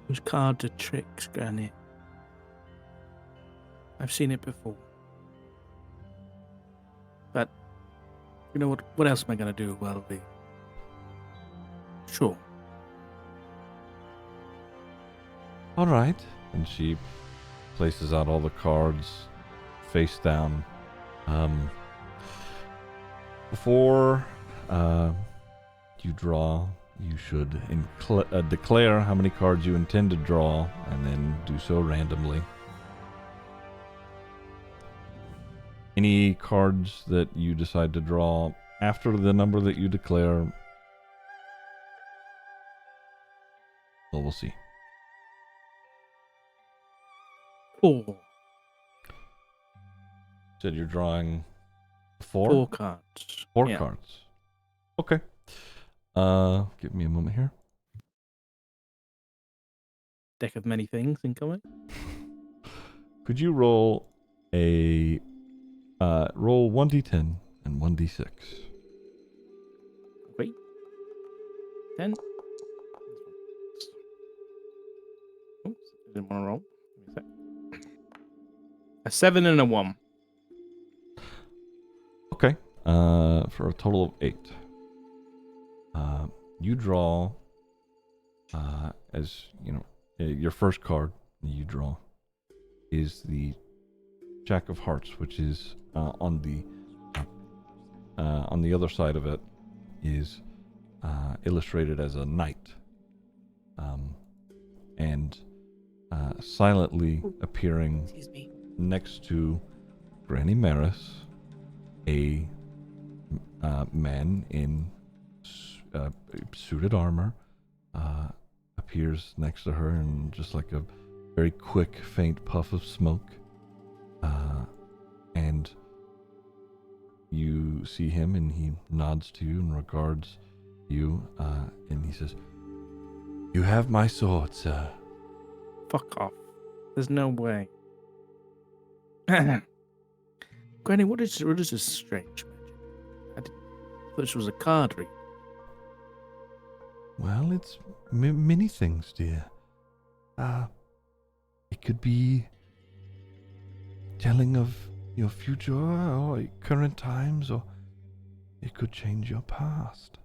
Those cards are tricks, Granny. I've seen it before. But, you know what else am I going to do while we... Sure. All right. And she places out all the cards face down. Before you draw, you should declare how many cards you intend to draw, and then do so randomly. Any cards that you decide to draw after the number that you declare, well, we'll see. 4. Said you're drawing 4? 4 cards. 4 Yeah. cards. Okay. Give me a moment here. Deck of many things incoming. Could you roll a roll 1d10 and 1d6? Wait. 10. Oops, I didn't want to roll. Give me a sec. A 7 and a 1. Okay. For a total of 8. You draw, as you know, your first card you draw is the Jack of Hearts, which is on the other side of it is illustrated as a knight, and silently appearing next to Granny Maris, a man in suited armor appears next to her, and just like a very quick, faint puff of smoke. And you see him, and he nods to you and regards you, and he says, "You have my sword, sir." Fuck off. There's no way. Granny, what is this strange magic? I thought this was a card read. Well, it's many things, dear. It could be telling of your future or current times, or it could change your past.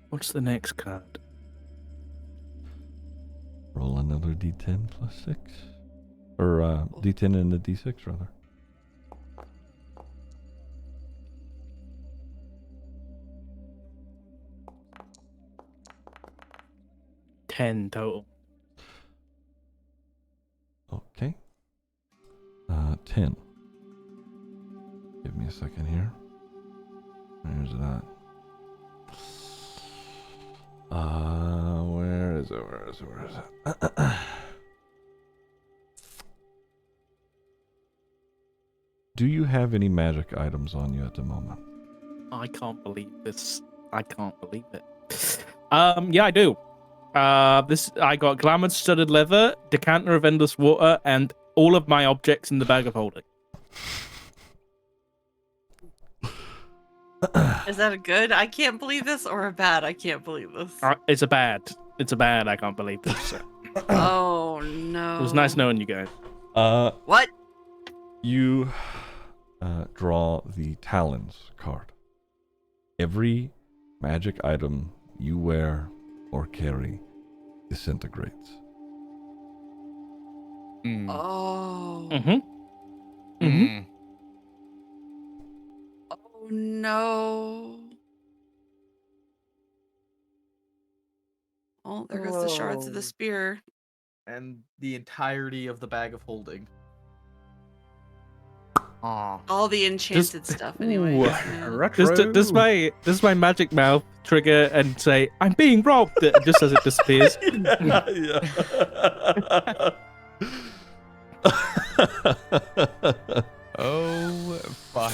What's the next card? Roll another d10 plus 6. Or d10 and a d6, rather. 10 total. Okay. 10. Give me a second here. Where's it at? Where is it? Do you have any magic items on you at the moment? I can't believe this. I can't believe it. Yeah, I do. I got glamour studded leather, decanter of endless water, and all of my objects in the bag of holding. Is that a good? I can't believe this, or a bad? I can't believe this. It's a bad. It's a bad. I can't believe this. Oh no! It was nice knowing you guys. What? You draw the Talons card. Every magic item you wear or carry disintegrates. Oh. Mm-hmm. Mm-hmm. Oh no. Oh, there goes the shards of the spear. And the entirety of the bag of holding. Aw. All the enchanted stuff, anyway. Ooh, Yeah. Retro. Does my magic mouth trigger and say, I'm being robbed, just as it disappears? Yeah. Oh, fuck.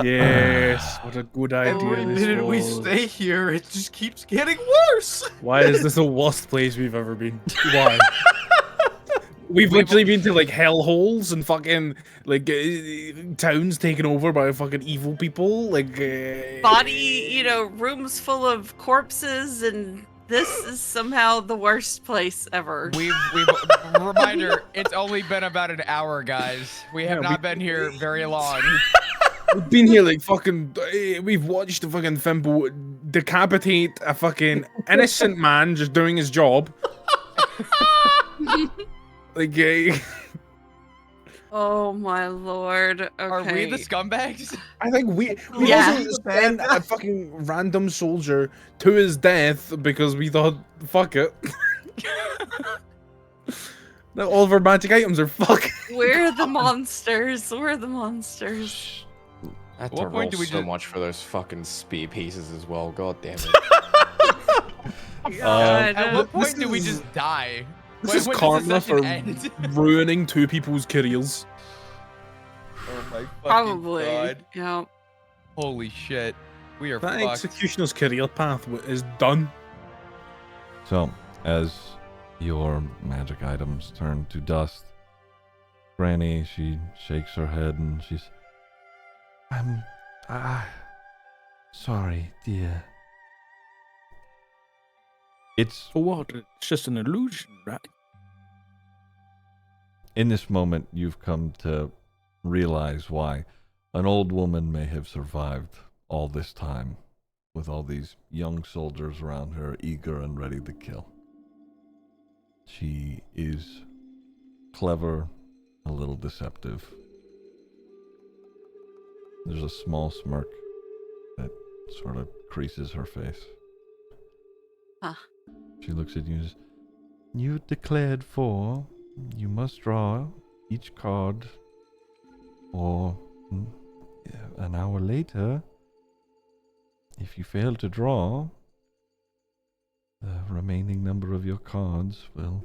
Yes, what a good idea Every this minute we was. stay here, it just keeps getting worse. Why is this the worst place we've ever been? Why? We've literally been to like hellholes and fucking like towns taken over by fucking evil people. Like Body, rooms full of corpses, and this is somehow the worst place ever. We've reminder, it's only been about an hour, guys. We have not been here very long. we've been here like fucking. We've watched the fucking Fimble decapitate a fucking innocent man just doing his job. Like, Oh my lord. Okay. Are we the scumbags? I think we Yeah. also sent a fucking random soldier to his death because we thought, fuck it. Now all of our magic items are fucked. We're the monsters. We're the monsters. I have What to point roll do we so just- much for those fucking speed pieces as well. God damn it. God. At what This point do we is- just die? This When is does karma the for session end? ruining two people's careers. Oh my fucking Probably. god. Yeah. Holy shit. We are That fucked. executioner's career path is done. So, as your magic items turn to dust, Granny, she shakes her head and she's, I'm sorry, dear. It's For what? It's just an illusion, right? in this moment you've come to realize why an old woman may have survived all this time with all these young soldiers around her eager and ready to kill. She is clever, a little deceptive. There's a small smirk that sort of creases her face. Huh. She looks at you and says, you declared for. You must draw each card, or an hour later, if you fail to draw, the remaining number of your cards will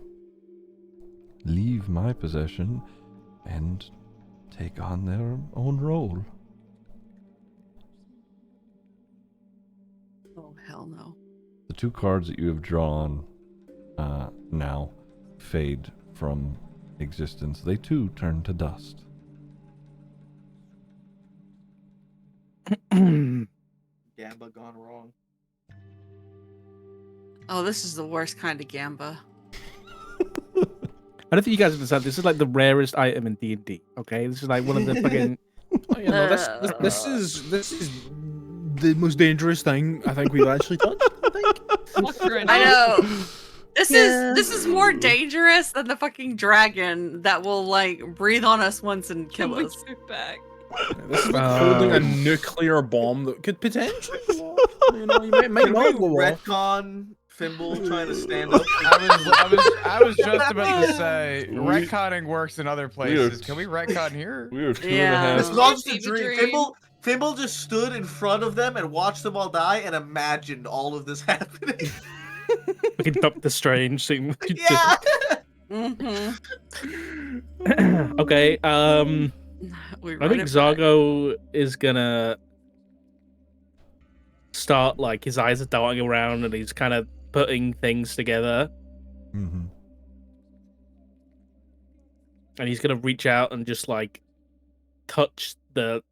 leave my possession and take on their own role. Oh hell no. The two cards that you have drawn now fade from existence. They too turn to dust. Gamba gone wrong. Oh, this is the worst kind of gamba. I don't think you guys understand. This is like the rarest item in D&D. Okay, this is like one of the fucking. This is the most dangerous thing I think we've actually touched. I know. This is more dangerous than the fucking dragon that will like breathe on us once and kill us. back. This is like holding a nuclear bomb that could potentially go off. You know, you might Can not we go off. retcon Fimble trying to stand up? I was just about to say, retconning works in other places. Can we retcon here? We are two Yeah. This is all just a Fever dream. dream. Fimble just stood in front of them and watched them all die and imagined all of this happening. Fucking Doctor Strange scene. Yeah. Mm-hmm. Okay, We I run think it back. Zargo is gonna start like his eyes are darting around and he's kind of putting things together, Mm-hmm. and he's gonna reach out and just like touch the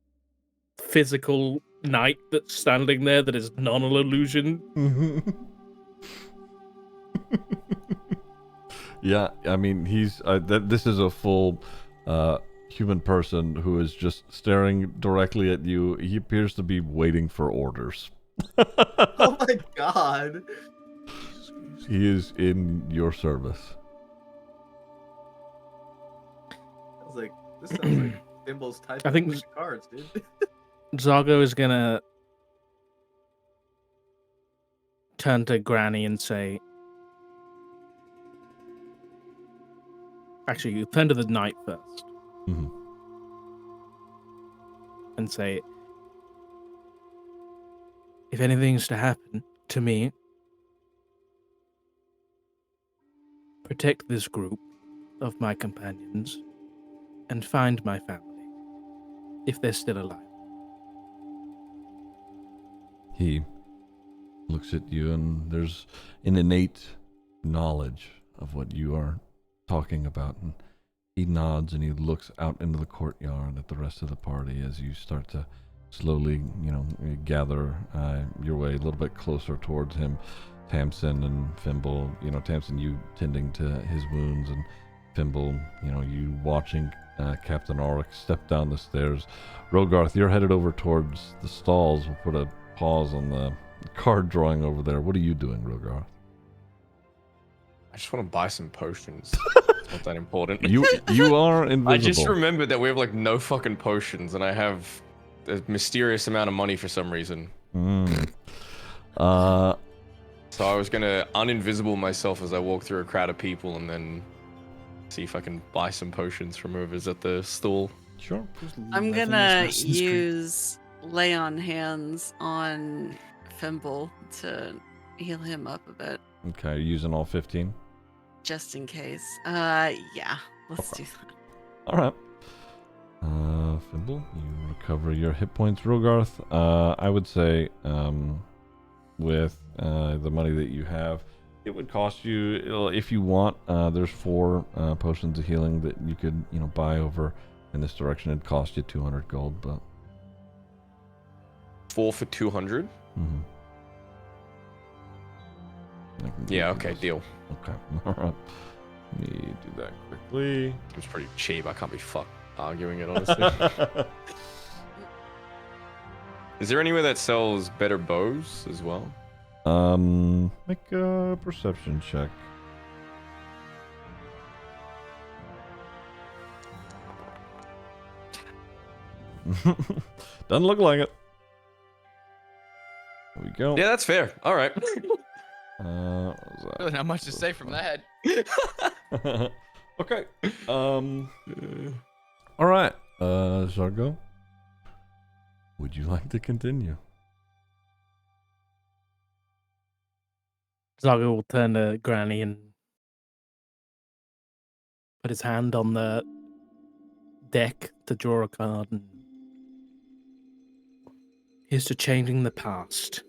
physical knight that's standing there that is non illusion. Yeah, I mean, he's this is a full human person who is just staring directly at you. He appears to be waiting for orders. Oh my god. He is in your service. I was like, this sounds like Fimble's type I of think- push cards, dude. Zargo is gonna turn to Granny and say, actually, you turn to the knight first. Mhm. and say, if anything's to happen to me, protect this group of my companions and find my family, if they're still alive. He looks at you, and there's an innate knowledge of what you are talking about, and he nods and he looks out into the courtyard at the rest of the party as you start to slowly, gather your way a little bit closer towards him. Tamsin and Fimble, Tamsin, you tending to his wounds, and Fimble, you watching Captain Auric step down the stairs. Rogarth, you're headed over towards the stalls. We'll put a pause on the card drawing over there. What are you doing, Rogarth? I just want to buy some potions. It's not that important. You are invisible. I just remembered that we have like no fucking potions, and I have a mysterious amount of money for some reason. So I was gonna uninvisible myself as I walk through a crowd of people, and then see if I can buy some potions from whoever's at the stall. Sure. I'm gonna use lay on hands on Fimble to heal him up a bit. Okay, you're using all 15? Just in case. Yeah, let's do that. Alright. Fimble, you recover your hit points. Rogarth, I would say, with the money that you have, it would cost you, if you want, there's 4 potions of healing that you could, buy over in this direction. It'd cost you 200 gold, but... 4 for 200? Mm-hmm. Yeah, okay, deal. Okay, alright. Let me do that quickly. It's pretty cheap. I can't be fucked arguing it, honestly. Is there anywhere that sells better bows as well? Make a perception check. Doesn't look like it. There we go. Yeah, that's fair. All right. What was that? Really not much to say from that. Okay. All right. Zargo, would you like to continue? Zargo will turn to Granny and put his hand on the deck to draw a card. And here's to changing the past.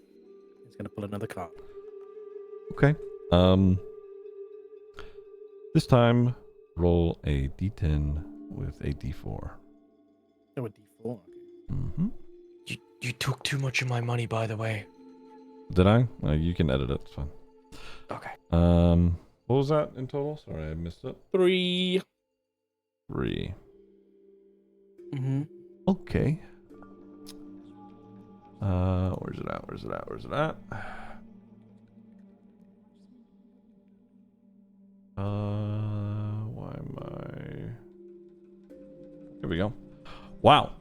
He's going to pull another card. Okay. This time, roll a d10 with a d4. Oh, a d4. Mm-hmm. You took too much of my money, by the way. Did I? You can edit it. It's fine. Okay. What was that in total? Sorry, I missed it. 3. 3. Mm-hmm. Okay. Where's it at? Where's it at? Where's it at? Why am I... Here we go. Wow.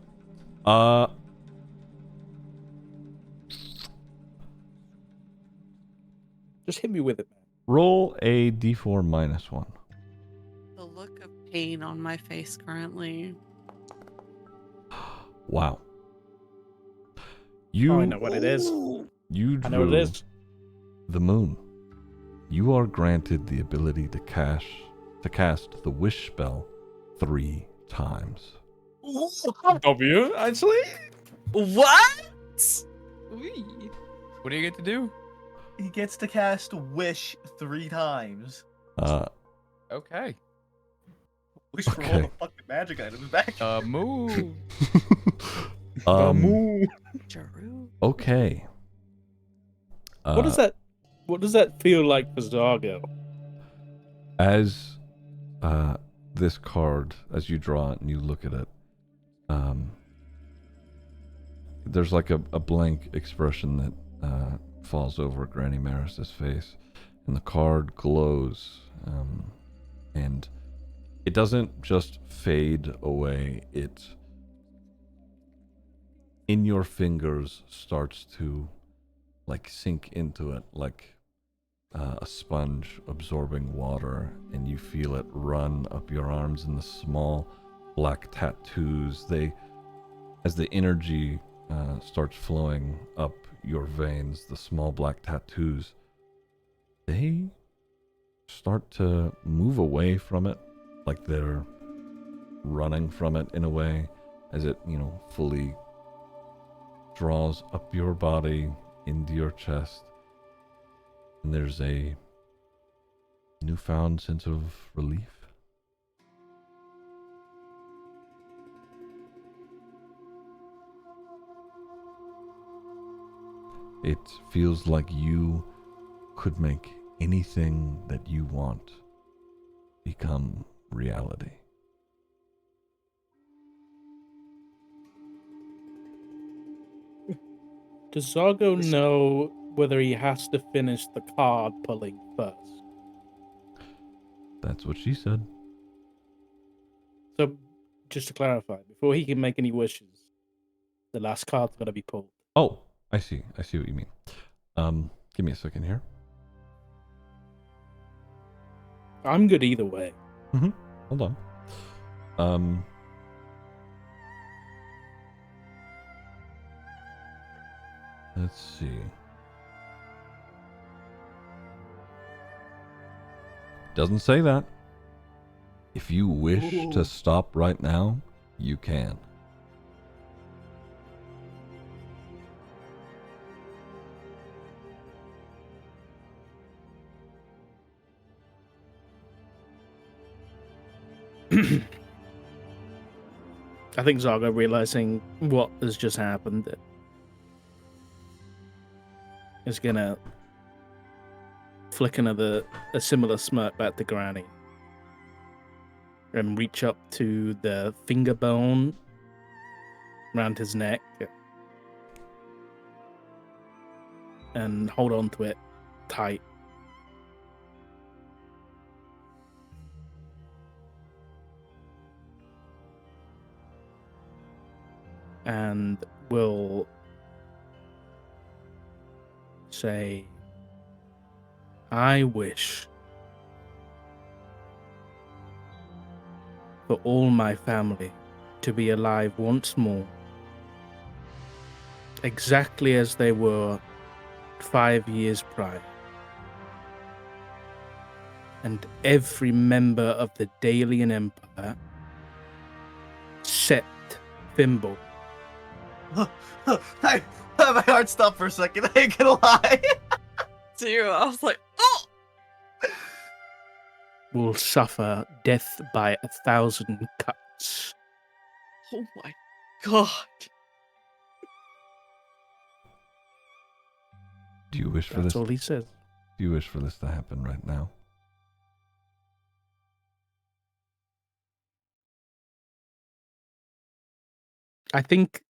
Just hit me with it, man. Roll a d4 minus 1. The look of pain on my face currently. Wow. You... Oh, I know what it is. You drew I know what it is. the moon. You are granted the ability to cast the wish spell 3 times. W, actually? What? Ooh. What do you get to do? He gets to cast Wish 3 times. Okay. Wish for all the fucking magic items back. Move. Okay. What does that feel like for Zargo? As this card, as you draw it and you look at it, there's like a blank expression that falls over Granny Maris's face, and the card glows, and it doesn't just fade away, it in your fingers starts to like sink into it like a sponge absorbing water, and you feel it run up your arms, and the small black tattoos, they as the energy starts flowing up your veins, the small black tattoos, they start to move away from it, like they're running from it in a way, as it, fully draws up your body into your chest. And there's a newfound sense of relief. It feels like you could make anything that you want become reality. Does Zargo know whether he has to finish the card pulling first? That's what she said. So, just to clarify, before he can make any wishes, the last card's got to be pulled. Oh, I see what you mean. Give me a second here. I'm good either way. Hold on. Let's see. Doesn't say that. If you wish to stop right now, you can. I think Zargo, realizing what has just happened, is gonna flick a similar smirk back to Granny and reach up to the finger bone around his neck and hold on to it tight. And will say, I wish for all my family to be alive once more, exactly as they were 5 years prior. And every member of the Dalian Empire, except Thimble, my heart stopped for a second. I ain't gonna lie. Too. I was like, oh! will suffer death by 1,000 cuts. Oh my god. Do you wish for That's this? all he says. Do you wish for this to happen right now? I think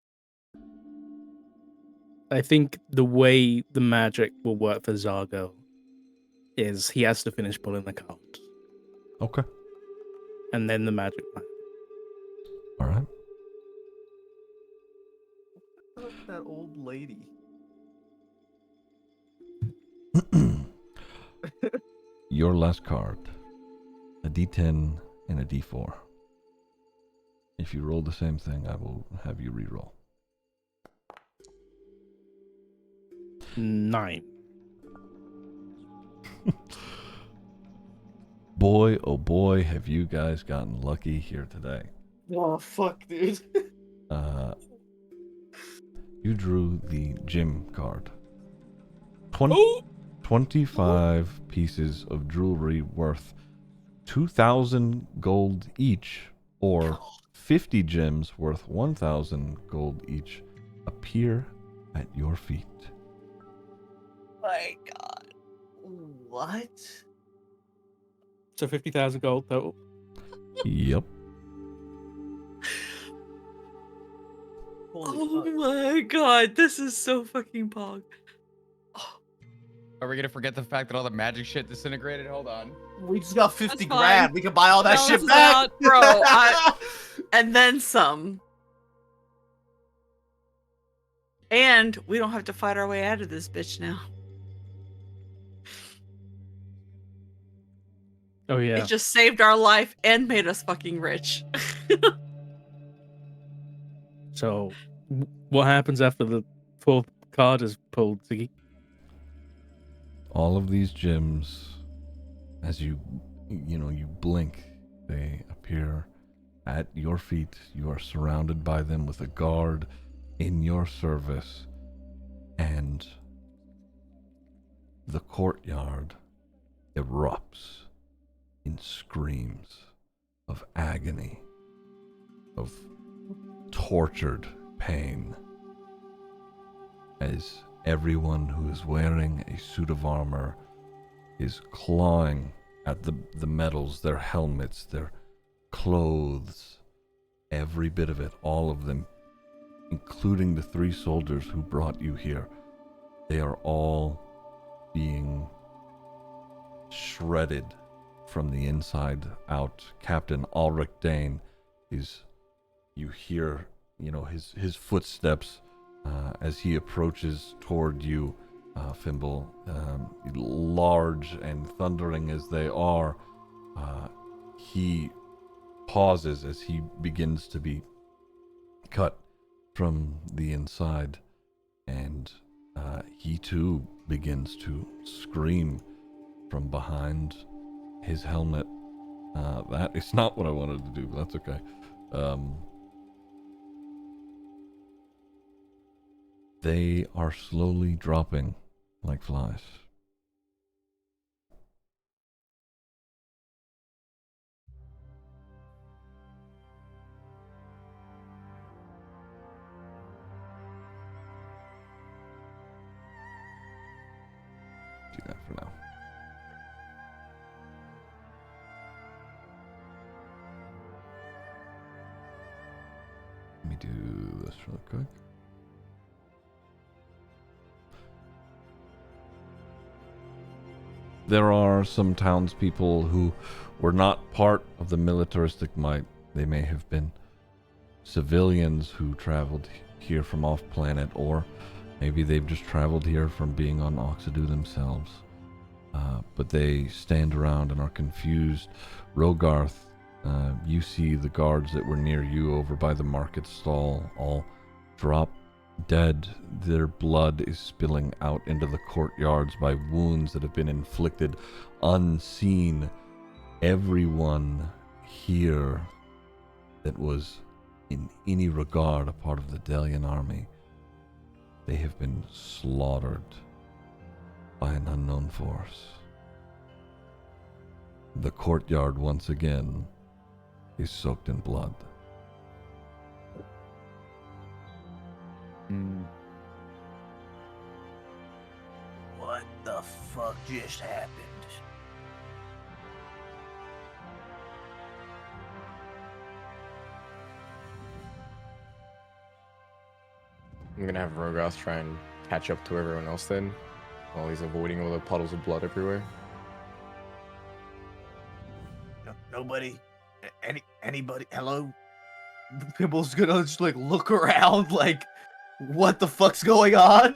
the way the magic will work for Zargo is he has to finish pulling the cards. Okay. And then the magic will happen. All right. That old lady. Your last card. A D10 and a D4. If you roll the same thing, I will have you re-roll. 9. Boy, oh boy, have you guys gotten lucky here today. Oh, fuck, dude. You drew the gym card. 25 pieces of jewelry worth 2,000 gold each, or 50 gems worth 1,000 gold each, appear at your feet. My god. What? So 50,000 gold total. Yep. Oh my god, this is so fucking pog. Are we gonna forget the fact that all the magic shit disintegrated? Hold on. We just got 50 That's fine. grand. We can buy all that No, shit it's back. not, bro. And then some. And we don't have to fight our way out of this bitch now. Oh yeah. It just saved our life and made us fucking rich. So, what happens after the 4th card is pulled, Ziggy? All of these gems, as you blink, they appear at your feet. You are surrounded by them with a guard in your service, and the courtyard erupts in screams of agony, of tortured pain, as everyone who is wearing a suit of armor is clawing at the metals, their helmets, their clothes, every bit of it, all of them, including the 3 soldiers who brought you here. They are all being shredded from the inside out. Captain Ulrich Dane is, you hear, his footsteps as he approaches toward you, Fimble. Large and thundering as they are, he pauses as he begins to be cut from the inside, and he too begins to scream from behind his helmet. That is not what I wanted to do, but that's okay. They are slowly dropping like flies. Do that for now. Let me do this real quick. There are some townspeople who were not part of the militaristic might. They may have been civilians who traveled here from off-planet, or maybe they've just traveled here from being on Oxedu themselves. But they stand around and are confused. Rogarth, you see the guards that were near you over by the market stall all drop dead. Their blood is spilling out into the courtyards by wounds that have been inflicted unseen. Everyone here that was in any regard a part of the Delian army, they have been slaughtered by an unknown force. The courtyard once again is soaked in blood. What the fuck just happened? I'm gonna have Rogoth try and catch up to everyone else then, while he's avoiding all the puddles of blood everywhere. Nobody? Anybody? Hello? Pimble's gonna just like look around like, what the fuck's going on?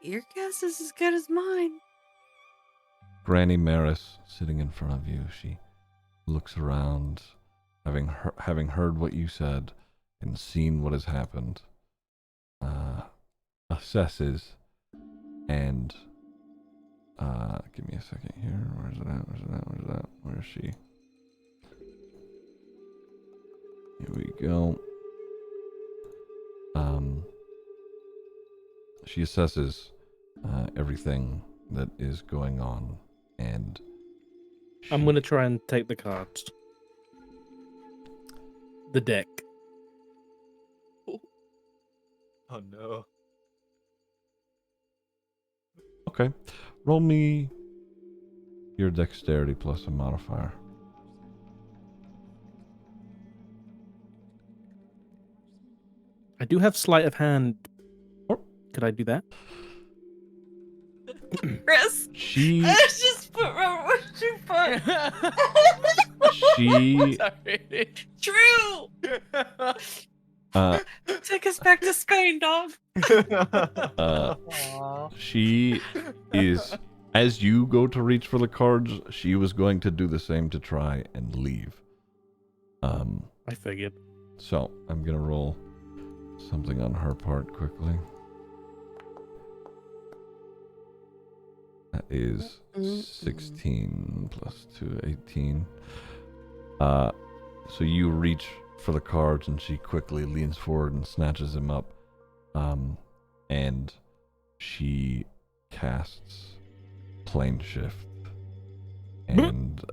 Your guess is as good as mine. Granny Maris sitting in front of you, she looks around, having heard what you said and seen what has happened, assesses, and give me a second here. Where's it at? Where is she? Here we go. She assesses everything that is going on, and I'm gonna try and take the cards. The deck. Oh no. Okay. Roll me your dexterity plus a modifier. I do have sleight of hand. Could I do that? Chris, She I just put what you put. she True. Take us back to Spain, dog. she is, as you go to reach for the cards, she was going to do the same to try and leave. I figured. So I'm gonna roll something on her part quickly. That is 16 plus 2, 18. So you reach for the cards, and she quickly leans forward and snatches him up. And she casts plane shift, and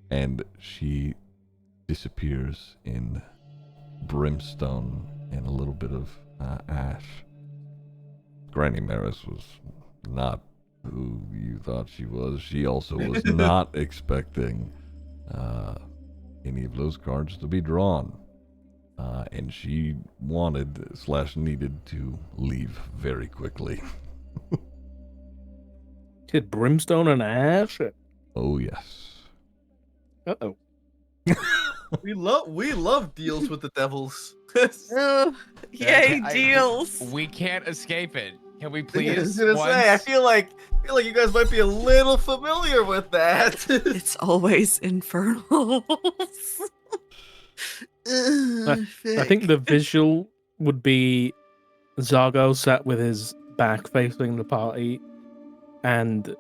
and she disappears in brimstone and a little bit of ash. Granny Maris was not who you thought she was. She also was not expecting any of those cards to be drawn. And she wanted/needed to leave very quickly. Did brimstone and ash? Oh yes. Uh-oh. We love deals with the devils. Yay, deals. We can't escape it. Can we I was please? gonna say, I once? feel like you guys might be a little familiar with that. It's always infernals. I think the visual would be Zargo sat with his back facing the party, and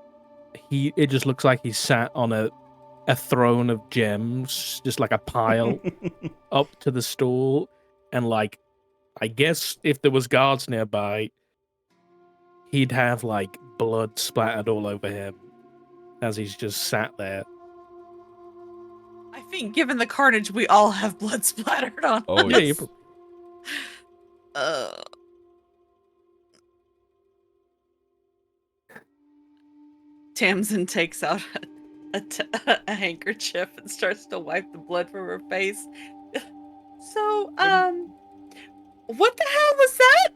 it just looks like he's sat on a throne of gems, just like a pile up to the stool, and like, I guess if there was guards nearby, he'd have like blood splattered all over him as he's just sat there. I think, given the carnage, we all have blood splattered on Oh us. Yeah, Tamsin takes out a handkerchief and starts to wipe the blood from her face. So, what the hell was that?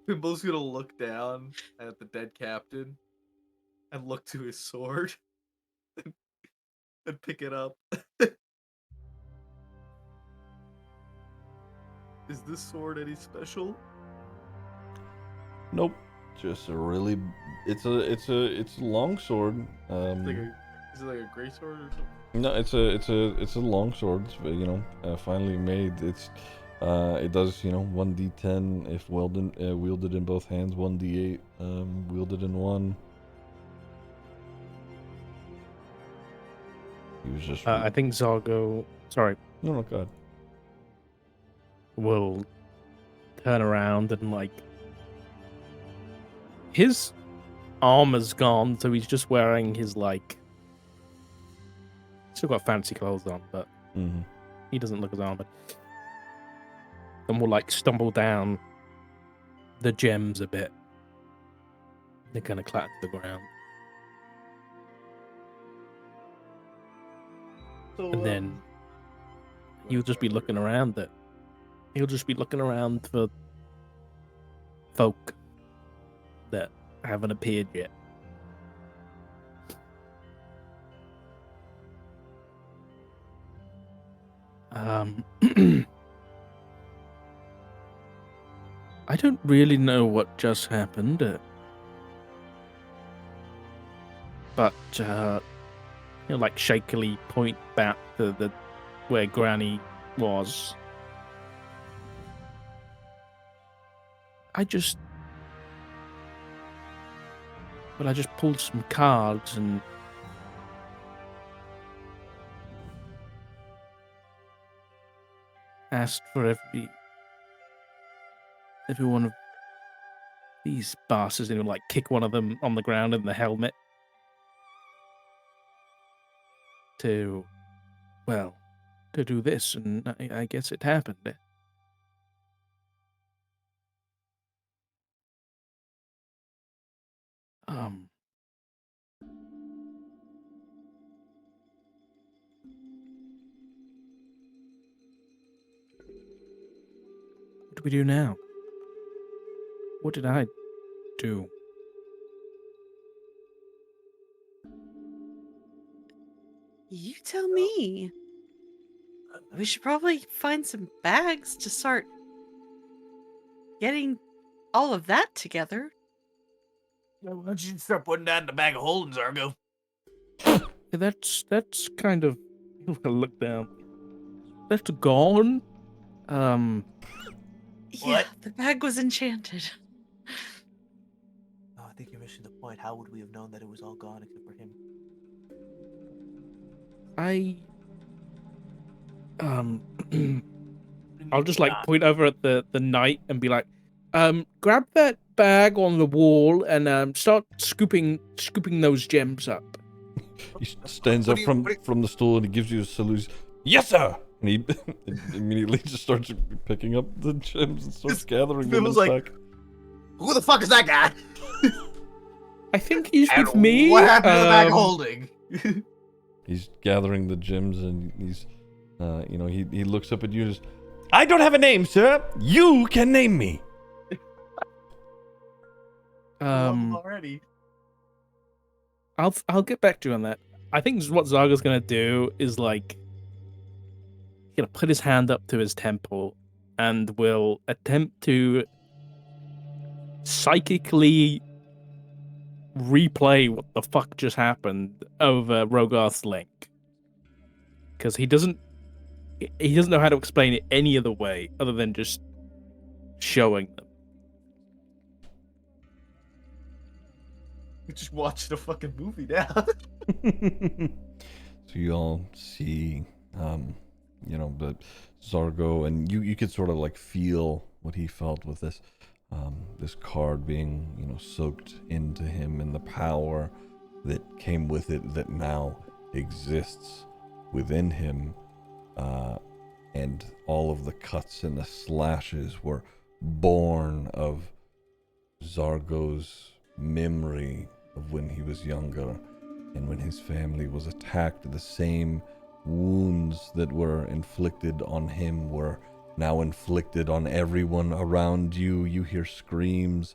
Pimble's gonna look down at the dead captain and look to his sword and pick it up. Is this sword any special? Nope. Just a really, it's a long sword. Is it like a gray sword or something? No, it's a long sword. It's, finely made. It does 1d10 if wielded in both hands, 1d8 wielded in one. He was just. I think Zargo. Sorry. No, God. Will turn around and like. His armor's gone, so he's just wearing his like. Still got fancy clothes on, but he doesn't look as armored. And will like stumble down the gems a bit. They kind of clatter to the ground. So, And then he'll just be looking around it. He'll just be looking around for folk that haven't appeared yet. I don't really know what just happened, but like shakily point back to the where Granny was. I just pulled some cards and asked for every one of these bastards, and like kick one of them on the ground in the helmet to do this, and I guess it happened. What do we do now? What did I do? You tell me. We should probably find some bags to start getting all of that together. Why don't you start putting that in the bag of holding, Zargo? That's kind of. I'll look down. left gone. Yeah, What? the bag was enchanted. Oh, I think you're missing the point. How would we have known that it was all gone except for him? I'll just like point over at the knight and be like, grab that bag on the wall and start scooping those gems up. He stands up from the stool and he gives you a salute. Yes, sir. And he immediately just starts picking up the gems and starts gathering them in like, sack. Who the fuck is that guy? I think he's And with me. what happened to the bag holding? He's gathering the gems and he's, he looks up at you and says, I don't have a name, sir. You can name me. Already. I'll get back to you on that. I think what Zaga's gonna do is like he's gonna put his hand up to his temple and will attempt to psychically replay what the fuck just happened over Rogarth's link. Because he doesn't know how to explain it any other way other than just showing them. We just watched a fucking movie now. So you all see, the Zargo, and you could sort of like feel what he felt with this card being, soaked into him, and the power that came with it that now exists within him, and all of the cuts and the slashes were born of Zargo's memory of when he was younger and when his family was attacked. The same wounds that were inflicted on him were now inflicted on everyone around you. You hear screams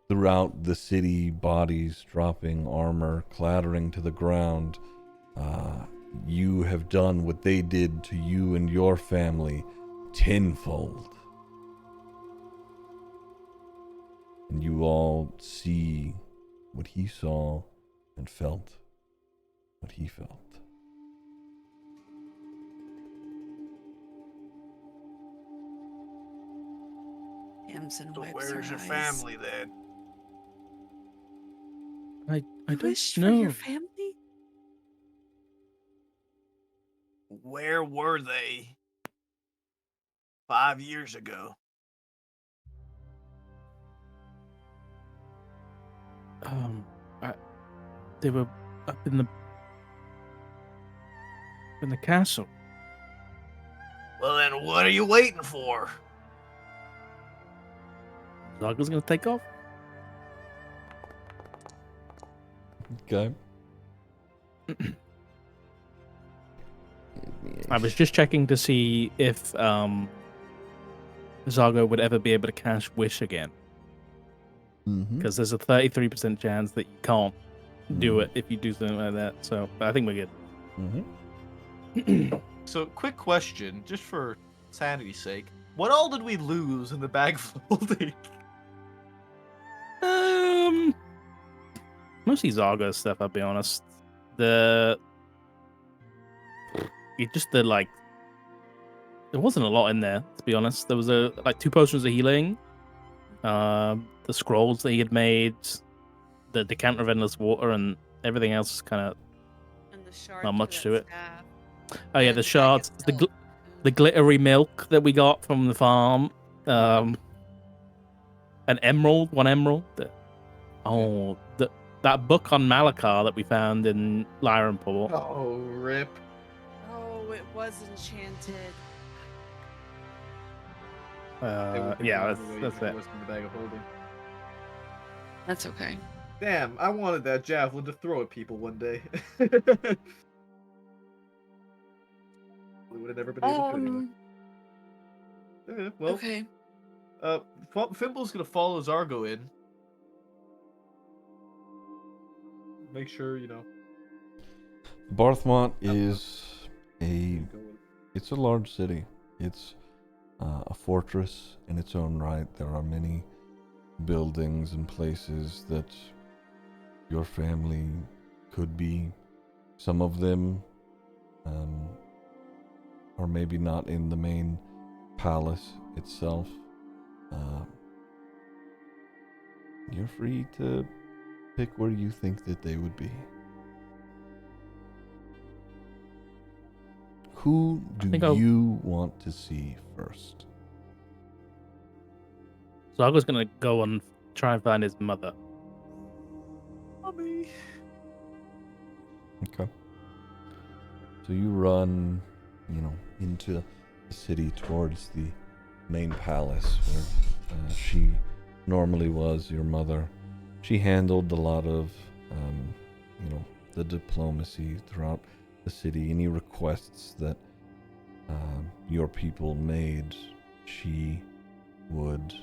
throughout the city, bodies dropping, armor clattering to the ground. You have done what they did to you and your family tenfold. And you all see what he saw and felt what he felt. Yams and So wipes where's her your eyes. family then? I You don't wished for know. your family? Where were they 5 years ago? They were up in the castle. Well then, what are you waiting for? Zaga's gonna take off. Okay. I was just checking to see if Zago would ever be able to cast Wish again. Because there's a 33% chance that you can't do it if you do something like that. So I think we're good. So, quick question, just for sanity's sake. What all did we lose in the bag folding? Mostly Zago stuff, I'll be honest. There wasn't a lot in there, to be honest. There was 2 potions of healing, the scrolls that he had made, the decanter of endless water, and everything else kind of not much to it. Oh yeah, the shards, the glittery milk that we got from the farm, an emerald, 1 emerald. That book on Malakar that we found in Lyrenport. Oh, rip. Oh, it was enchanted. Yeah, that's it. What's in the bag of holding? That's okay. Damn, I wanted that javelin to throw at people one day. We would have never been able to anyway. Yeah, well, Okay. Fimble's gonna follow Zargo in. Make sure, Barthmont is it's a large city. It's a fortress in its own right. There are many buildings and places that your family could be. Some of them are maybe not in the main palace itself. You're free to pick where you think that they would be. Who do you want to see first? So I was gonna go and try and find his mother. Mommy. Okay. So you run, into the city towards the main palace where she normally was, your mother. She handled a lot of, the diplomacy throughout the city. Any requests that your people made, she would...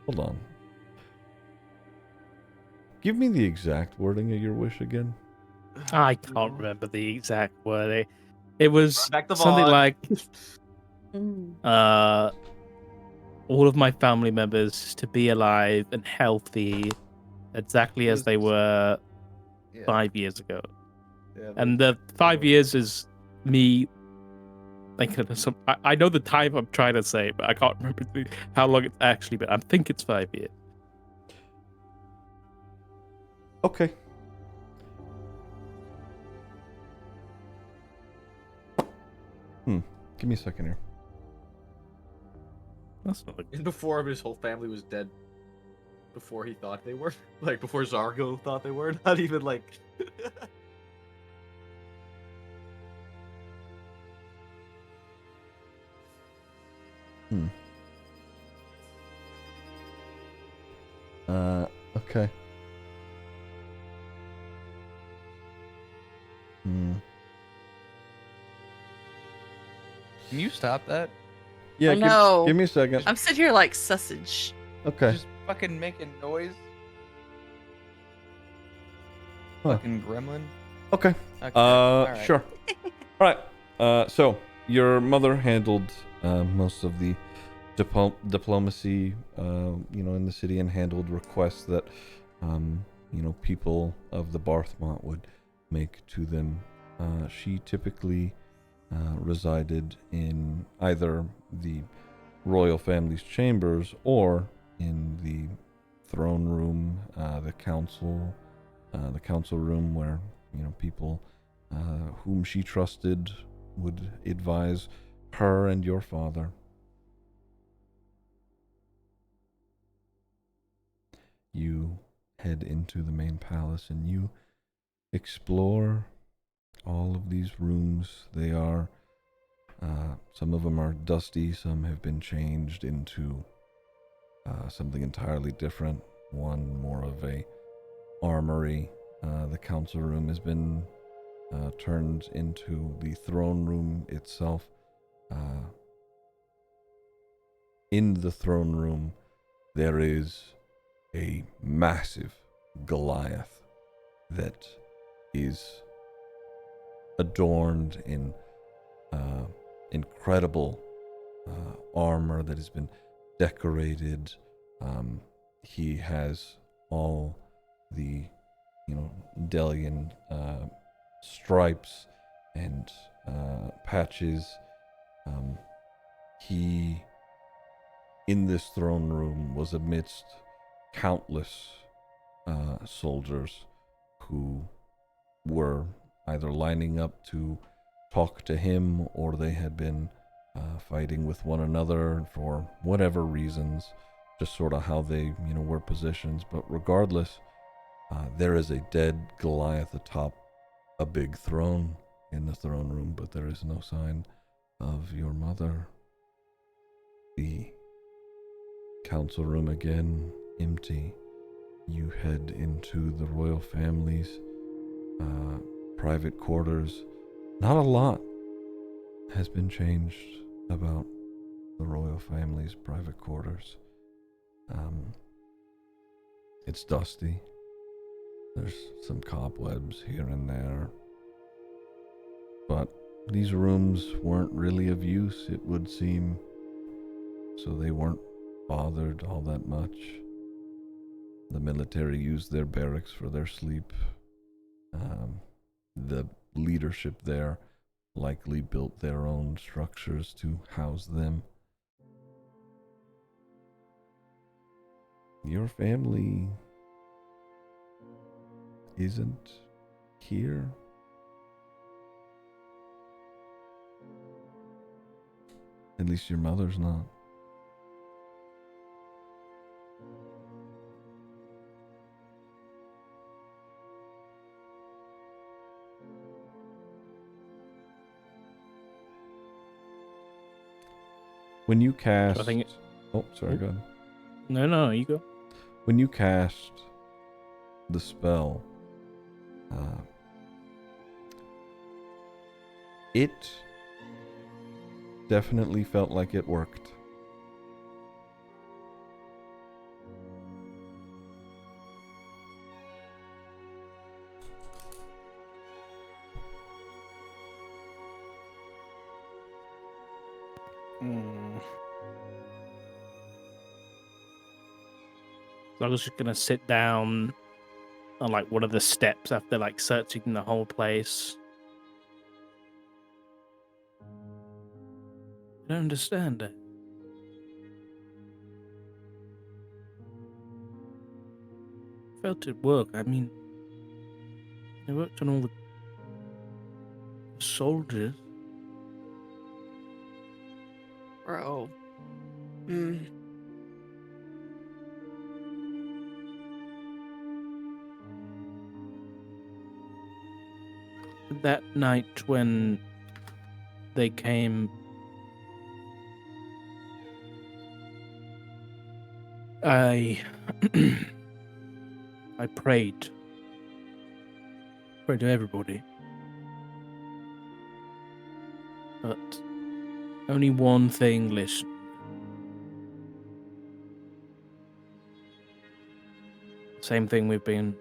Hold on. Give me the exact wording of your wish again. I can't remember the exact wording. It was Back to something Vaughn. like, all of my family members to be alive and healthy, exactly as they were 5 years ago. Yeah, And the 5 years is me thinking of some. I know the time I'm trying to say, but I can't remember how long it's actually been. I think it's 5 years. Okay. Give me a second here. That's not And before his whole family was dead, before he thought they were, like before Zargo thought they were, not even like. Okay. Can you stop that? Yeah, I know. Give me a second. I'm sitting here like sausage. Okay. Just fucking making noise. Huh. Fucking gremlin. Okay. Alright. Sure. All right. So your mother handled most of the diplomacy, in the city, and handled requests that, people of the Barthmont would make to them. She typically resided in either the royal family's chambers or in the throne room, the council room, where people whom she trusted would advise her and your father. You head into the main palace and you explore all of these rooms. They are, some of them are dusty, some have been changed into something entirely different. One more of a armory. The council room has been turned into the throne room itself. In the throne room, there is a massive Goliath that is adorned in incredible armor that has been decorated. He has all the Delian stripes and patches. He, in this throne room, was amidst countless soldiers who were either lining up to talk to him, or they had been fighting with one another for whatever reasons, just sort of how they were positioned. But regardless, there is a dead Goliath atop a big throne in the throne room, but there is no sign of your mother. The council room again empty. You head into the royal family's private quarters. Not a lot has been changed about the royal family's private quarters. It's dusty. There's some cobwebs here and there. But these rooms weren't really of use, it would seem, so they weren't bothered all that much. The military used their barracks for their sleep. The leadership there likely built their own structures to house them. Your family isn't here. At least your mother's not. When you cast... I think Oh, sorry, go ahead. No, you go. When you cast the spell, it definitely felt like it worked. So I was just gonna sit down on like one of the steps after like searching the whole place. I don't understand it. Felt it work. I mean, it worked on all the soldiers. Bro. That night when they came, I prayed to everybody, but only one thing listened. Same thing we've been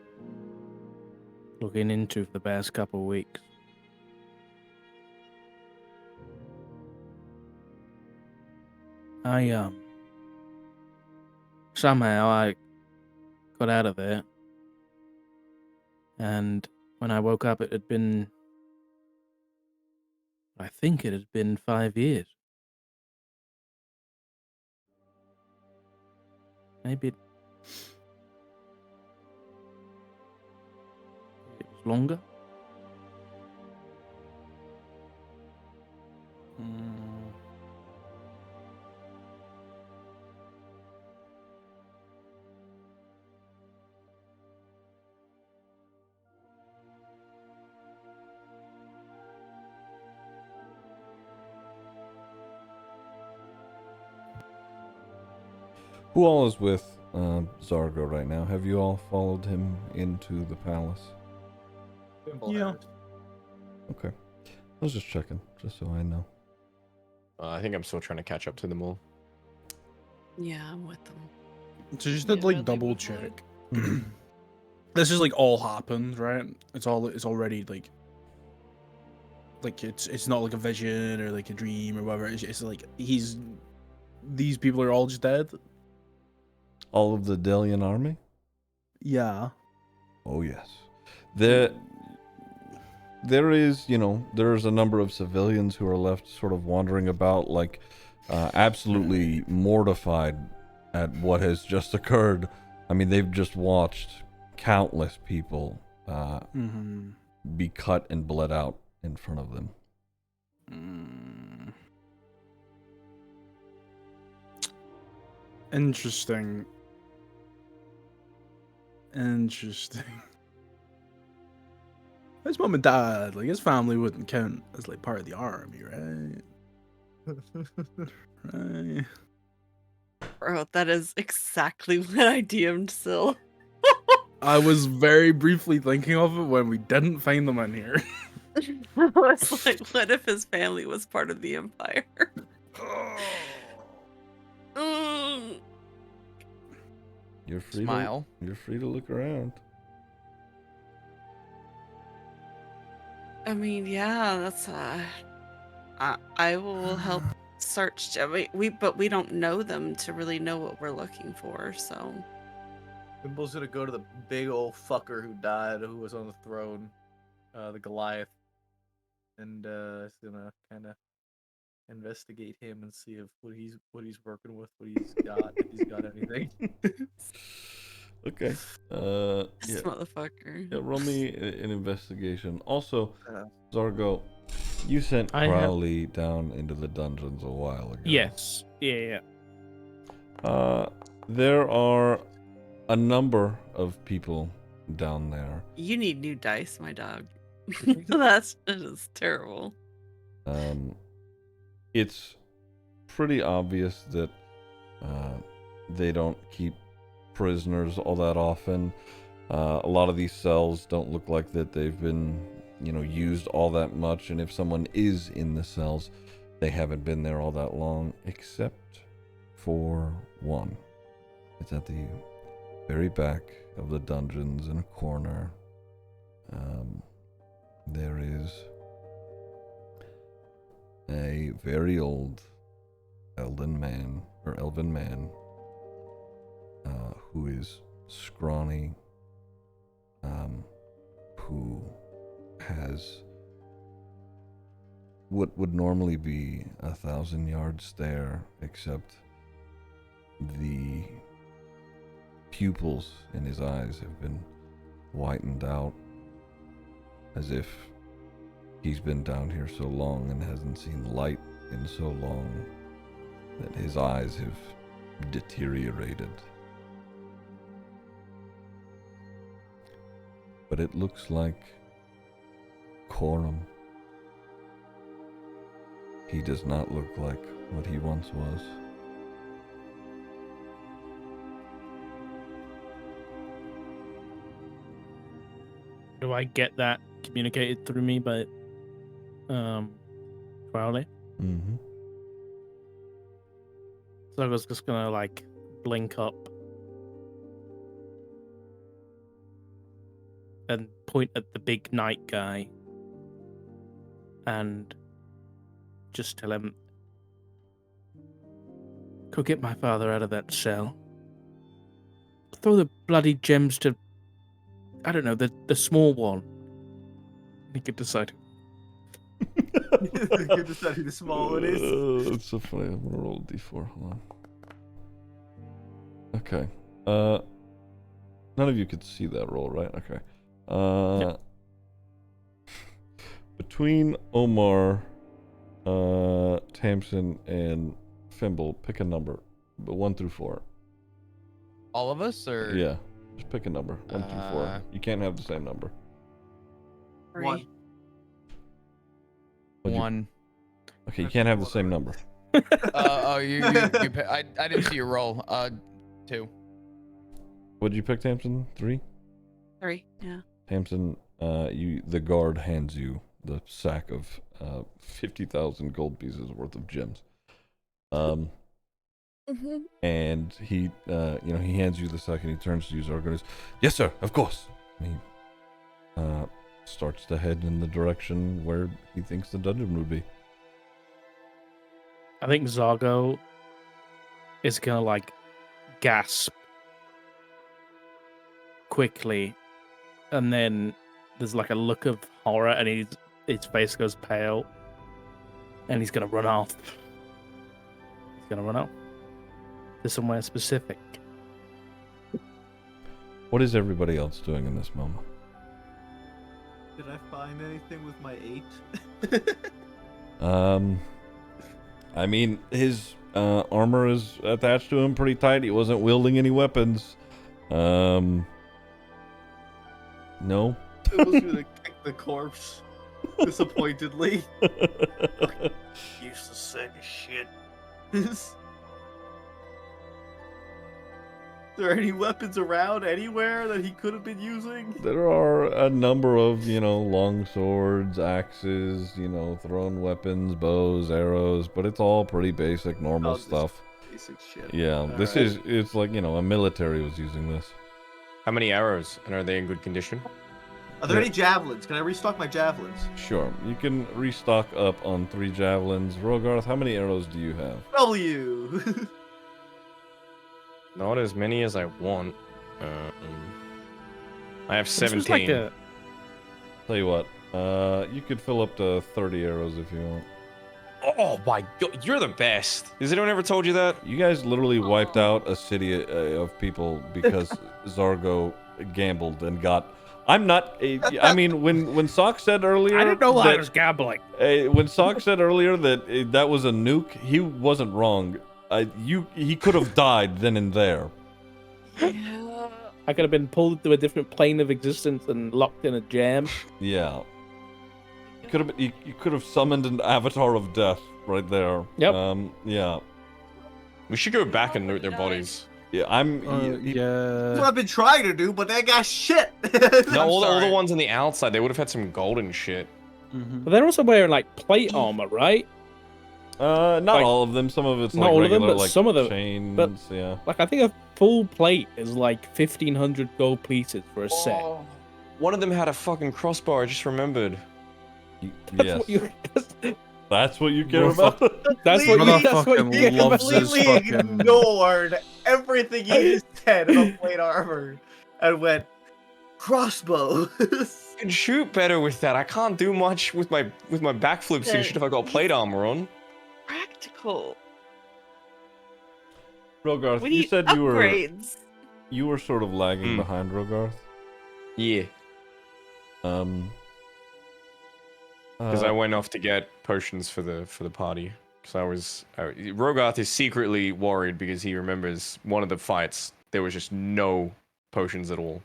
looking into for the past couple of weeks. Somehow I got out of there, and when I woke up it had been, I think it had been 5 years. Maybe it was longer. Who all is with Zargo right now? Have you all followed him into the palace? Yeah. Okay. I was just checking, just so I know. I think I'm still trying to catch up to them all. Yeah, I'm with them. So just Yeah, to like really double would check. This is like all happened, right? It's already like it's not like a vision or like a dream or whatever. It's like these people are all just dead. All of the Delian army? Yeah. Oh yes. There is, there's a number of civilians who are left sort of wandering about, like, absolutely mortified at what has just occurred. I mean, they've just watched countless people be cut and bled out in front of them. Interesting. His mom and dad, like his family wouldn't count as like part of the army, right? Right. Bro, that is exactly what I DM'd Syl. I was very briefly thinking of it when we didn't find them in here. I was like, what if his family was part of the Empire? You're free Smile. You're free to look around. I mean, yeah, that's I will help search. I mean, but we don't know them to really know what we're looking for, so. Fimble's gonna go to the big old fucker who died, who was on the throne, the Goliath, and is gonna kind of investigate him and see if what he's working with, what he's got, if he's got anything. Okay. This Yeah. motherfucker. Yeah, roll me an investigation. Also, Uh, Zargo, you sent I have- Crowley down into the dungeons a while ago. Yes. Yeah. There are a number of people down there. You need new dice, my dog. That's just terrible. It's pretty obvious that they don't keep prisoners all that often. A lot of these cells don't look like that they've been, used all that much. And if someone is in the cells, they haven't been there all that long, except for one. It's at the very back of the dungeons in a corner. There is a very old elven man who is scrawny, who has what would normally be 1,000-yard stare, except the pupils in his eyes have been whitened out, as if he's been down here so long and hasn't seen light in so long that his eyes have deteriorated. But it looks like Coram. He does not look like what he once was. Do I get that communicated through me by Crowley? Mm-hmm. So I was just gonna blink up and point at the big knight guy and just tell him, go get my father out of that cell. Throw the bloody gems to, I don't know, the small one. He could decide. you can decide who the small one is. That's so funny. I'm gonna roll a d4. Hold on. Okay. None of you could see that roll, right? Okay. Yep. Between Omar, Tamsin, and Fimble, pick a number, but 1 through 4. All of us, or Yeah, just pick a number, 1 through 4. You can't have the same number. 3. One. What'd you- 1. Okay, you can't have the same number. I didn't see your roll. 2. What'd you pick, Tamsin? 3? 3. Yeah. Tamsin, the guard hands you the sack of 50,000 gold pieces worth of gems. And he hands you the sack and he turns to you, Zargo, and goes, "Yes, sir, of course." And he starts to head in the direction where he thinks the dungeon would be. I think Zargo is gonna gasp quickly, and then there's a look of horror, and his face goes pale, and he's gonna run off. He's gonna run off to somewhere specific. What is everybody else doing in this moment? Did I find anything with my 8? I mean, his armor is attached to him pretty tight. He wasn't wielding any weapons. No. I was gonna kick the corpse disappointedly. Useless sack of shit. Is there any weapons around anywhere that he could have been using? There are a number of, long swords, axes, thrown weapons, bows, arrows, but it's all pretty basic, normal stuff. Basic shit. Yeah, All this right. it's like, a military was using this. How many arrows? And are they in good condition? Are there any javelins? Can I restock my javelins? Sure, you can restock up on 3 javelins. Rogarth, how many arrows do you have? W. Not as many as I want. I have This was 17. Tell you what, You could fill up to 30 arrows if you want. Oh my god, you're the best. Has anyone ever told you that? You guys literally wiped Aw. out a city of people because Zargo gambled and got. I'm not. I mean, when Sock said earlier, I didn't know I that, was gambling. when Sock said earlier that that was a nuke, he wasn't wrong. He could have died then and there. Yeah. I could have been pulled into a different plane of existence and locked in a jam. Yeah. You could have summoned an avatar of death right there. Yep. Yeah. We should go back and loot their bodies. Yeah. That's what I've been trying to do, but that guy's shit. No, all the sorry. ones on the outside, they would have had some golden shit. But they're also wearing like plate armor, right? Not Like, all of them. Some of it's not like all of them, regular, but like some of them- chains. but- Yeah. Like I think a full plate is like 1,500 gold pieces for a set. Oh, one of them had a fucking crossbow, I just remembered. That's Yes. what you. That's what you care Motherfucker. about. That's what you. That's what Motherfucking you care loves about. his Completely fucking- ignored everything he said about plate armor and went crossbow. I can shoot better with that. I can't do much with my backflips Yeah. and shit if I got plate armor on. Practical. Rogarth, We you need said upgrades. you were sort of lagging Mm. behind Rogarth. Yeah, because I went off to get potions for the party. Because Rogarth is secretly worried because he remembers one of the fights there was just no potions at all.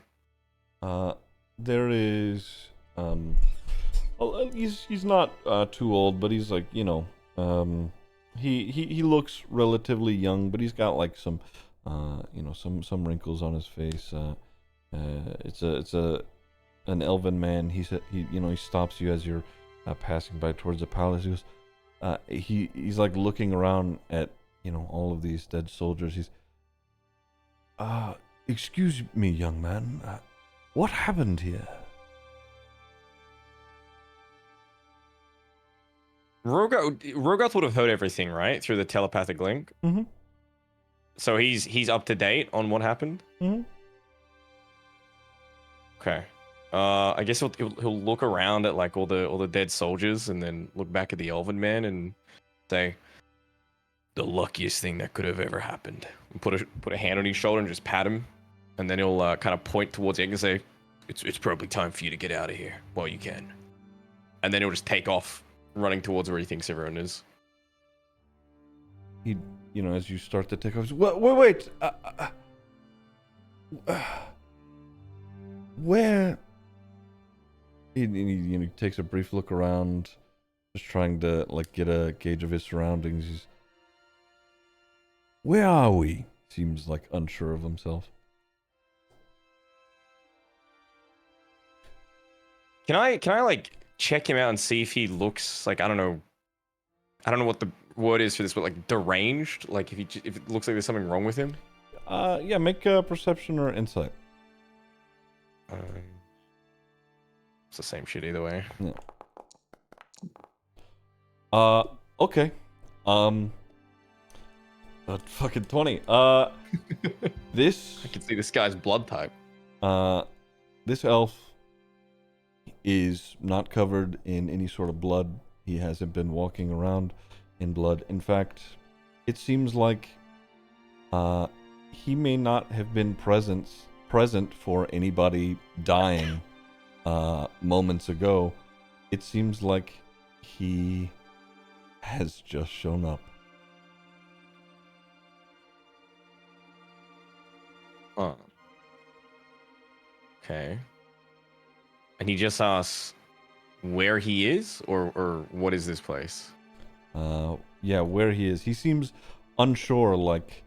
There is well, he's not too old, but he's like, you know, he looks relatively young, but he's got like some you know, some wrinkles on his face. It's an elven man. He you know, he stops you as you're passing by towards the palace. He goes, he's like looking around at, you know, all of these dead soldiers. He's excuse me, young man, what happened here? Rogarth would have heard everything, right, through the telepathic link. Mm-hmm. So he's up to date on what happened. Mm-hmm. Okay. I guess he'll look around at like all the dead soldiers and then look back at the elven man and say, "The luckiest thing that could have ever happened." And put a hand on his shoulder and just pat him, and then he'll kind of point towards Egg and say, "It's probably time for you to get out of here while you can." And then he'll just take off, running towards where he thinks everyone is. He, you know, as you start to take off, wait, where? He you know, takes a brief look around, just trying to like get a gauge of his surroundings. Where are we? Seems like unsure of himself. Can I like check him out and see if he looks like, I don't know what the word is for this, but like deranged? Like if it looks like there's something wrong with him? Yeah, make a perception or insight. It's the same shit either way. Yeah. Okay. Fucking 20. This I can see this guy's blood type. this elf is not covered in any sort of blood. He hasn't been walking around in blood. In fact, it seems like he may not have been present for anybody dying moments ago. It seems like he has just shown up. Huh. Okay. And he just asks where he is, or what is this place? Yeah, where he is. He seems unsure, like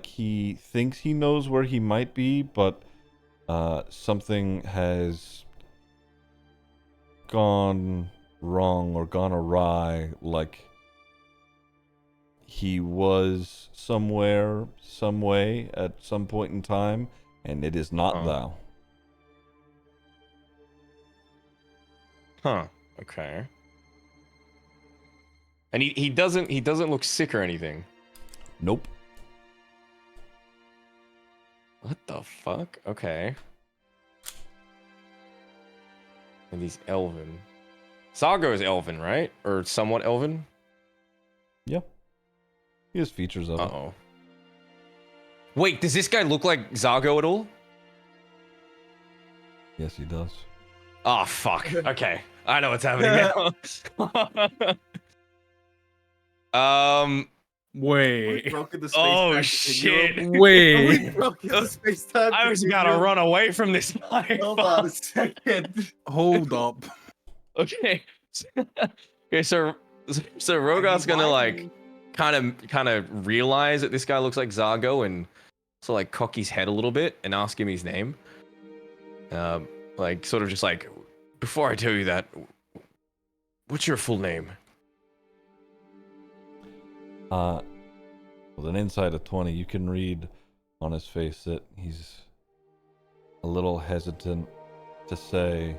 he thinks he knows where he might be, but something has gone wrong or gone awry. Like he was somewhere, some way, at some point in time, and it is not thou. Huh. Okay. And he doesn't look sick or anything. Nope. What the fuck? Okay. And he's elven. Zargo is elven, right? Or somewhat elven? Yeah. He has features of it. Uh-oh. Wait, does this guy look like Zargo at all? Yes, he does. Oh, fuck. Okay. I know what's happening now. Wait. Broken the space Oh, time shit. continuum. Wait. We broken the space time. I was gonna run away from this guy. Hold on a second. Hold up. Okay. Okay, so Rogarth's gonna like kind of realize that this guy looks like Zargo and so like cock his head a little bit and ask him his name. Like sort of just like, before I tell you that, what's your full name? With an insight of 20, you can read on his face that he's a little hesitant to say,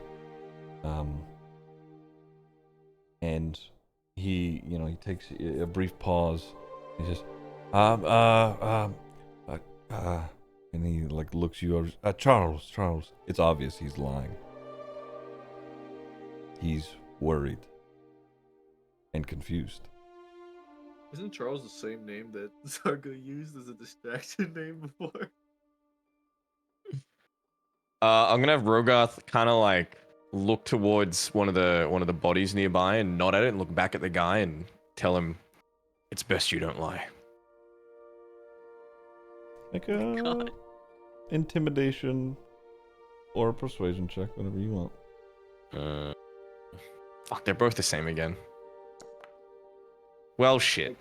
and he takes a brief pause. He says, and he like looks you over. Charles. It's obvious he's lying. He's worried and confused. Isn't Charles the same name that Zargo used as a distraction name before? I'm gonna have Rogarth kind of like look towards one of the bodies nearby and nod at it and look back at the guy and tell him, "It's best you don't lie." Make a intimidation or a persuasion check, whatever you want. Fuck, they're both the same again. Well, shit.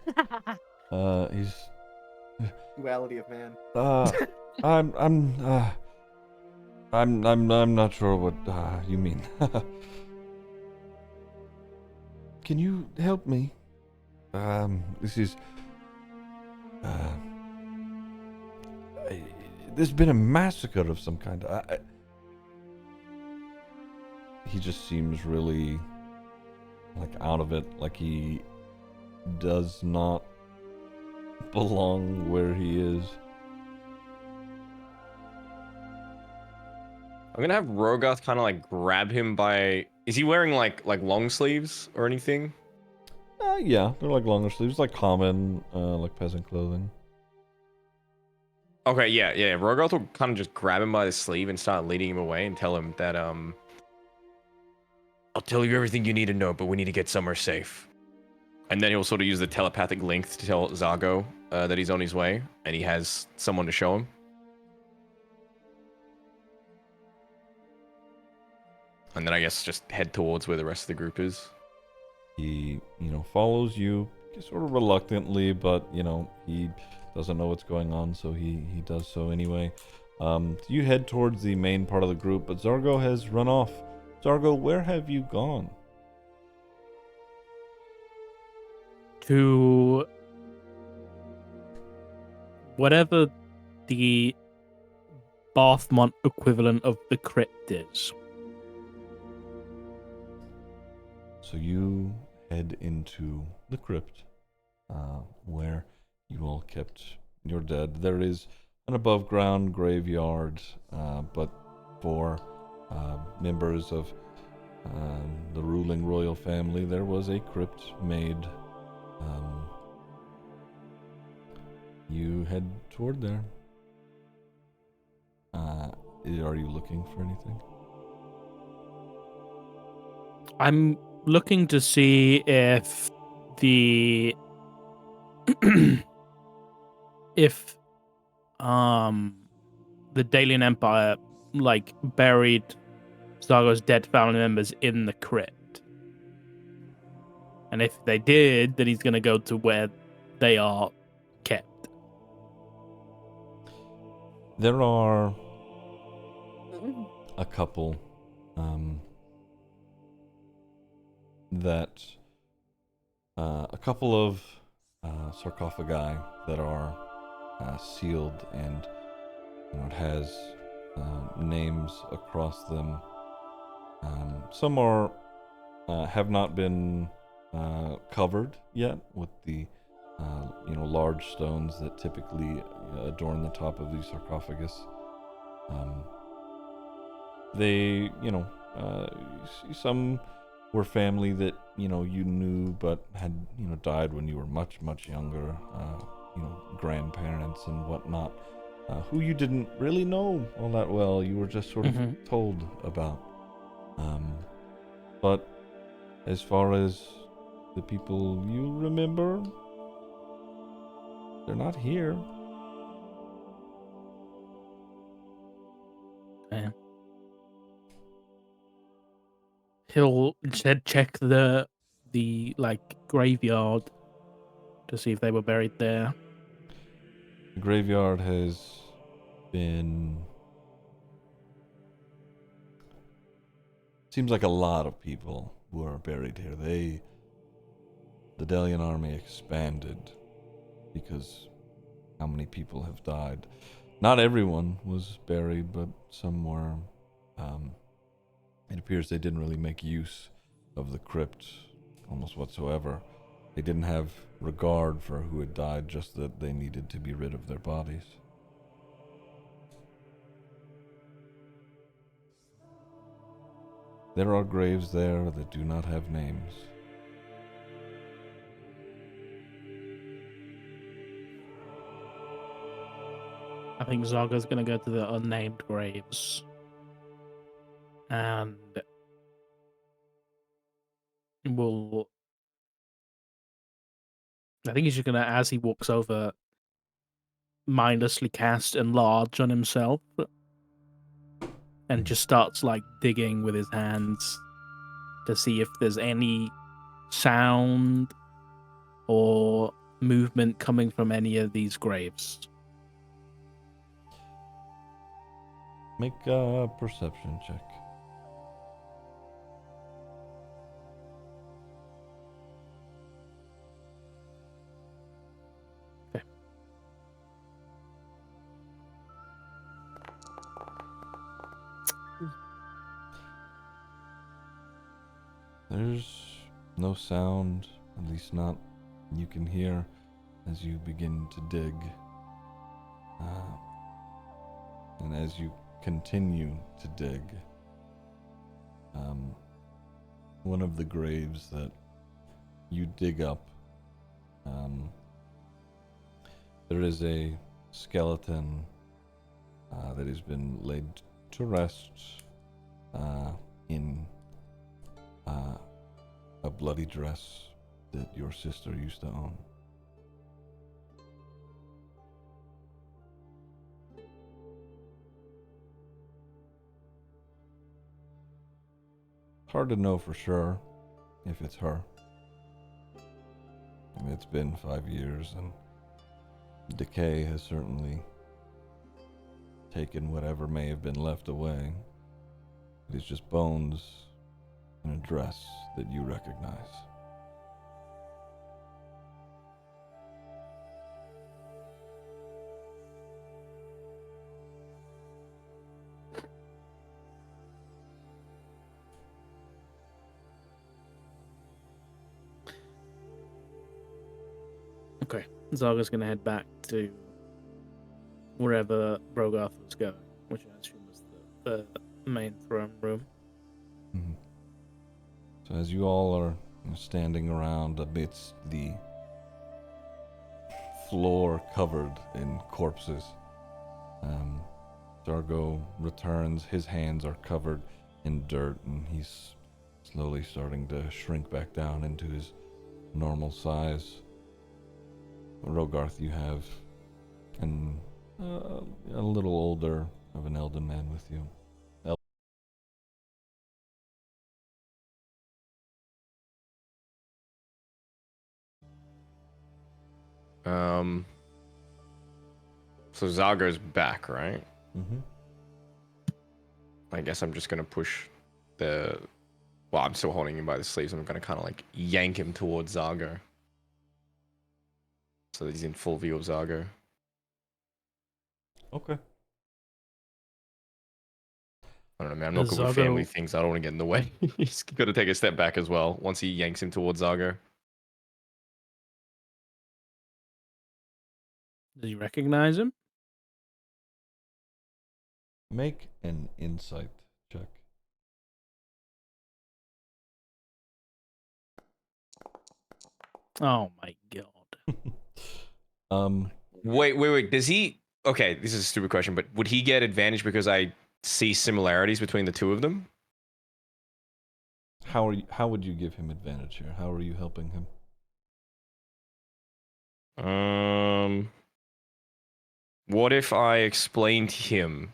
He's Duality of man. I'm not sure what you mean. Can you help me? This is there's been a massacre of some kind. He just seems really like out of it, like he does not belong where he is. I'm gonna have Rogarth kind of like grab him by. Is he wearing like long sleeves or anything? Yeah, they're like longer sleeves, like common, like peasant clothing. Okay, yeah. Rogarth will kind of just grab him by the sleeve and start leading him away and tell him that I'll tell you everything you need to know, but we need to get somewhere safe. And then he'll sort of use the telepathic link to tell Zargo that he's on his way and he has someone to show him. And then I guess just head towards where the rest of the group is. He, follows you sort of reluctantly, but, he doesn't know what's going on, so he does so anyway. You head towards the main part of the group, but Zargo has run off. Zargo, where have you gone? To whatever the Bathmont equivalent of the crypt is. So you head into the crypt, where you all kept your dead. There is an above-ground graveyard, but for members of the ruling royal family, there was a crypt made. You head toward there. Are you looking for anything? I'm looking to see if the the Dalian Empire like buried Zargo's dead family members in the crypt. And if they did, then he's gonna go to where they are kept. There are a couple a couple of sarcophagi that are sealed, and it has names across them. Some are have not been covered yet with the large stones that typically adorn the top of the sarcophagus. They Some were family that you knew, but had died when you were much younger. Grandparents and whatnot, who you didn't really know all that well. You were just sort of told about. But as far as the people you remember, they're not here. Yeah. He'll instead check the graveyard to see if they were buried there. The graveyard has been... Seems like a lot of people were buried here. The Delian army expanded because how many people have died. Not everyone was buried, but some were. It appears they didn't really make use of the crypt almost whatsoever. They didn't have regard for who had died, just that they needed to be rid of their bodies. There are graves there that do not have names. I think Zaga's gonna go to the unnamed graves. And I think he's just gonna, as he walks over, mindlessly cast Enlarge on himself. And just starts digging with his hands to see if there's any sound or movement coming from any of these graves. Make a perception check. Okay. There's no sound, at least not you can hear, as you begin to dig. And as you continue to dig, one of the graves that you dig up, there is a skeleton that has been laid to rest in a bloody dress that your sister used to own. Hard to know for sure if it's her. I mean, it's been 5 years, and decay has certainly taken whatever may have been left away. It is just bones and a dress that you recognize. Okay. Zaga's gonna head back to wherever Brogarth was going, which I assume was the main throne room. Mm-hmm. So as you all are standing around amidst the floor covered in corpses, Dargo returns. His hands are covered in dirt, and he's slowly starting to shrink back down into his normal size. Rogarth, you have a little older of an elder man with you. So Zago's back, right? Mm-hmm. I guess I'm just gonna push the... Well, I'm still holding him by the sleeves. I'm gonna kind of yank him towards Zago, so that he's in full view of Zago. Okay. I don't know, man. I'm not good with family things. I don't want to get in the way. He's got to take a step back as well once he yanks him towards Zago. Does he recognize him? Make an insight check. Oh my god. Wait. Does he? Okay, this is a stupid question, but would he get advantage because I see similarities between the two of them? How would you give him advantage here? How are you helping him? What if I explained to him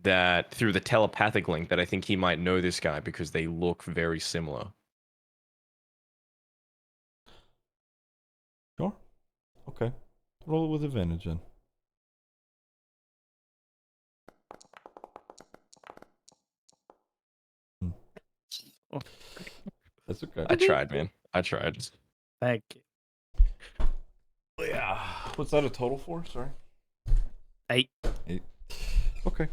that through the telepathic link that I think he might know this guy because they look very similar? Sure. Okay. Roll it with advantage then. That's okay. I tried, man. I tried. Thank you. Yeah. What's that a total for? Sorry. 8. 8. Okay.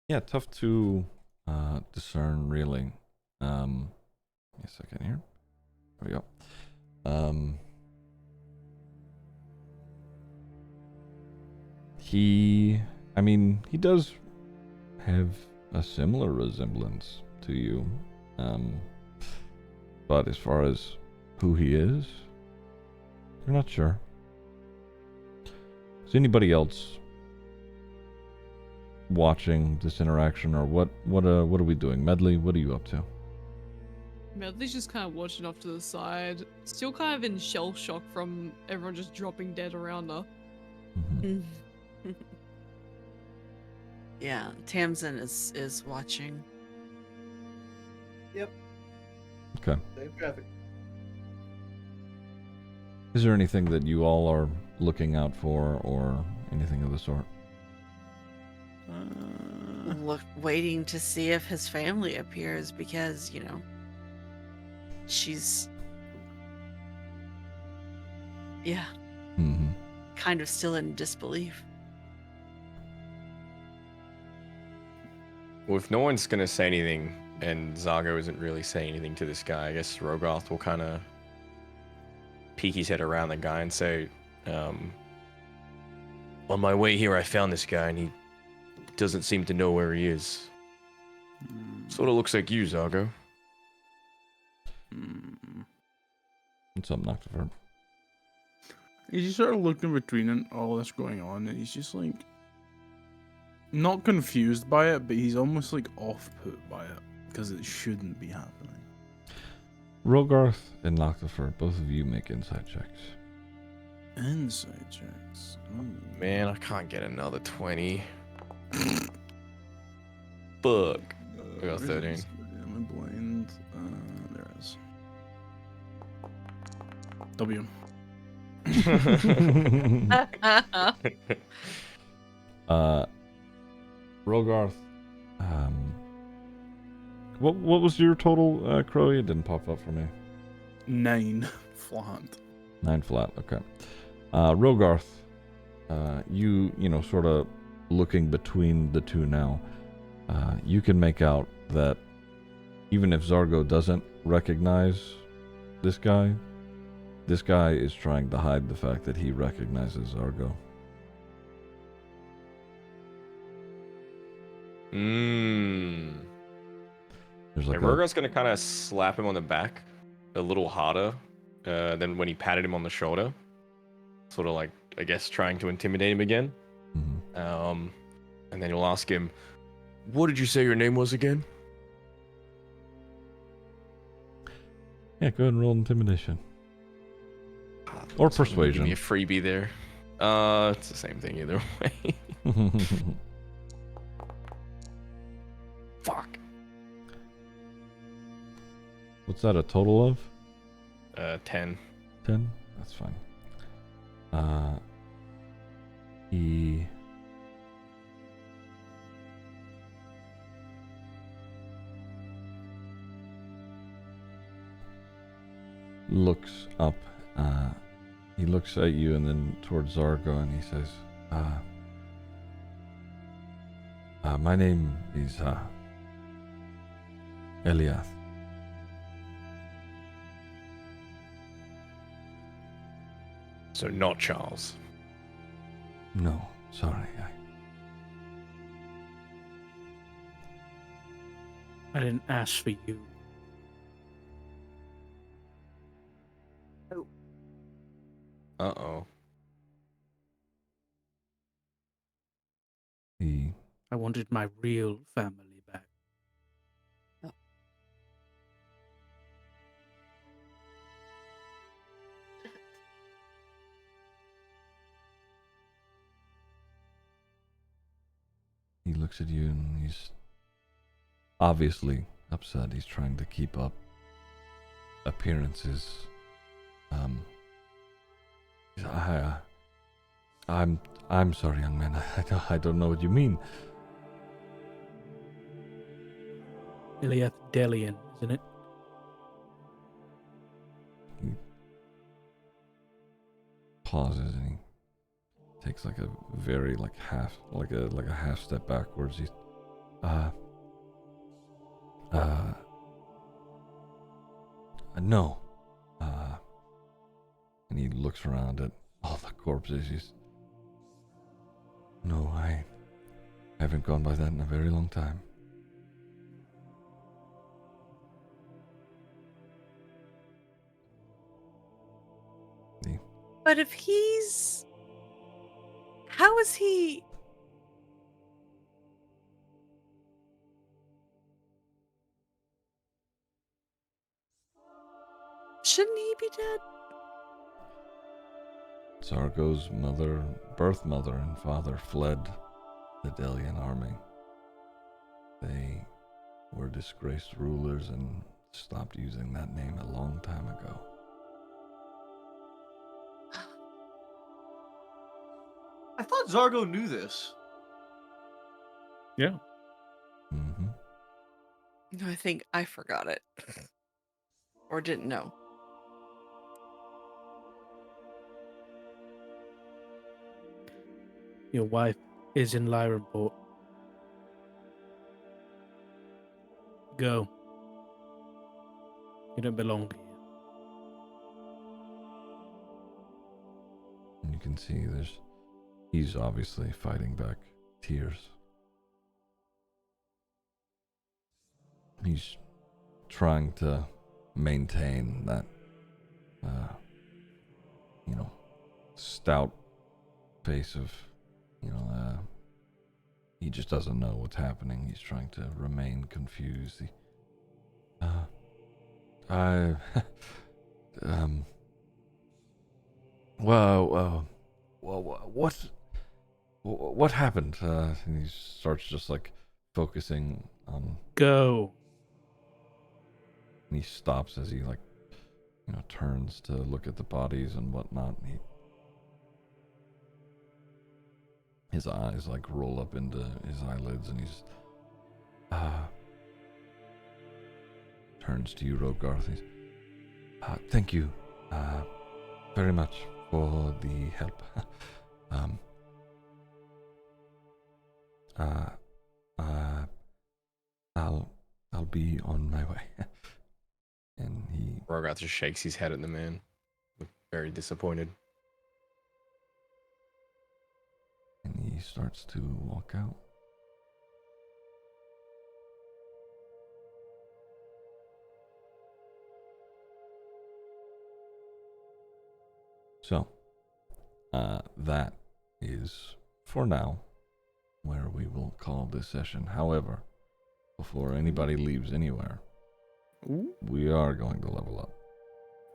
Yeah, tough to discern really. Give me a second here. There we go. He does have a similar resemblance to you. But as far as who he is, you're not sure. Is anybody else watching this interaction, or what are we doing? Medley, what are you up to? Medley's just kind of watching off to the side, still kind of in shell shock from everyone just dropping dead around her. Mm-hmm. Yeah, Tamsin is watching. Yep. Okay. Same traffic. Is there anything that you all are looking out for, or anything of the sort? Waiting to see if his family appears because, you know, she's, yeah, kind of still in disbelief. Well, if no one's gonna say anything, and Zago isn't really saying anything to this guy, I guess Rogarth will kind of peek his head around the guy and say, on my way here, I found this guy, and he doesn't seem to know where he is. Sort of looks like you, Zago. What's up, Noctifer? He's just sort of looking between and all that's going on, and he's just like not confused by it, but he's almost like off-put by it because it shouldn't be happening. Rogarth and Noctifer, both of you make insight checks. Insight checks. Man, I can't get another 20. Fuck. I got 13. Am I blind? There it is. W. Rogarth, what was your total, Crow? It didn't pop up for me. 9 flat. 9 flat, okay. Rogarth, you know, sort of looking between the two now, you can make out that even if Zargo doesn't recognize this guy is trying to hide the fact that he recognizes Zargo. There's like Rogarth's gonna kind of slap him on the back a little harder than when he patted him on the shoulder. Sort of like, I guess, trying to intimidate him again. And then you'll ask him, what did you say your name was again? Yeah, go ahead and roll intimidation. Or persuasion. Give me a freebie there. It's the same thing either way. Fuck. What's that, a total of? 10. 10? That's fine. He looks up. He looks at you and then towards Zargo, and he says, my name is Eliath. So not Charles. No, sorry. I didn't ask for you. wanted my real family back. He looks at you and he's obviously upset. He's trying to keep up appearances. I'm sorry, young man. I don't know what you mean. Iliath Delian, isn't it? He pauses and he takes like a very half step backwards. He's no. And he looks around at all the corpses. No, I haven't gone by that in a very long time. But if he's... How is he... Shouldn't he be dead? Zargo's birth mother and father fled the Delian army. They were disgraced rulers and stopped using that name a long time ago. I thought Zargo knew this. Yeah. Mm-hmm. No, I think I forgot it. Or didn't know. Your wife is in Lyrenport. Go. You don't belong here. And you can see he's obviously fighting back tears. He's trying to maintain that, stout face of, he just doesn't know what's happening. He's trying to remain confused. What happened? And he starts just focusing on. Go. And he stops as he turns to look at the bodies and whatnot. And his eyes roll up into his eyelids, and he's turns to you, Rogarth. He's, thank you very much for the help. I'll be on my way. And Rogarth just shakes his head at the man, very disappointed. And he starts to walk out. So, that is, for now, where we will call this session. However, before anybody leaves anywhere, we are going to level up.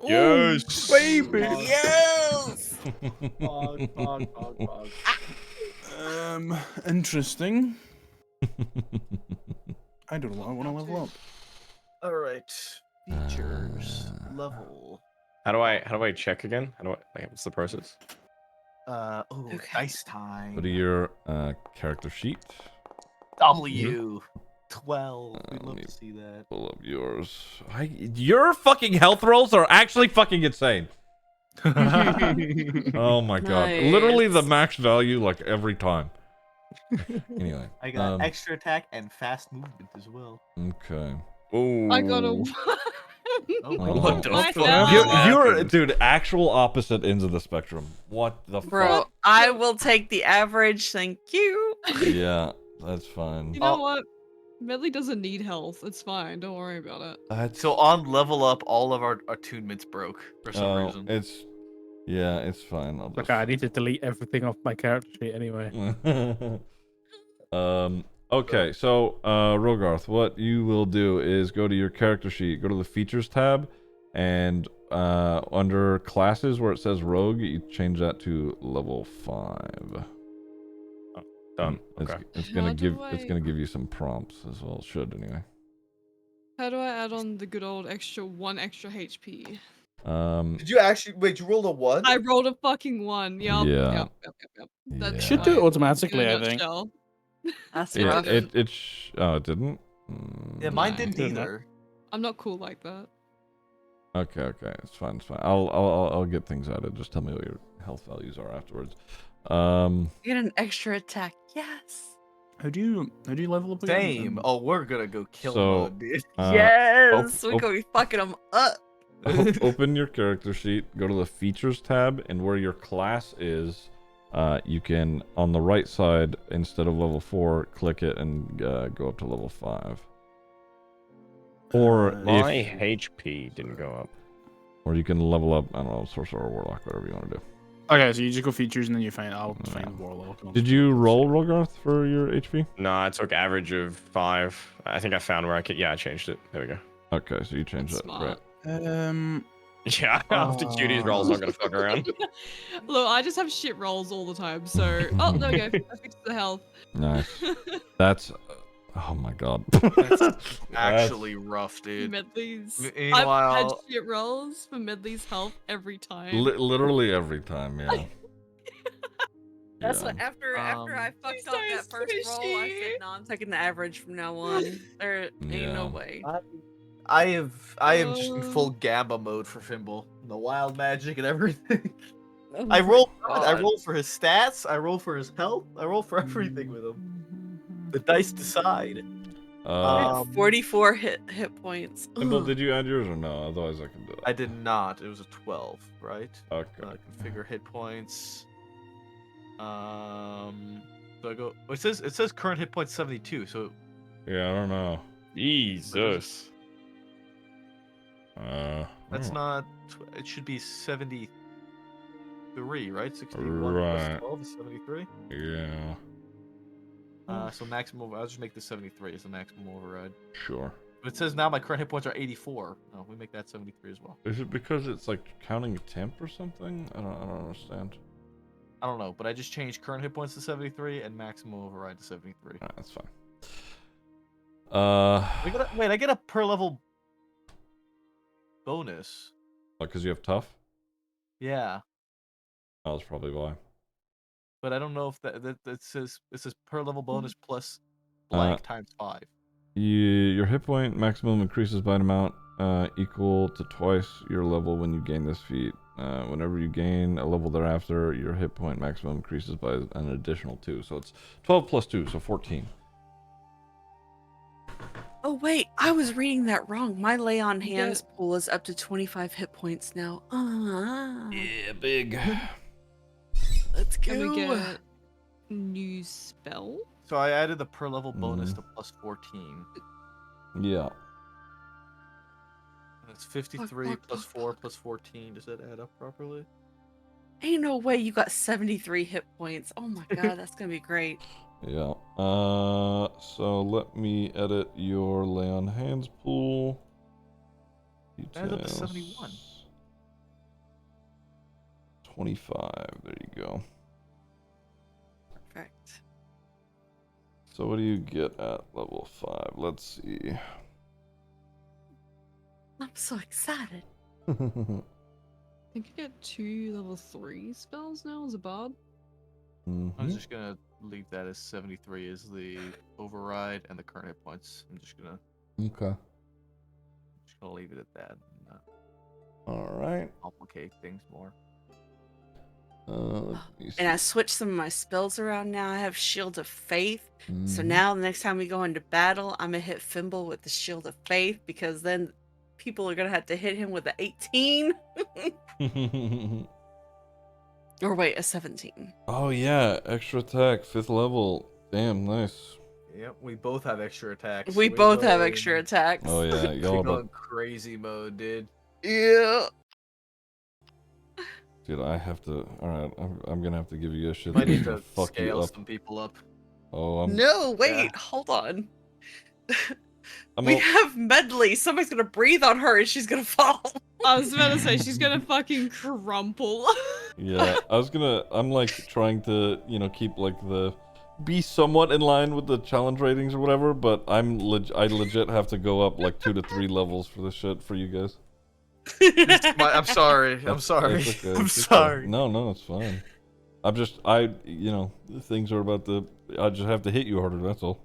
Yes, baby. Yes. Interesting. I don't know. I want to level up. All right. Features level. How do I check again? What's the process? Okay. Dice time. Go to your character sheet. W. 12. We'd love to see that. Pull up yours. Your fucking health rolls are actually fucking insane. Oh my god. Nice. Literally the max value every time. Anyway. I got extra attack and fast movement as well. Okay. Ooh. I got a. What the I fuck? fell. You're dude, actual opposite ends of the spectrum. What the Bro, fuck? I will take the average, thank you. Yeah, that's fine. You know what? Medley doesn't need health. It's fine. Don't worry about it. So on level up, all of our attunements broke for some reason. It's fine. I'll just... Okay, I need to delete everything off my character sheet anyway. Okay, so Rogarth, what you will do is go to your character sheet, go to the features tab, and under classes where it says rogue, you change that to level 5. Done. It's, Okay. it's How gonna do give you some prompts as well. It should anyway. How do I add on the good old one extra HP? Did you actually wait? You rolled a 1? I rolled a fucking 1. Yup. Yeah. Yep. Yeah. That's Should do it my- automatically, in a I think. nutshell. That's Yeah, rough. it didn't. Yeah, mine No. didn't Good enough. either. I'm not cool like that. Okay, it's fine. I'll get things added. Just tell me what your health values are afterwards. You get an extra attack. Yes. How do you level up again? Same. Oh, we're gonna go kill So, mode, dude. Yes. op- We're gonna be fucking them up. Open your character sheet, go to the features tab, and where your class is, you can, on the right side, instead of level 4, click it and go up to level 5. Or My if, HP didn't go up. or you can level up, I don't know, sorcerer or warlock, whatever you want to do. Okay, so you just go features and then you find. I'll find warlock. and I'll Did just you go roll features. Rogarth for your HP? No, I took average of 5. I think I found where I could. Yeah, I changed it. There we go. Okay, so you changed That's that. smart. Right. Yeah, after Judy's rolls, I'm gonna fuck around. Look, I just have shit rolls all the time, so... Oh, there we go. I fixed the health. Nice. That's. Oh my god. That's actually rough, dude. Medley's... I've had Meanwhile, shit rolls for Medley's health every time. Literally every time, yeah. That's Yeah. what after I fucked She's up so that first roll, I squishy. said, no, I'm taking the average from now on. There ain't Yeah. no way. I am just in full gamma mode for Fimble. The wild magic and everything. Oh I my roll I God. roll for his stats, I roll for his health, I roll for everything with him. The dice decide. I had Um, 44 hit points. Thimble, Ugh. did you add yours or no? Otherwise I can do I that. did not. It was a 12, right? Okay. Configure hit points. So I go. Oh, it says current hit points 72. So Yeah, I don't know. Jesus. that's oh. not. It should be 73, right? 61 Right. plus 12 is 73. Yeah, So maximum. I'll just make this 73 as the maximum override. sure. But it says now my current hit points are 84. No, we make that 73 as well. Is it because it's like counting a temp or something? I don't understand. I don't know, but I just changed current hit points to 73 and maximum override to 73. Alright, that's fine. Wait, I get a per level bonus. Because you have tough? Yeah, Oh, that's probably why. but I don't know if that says per level bonus plus blank times 5. Your hit point maximum increases by an amount equal to twice your level when you gain this feat. Whenever you gain a level thereafter, your hit point maximum increases by an additional 2. So it's 12 plus 2, so 14. Oh wait, I was reading that wrong. My lay on hands Yeah. pool is up to 25 hit points now. Yeah, big. Let's go. Can we get new spell? So I added the per level bonus to plus 14. Yeah. That's 53 plus 4 plus 14. Does that add up properly? Ain't no way you got 73 hit points. Oh my god, that's gonna be great. Yeah. So let me edit your lay on hands pool. Adds up to Details. 71. 25. There you go. Perfect. So what do you get at level 5? Let's see. I'm so excited. I think you get 2 level 3 spells now as a bard. I'm Mhm. just gonna leave that as 73 as the override and the current hit points. I'm just gonna Okay. leave it at that and not All right. complicate things more. Let me see. And I switched some of my spells around now. I have Shield of Faith. So Mhm. now the next time we go into battle, I'm gonna hit Fimble with the Shield of Faith because then people are gonna have to hit him with an 18. Or wait, a 17. Oh yeah, extra attack, 5th level. Damn, nice. Yep, we both have extra attacks. We We're both have going- extra attacks. Oh yeah, We're y'all going about. crazy mode, dude. Yeah. Dude, I have to. All right, I'm gonna have to give you guys shit. Might that's need gonna to fuck you scale up. some people up. No, wait, hold on. I'm We all- have medley. Somebody's gonna breathe on her and she's gonna fall. I was about to say she's gonna fucking crumple. Yeah, I'm like trying to, keep like be somewhat in line with the challenge ratings or whatever, but I legit have to go up like 2 to 3 levels for this shit for you guys. I'm sorry. I'm sorry. It's okay, I'm it's okay. sorry. No, it's fine. Things are about to. I just have to hit you harder. That's all.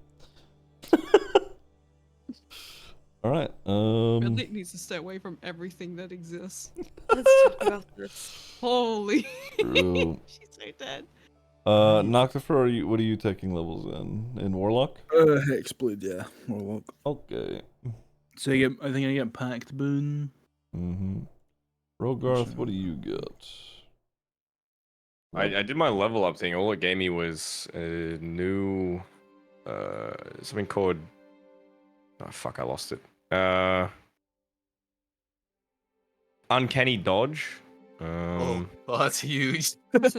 All right. Really needs to stay away from everything that exists. Let's talk about this. Holy. True. She's so dead. Noctifer, what are you taking levels in Warlock? Hexblade, yeah. Warlock. Okay. So I think I get Pact Boon. Mm-hmm. Rogarth, what do you get? I did my level up thing. All it gave me was a new something called fuck, I lost it. Uncanny dodge. Oh, that's huge.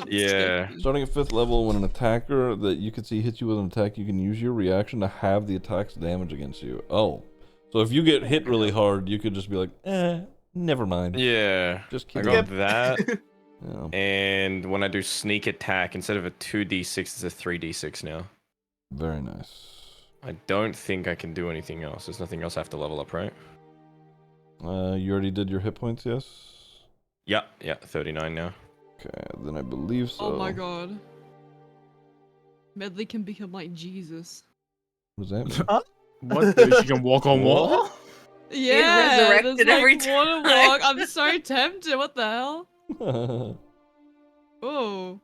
Yeah. Starting at 5th level, when an attacker that you can see hits you with an attack, you can use your reaction to have the attack's damage against you. Oh. So if you get hit really hard, you could just be like, never mind. Yeah. Just I keep got going. that. Yeah. And when I do sneak attack, instead of a 2d6, it's a 3d6 now. Very nice. I don't think I can do anything else. There's nothing else I have to level up, right? You already did your hit points, yes? Yeah, 39 now. Okay, then I believe so. Oh my god. Medley can become like Jesus. What does that mean? What? She can walk on water? Yeah, resurrected there's, like, every water time. walk. I'm so tempted. What the hell? Oh.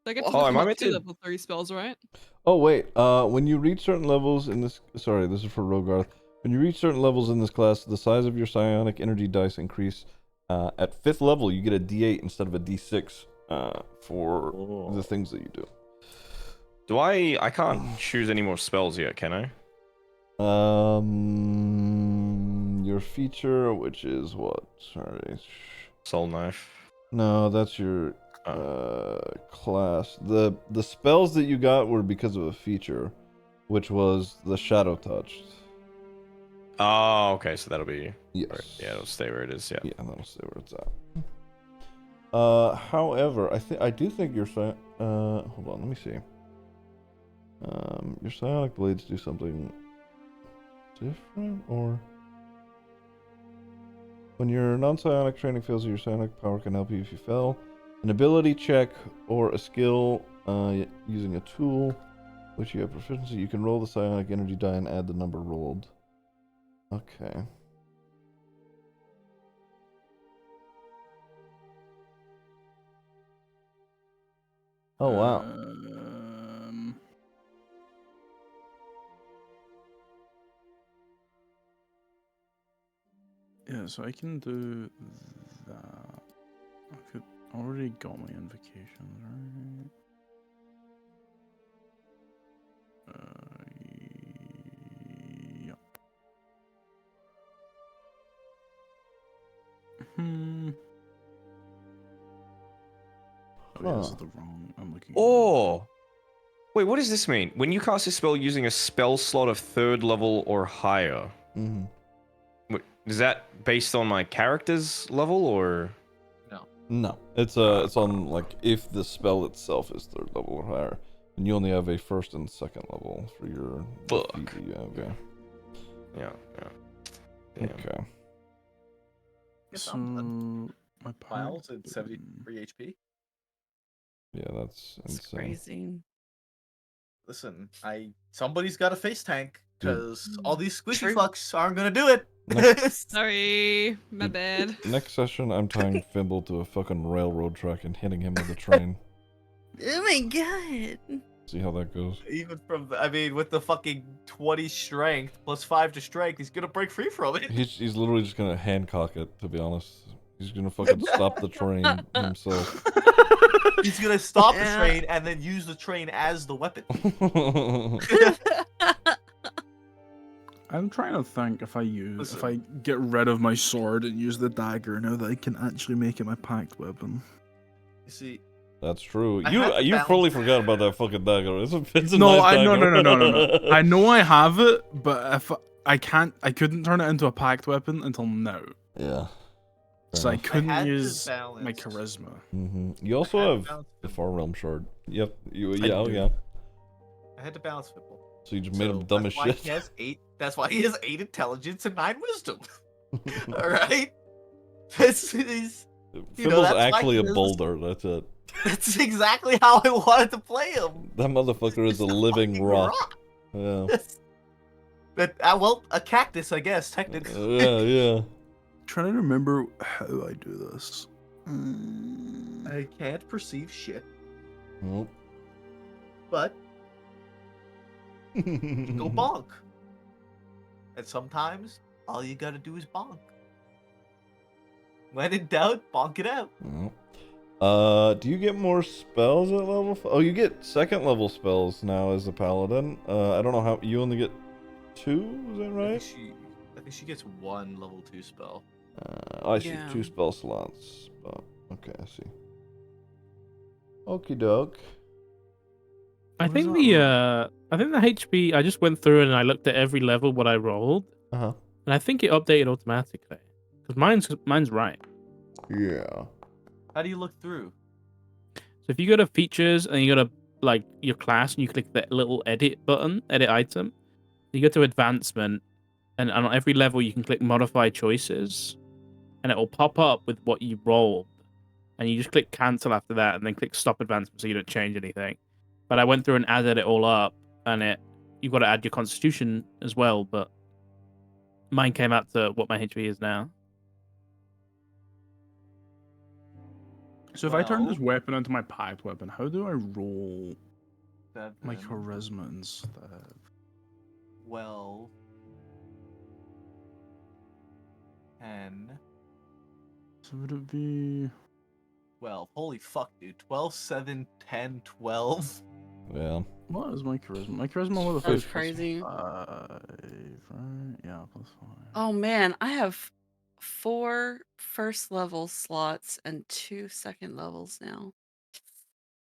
I get to Oh, am I become meant two to- level 3 spells, right? Oh wait, when you reach certain levels in this, sorry, this is for Rogarth. When you reach certain levels in this class, the size of your psionic energy dice increase. At 5th level, you get a D8 instead of a D6 for the things that you do. Do I can't choose any more spells yet, can I? Your feature, which is what? Sorry. Soul knife. No, that's your class. The spells that you got were because of a feature, which was the shadow touch. Oh, okay, so that'll be... Yes. Right, yeah, it'll stay where it is, yeah. Yeah, that'll stay where it's at. However, I do think your hold on, let me see. Your psionic blades do something different, or when your non-psionic training fails, your psionic power can help you if you fail an ability check or a skill using a tool which you have proficiency. You can roll the psionic energy die and add the number rolled. Okay. Oh wow. Yeah, so I can do that. I could already got my invocations, right? Yep. Oh, yeah, this is the wrong. I'm looking. Oh! Wait, what does this mean? When you cast a spell using a spell slot of 3rd level or higher, Mm-hmm. wait, is that based on my character's level, or...? No, it's on like if the spell itself is 3rd level or higher, and you only have a 1st and 2nd level for your Fuck. Yeah, okay. Yeah. Damn. Okay. So my Miles at 73 HP. Yeah, that's It's insane. crazy. Listen, somebody's got a face tank because all these squishy True. fucks aren't gonna do it. Sorry, my bad. Next session, I'm tying Fimble to a fucking railroad track and hitting him with a train. Oh my god. See how that goes. Even with the fucking 20 strength plus 5 to strength, he's gonna break free from it. He's literally just gonna Hancock it, to be honest. He's gonna fucking stop the train himself. He's gonna stop the Yeah. train and then use the train as the weapon. I'm trying to think if I get rid of my sword and use the dagger now that I can actually make it my packed weapon. You see, That's true. I had to You balance- fully forgot about that fucking dagger. It's a No, nice no, dagger. I know I have it, but if I couldn't turn it into a packed weapon until now. Yeah. So I couldn't had to use my balance- charisma. You also had to have balance the Fimble. Far Realm Shard. Yep. I Yeah, do. yeah. I had to balance Fimble. So you just made him dumb as that's why shit. He has 8. That's why he has 8 intelligence and 9 wisdom. All right. This is. Fimble's that's why actually he a does- boulder. That's it. That's exactly how I wanted to play him. That motherfucker is a living fucking rock. Yeah. But well, a cactus, I guess, technically. Yeah. Trying to remember how I do this. I can't perceive shit, Nope. but you go bonk. And sometimes all you gotta do is bonk. When in doubt, bonk it out. Do you get more spells at level? Oh, you get second level spells now as a paladin. I don't know how you only get 2. Is that right? I think she gets 1 level 2 spell. I see Yeah. 2 spell slots. But okay, I see. Okie doke. I think the HP. I just went through and I looked at every level what I rolled, And I think it updated automatically because mine's right. Yeah. How do you look through? So if you go to features and you go to like your class and you click the little edit button, edit item, you go to advancement, and on every level you can click modify choices, and it will pop up with what you rolled, and you just click cancel after that, and then click stop advancement so you don't change anything. But I went through and added it all up, and you've got to add your constitution as well, but mine came out to what my HP is now. So if I turn this Well- weapon into my packed weapon, how do I roll my 7, charisma instead? 12, 10, So would it be 12. Holy fuck, dude. 12, 7, 10, 12. Yeah. what is my charisma? My charisma was That's crazy. 5, right? Yeah, +5. Oh man, I have 4 first level slots and 2 second levels now.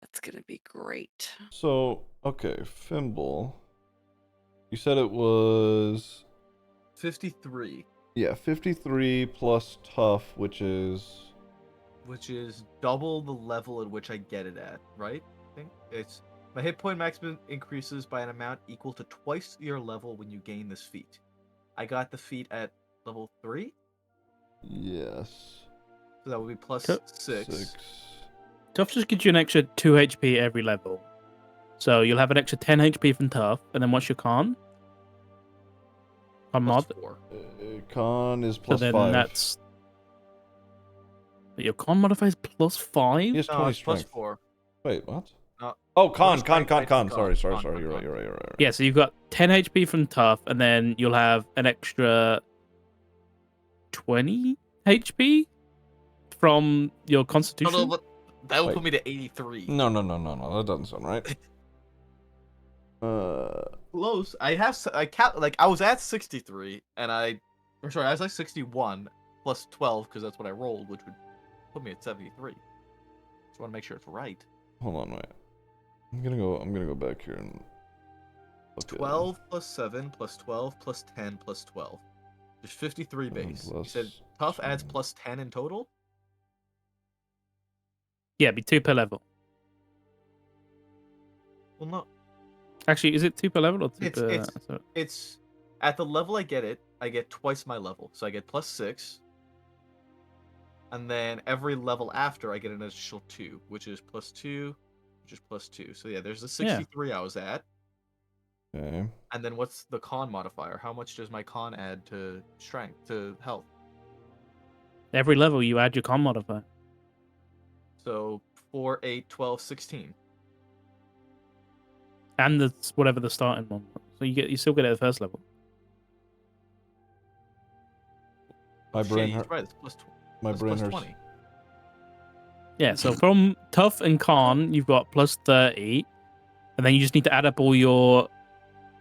That's gonna be great. So, okay, Fimble. You said it was 53, 53 plus tough, which is which is double the level at which I get it at, right? I think it's my hit point maximum increases by an amount equal to twice your level when you gain this feat. I got the feat at level 3, yes. so that would be plus Cool. 6. Tough just gives you an extra 2 HP every level. So you'll have an extra 10 HP from Tough, and then what's your con? Con mod? Plus 4. Con is So plus then 5. that's... But your con modifier is plus 5? He has No, 20 it's plus strength. 4. Wait, what? No. Oh, con. strength, Sorry. con. You're right. Yeah, so you've got 10 HP from Tough, and then you'll have an extra 20 HP from your constitution. No, but that would Wait. put me to 83. No. That doesn't sound right. Close. I was at 63, and I was like 61 plus 12 because that's what I rolled, which would put me at 73. Just want to make sure it's right. Hold on, wait. I'm gonna go back here and look at 12 plus 7 plus 12 plus 10 plus 12. There's 53 base. You plus said tough adds 10. plus 10 in total? Yeah, it'd be 2 per level. Well, no. Actually, is it 2 per level or 2 per... It's it's at the level I get twice my level. So I get plus 6. And then every level after I get an additional 2, which is plus 2, which is plus 2. So yeah, there's the 63 I was at. Okay. And then what's the con modifier? How much does my con add to strength, to health? Every level you add your con modifier. So 4, 8, 12, 16. And whatever the starting one. So you still get it at the first level. My brain Shit, hurt. he's right, it's plus My brain plus hurts. 20. Yeah, so from Tough and Con, you've got plus 30. And then you just need to add up all your...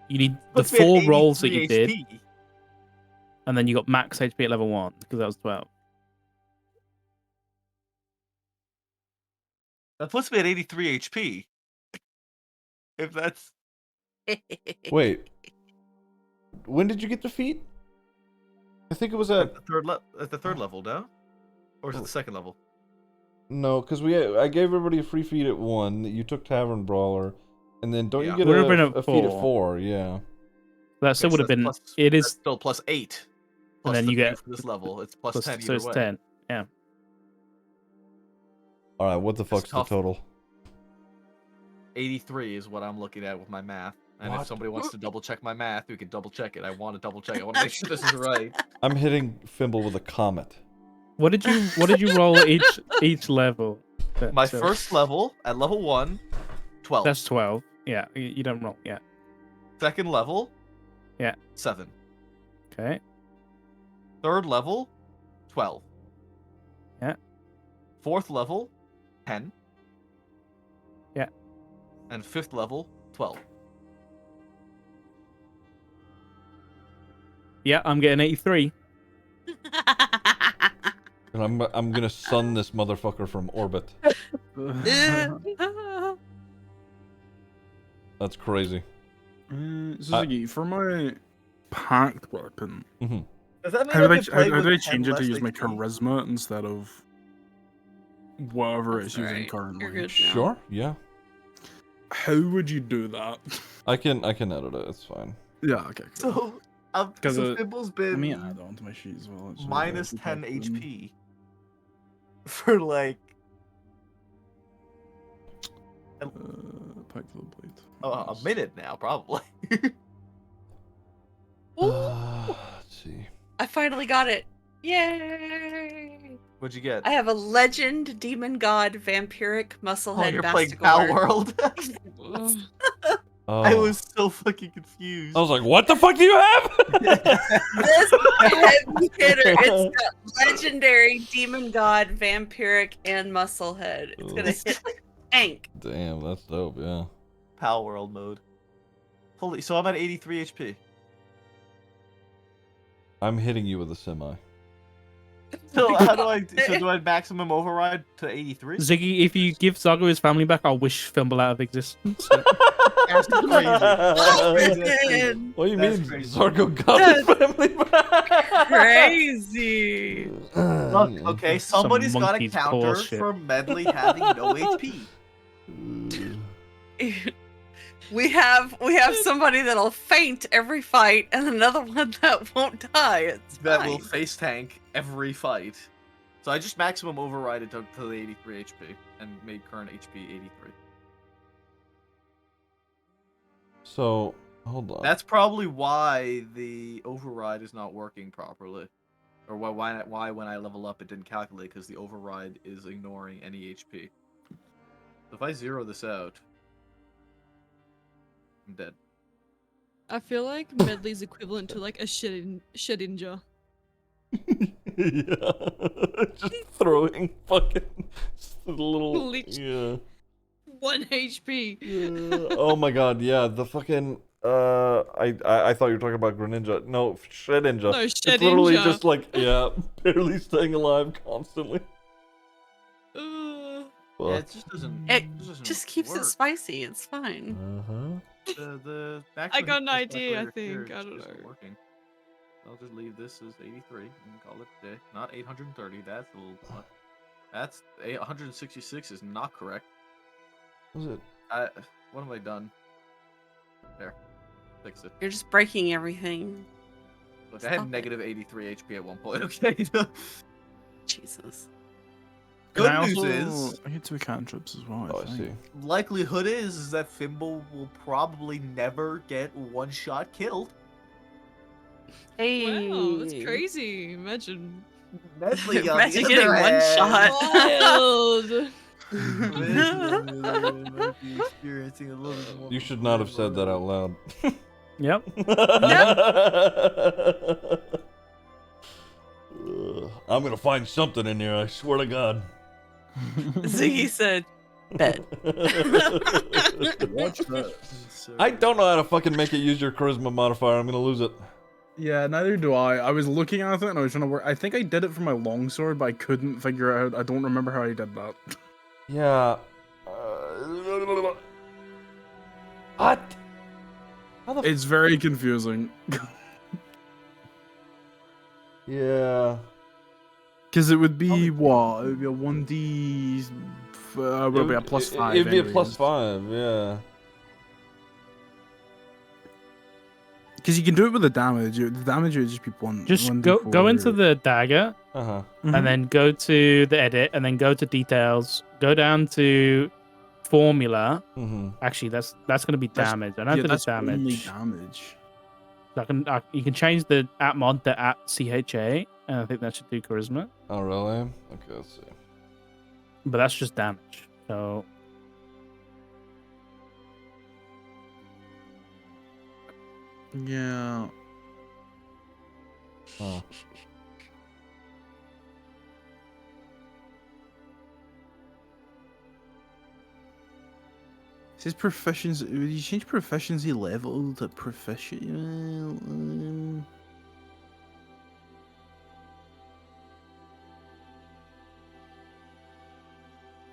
You need the Puts me at 4 rolls that 83 you did. HP. And then you got max HP at level 1, because that was 12. That puts me at 83 HP. If that's Wait. When did you get the feat? I think it was at the third level, no? Or is it the second level? No, because I gave everybody a free feat at 1. You took Tavern Brawler, and then don't you get Would have been a feat at 4. 4? Yeah. That still would have been. Plus, It is. that's still plus 8. And Plus then the you feat get for this level. It's plus plus, 10 so either it's way. 10. Yeah. All right. What the fuck's the tough. total? 83 is what I'm looking at with my math. And if somebody wants to double check my math, we can double check it. I want to double check. I want to make sure this is right. I'm hitting Fimble with a comet. What did you roll each level? My first level at level 1, 12. That's 12. Yeah, you don't roll. Yeah. Second level, Yeah. 7. Okay. Third level, 12. Yeah. Fourth level, 10. Yeah. And fifth level, 12. Yeah, I'm getting 83. And I'm gonna sun this motherfucker from orbit. That's crazy. Ziggy, for my packed weapon, Does that mean how do I can play I with change 10 it to less use my HP? charisma instead of whatever That's it's using alright. currently? You're good now. Sure. Yeah. How would you do that? I can edit it. It's fine. Yeah, okay. Cool. So, so Fibble's been Let me add on to my sheet as well. It's minus really 10 good. HP for like Pipe to the blade. a minute now, probably. Let's see. I finally got it. Yay! What'd you get? I have a legend, demon god, vampiric, musclehead, you're playing Bastigor. Pal World. Oh. I was so fucking confused. I was like, what the fuck do you have? This heavy hitter. It's got legendary, demon god, vampiric, and musclehead. It's gonna hit tank. Damn, that's dope. Yeah. Pal World mode. Holy, so I'm at 83 HP. I'm hitting you with a semi. So how do I? So do I maximum override to 83? Ziggy, if you give Zago his family back, I'll wish Fimble out of existence. That's crazy. What do you That's mean? crazy. Zargo got his family back. Crazy. Look, okay, somebody's got to monkey's counter bullshit. for Medley having no HP. We have somebody that'll faint every fight, and another one that won't die. It's That fine. will face tank every fight. So I just maximum override it to the 83 HP and made current HP 83. So hold on. That's probably why the override is not working properly, or why when I level up it didn't calculate, because the override is ignoring any HP. So if I zero this out, I'm dead. I feel like Medley's equivalent to like a Shedinja. Yeah. Just throwing fucking little. Literally. Yeah. 1 HP. Oh my god, yeah, the fucking I thought you were talking about Greninja. No, Shedinja. No, It's literally Shedinja. just like, yeah, barely staying alive constantly. Yeah, Fuck. it just doesn't. It doesn't just keeps it work. spicy. It's fine. Uh-huh. The I got an maximum idea, I calculator here think. I don't isn't know. working. I'll just leave this as 83 and call it a day. Not 830. That's a little. That's 166 is not correct. Was it? What have I done? There, fix it. You're just breaking everything. Look, I had Stop it. negative 83 HP at one point. Okay. Jesus. Good I news also, is, I get 2 cantrips as well. Oh, I see. likelihood is that Fimble will probably never get one shot killed. Hey. Wow, that's crazy. Imagine. Medley, on Imagine the getting other one hand, shot. Wild. Medley might be experiencing a little bit more. You should not have said that out loud. Yep. I'm gonna find something in there, I swear to God. Ziggy said, "Bet." Watch that. I don't know how to fucking make it use your charisma modifier. I'm gonna lose it. Yeah, neither do I. I was looking at it and I was trying to work. I think I did it for my longsword, but I couldn't figure out. I don't remember how I did that. Yeah, What? How the It's very confusing. Yeah. Because it would be what? It would be a 1d. Would be a +5. It'd be a anyways. +5, yeah. Because you can do it with the damage. The damage would just be one. Just 1d4. go into the dagger, Uh-huh. and then go to the edit, and then go to details. Go down to formula. Actually, that's going to be damage. I don't think it's damage. Only damage. You can change the at mod to at CHA, and I think that should do charisma. Oh really? Okay, let's see. But that's just damage. So Yeah. Huh. It says proficiency. Would you change proficiency level to proficient?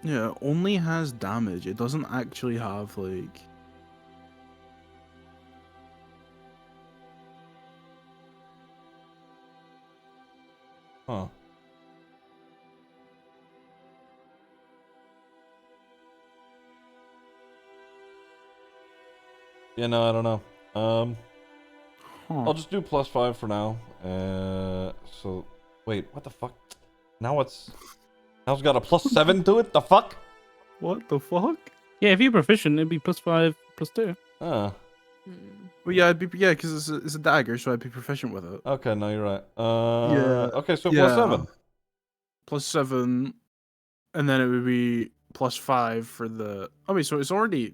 Yeah, it only has damage. It doesn't actually have like. Huh. Yeah, no, I don't know. I'll just do +5 for now. So wait, what the fuck? Now it's got a +7 to it. The fuck? What the fuck? yeah, if you're proficient, it'd be +5 +2. Ah. Well, yeah, because it's a dagger, so I'd be proficient with it. Okay, no, you're right. Yeah. Okay, so yeah. +7. +7, and then it would be +5 for the. Oh wait, so it's already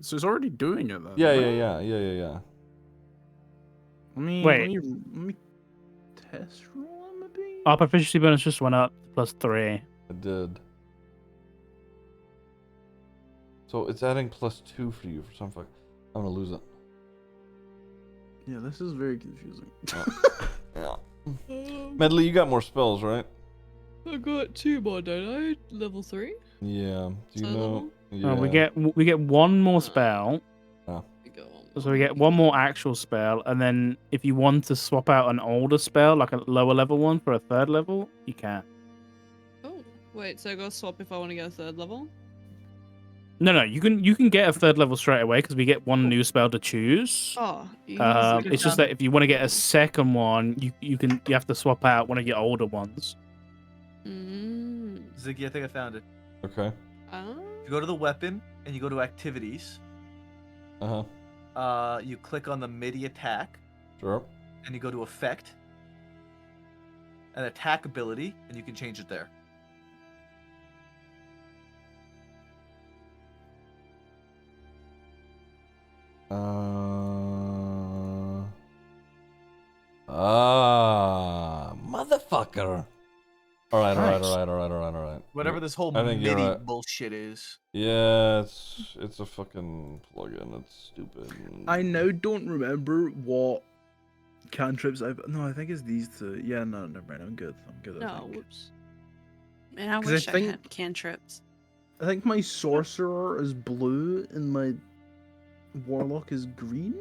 doing it then. Yeah. Let me test roll it maybe. Our proficiency bonus just went up to +3. It did. So it's adding +2 for you for some fuck. I'm gonna lose it. Yeah, this is very confusing. Yeah. Medley, you got more spells, right? I got 2 more, don't I? Level 3? Yeah. Do you know? Yeah. We get one more spell. Oh. So we get one more actual spell, and then if you want to swap out an older spell, like a lower level one for a 3rd level, you can. Oh, wait, so I gotta swap if I want to get a 3rd level? No, you can get a 3rd level straight away because we get one new spell to choose. Oh, it's just that if you want to get a 2nd one, you have to swap out one of your older ones. Ziggy, I think I found it. Okay. You go to the weapon and you go to activities. You click on the MIDI attack. Sure. And you go to effect. And attack ability, and you can change it there. Motherfucker. All right. Whatever this whole I think you're MIDI right. bullshit is. Yeah, it's a fucking plugin. It's stupid. I now don't remember what cantrips I've. No, I think it's these two. Yeah, no, never mind. I'm good. No, whoops. Man, I 'Cause wish I think- had cantrips. I think my sorcerer is blue and my warlock is green.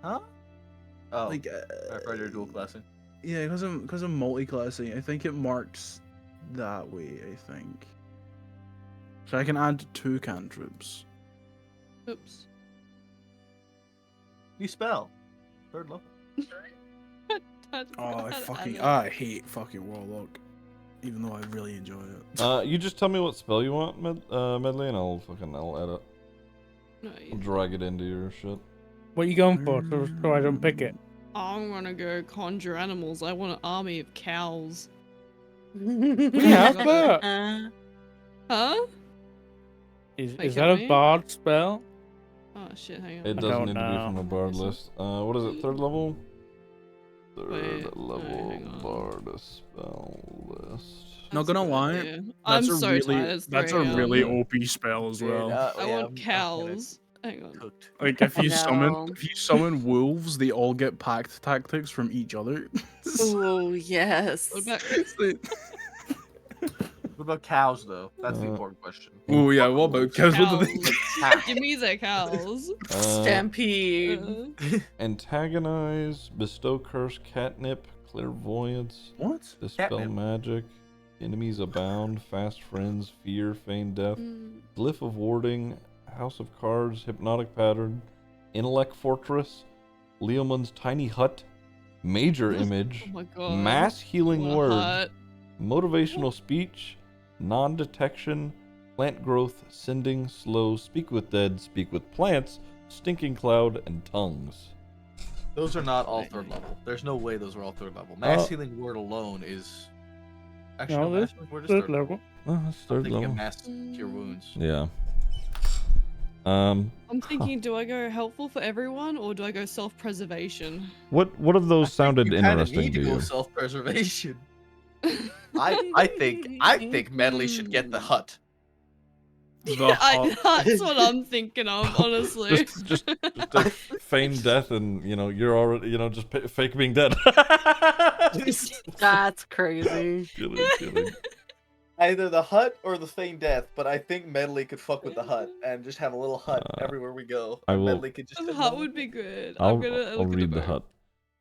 Huh? Oh, Like, I thought you were dual classing. Yeah, because I'm multi-classing. I think it marks that way. I think. So I can add 2 cantrips. Oops. New spell. 3rd level. Oh, I hate fucking warlock, even though I really enjoy it. You just tell me what spell you want, Medley, and I'll add it. No, I'll drag it into your shit. What are you going for? So I don't pick it. I'm gonna go conjure animals. I want an army of cows. We have that. Huh? Is that a bard spell? Oh shit, hang on. It doesn't need to be from a bard list. What is it? 3rd level? Wait, 3rd level bard spell list. Not gonna lie, I'm that's a so really tired. It's that's 3 a a.m. really OP spell as well. I want cows. Hang on. Like if you No. summon wolves, they all get pact tactics from each other. Oh yes. What about What about cows, though? That's the important question. Oh yeah, what about cows? What do they? Cows. Give me the cows. Stampede. Antagonize, bestow curse, catnip, clairvoyance. What? Dispel Catnip. magic. Enemies abound, fast friends, fear, feign death. Glyph of warding, house of cards, hypnotic pattern, intellect fortress, Leomund's tiny hut, major image, Oh my god. mass healing What word, hut? motivational speech, non-detection, plant growth, sending, slow, speak with dead, speak with plants, stinking cloud, and tongues. Those are not all third level. There's no way those are all third level. Mass healing word alone is. Actually, no, mass healing word is third level. Oh, that's I'm third thinking level. of mass cure wounds. Yeah. I'm thinking, do I go helpful for everyone or do I go self-preservation? What of those sounded You kind of interesting need to to go you? self-preservation. I think Medley should get the hut. That's what I'm thinking of, honestly. just feign death, and you're already just fake being dead. That's crazy. Kidding. Either the hut or the feigned death, but I think Medley could fuck with the hut and just have a little hut everywhere we go. I will- Medley could just The hut would be good. I'll look read at the both. hut.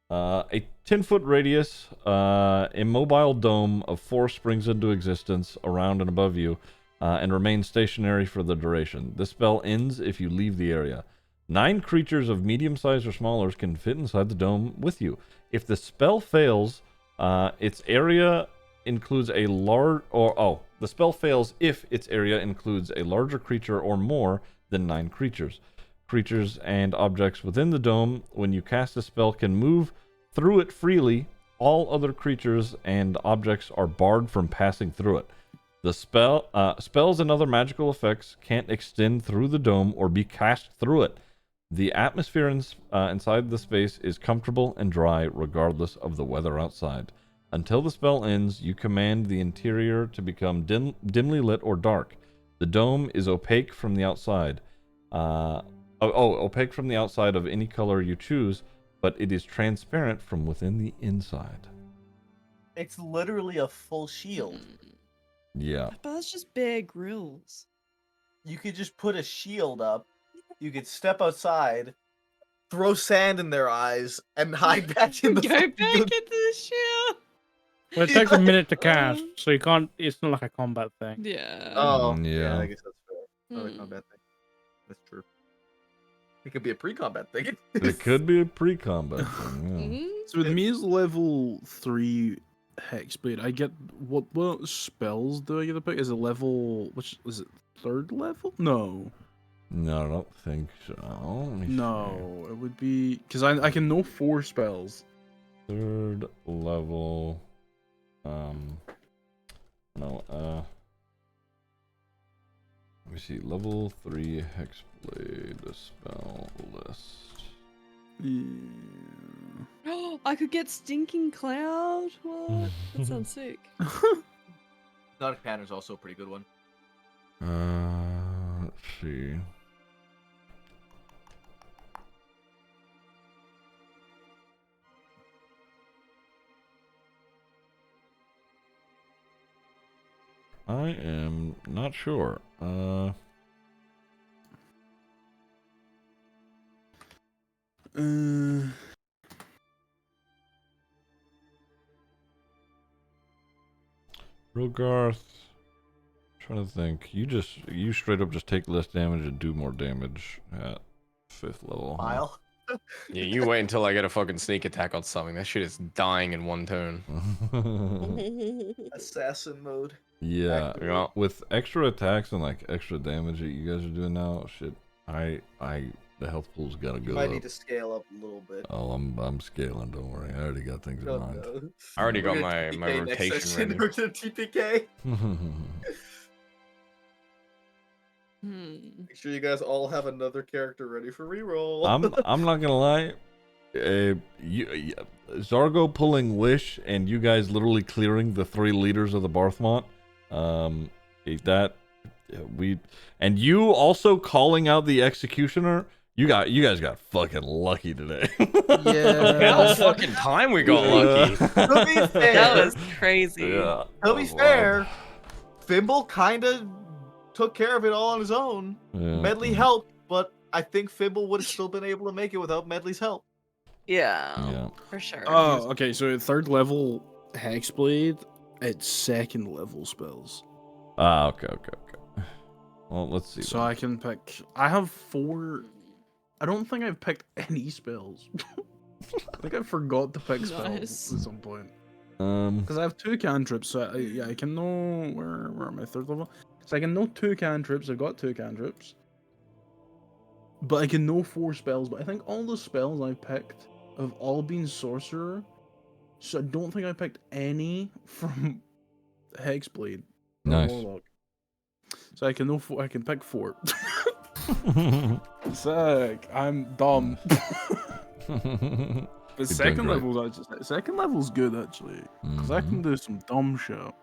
A 10-foot radius, immobile dome of force springs into existence around and above you, and remains stationary for the duration. This spell ends if you leave the area. 9 creatures of medium size or smaller can fit inside the dome with you. If the spell fails, its area includes a the spell fails if its area includes a larger creature or more than 9 creatures. Creatures and objects within the dome, when you cast a spell, can move through it freely. All other creatures and objects are barred from passing through it. The spells and other magical effects can't extend through the dome or be cast through it. The atmosphere inside the space is comfortable and dry regardless of the weather outside. Until the spell ends, you command the interior to become dimly lit or dark. The dome is opaque from the outside. Opaque from the outside of any color you choose, but it is transparent from within the inside. It's literally a full shield. Yeah. But that's just Bear Grylls. You could just put a shield up. You could step outside, throw sand in their eyes, and hide back in the Go fucking back into the shield. Well, it takes a minute to cast, so you can't. It's not like a combat thing. Yeah. Oh, Yeah. I guess that's fair. Not a combat thing. That's true. It could be a pre-combat thing. It could be a pre-combat thing, yeah. So with me as level 3 Hexblade, I get what spells do I get to pick? Is it level which is it 3rd level? No. No, I don't think so. Let me No, it would be because I can know 4 spells. 3rd level. Let me see. Level 3 Hexblade spell list. Yeah. I could get Stinking Cloud. What? That sounds sick. Hypnotic Pattern's also a pretty good one. Let's see. I am not sure. Rogarth. Trying to think. You straight up just take less damage and do more damage at 5th level. Huh? Mile. Yeah, you wait until I get a fucking sneak attack on something. That shit is dying in one turn. Assassin mode. Yeah, Yeah. with extra attacks and like extra damage that you guys are doing now, shit. The health pool's gotta You go might up. need to scale up a little bit. Oh, I'm scaling. Don't worry. I already got things in Oh, mind. no. I already got We're my gonna my TPK next rotation session. ready. We're gonna TPK. Make sure you guys all have another character ready for reroll. I'm not gonna lie. Zargo pulling Wish and you guys literally clearing the 3 leaders of the Barthmont. And you also calling out the Executioner. You guys got fucking lucky today. About fucking time we got lucky. To be fair, That was crazy. Yeah. to be fair, Fimble kind of took care of it all on his own. Yeah. Medley helped, but I think Fimble would have still been able to make it without Medley's help. Yeah, for sure. Oh, okay. So 3rd level Hexblade, it's 2nd level spells. Ah, okay. Well, let's see. So then. I can pick. I have 4. I don't think I've picked any spells. I think I forgot to pick spells at some point. Because I have 2 cantrips. So I can know where am I 3rd level? So I can know 2 cantrips. I've got 2 cantrips. But I can know 4 spells. But I think all the spells I picked have all been sorcerer. So I don't think I picked any from Hexblade. Or Nice. Warlock. So I can know 4. I can pick 4. Sick. I'm dumb. But second level's good actually, because I can do some dumb shit.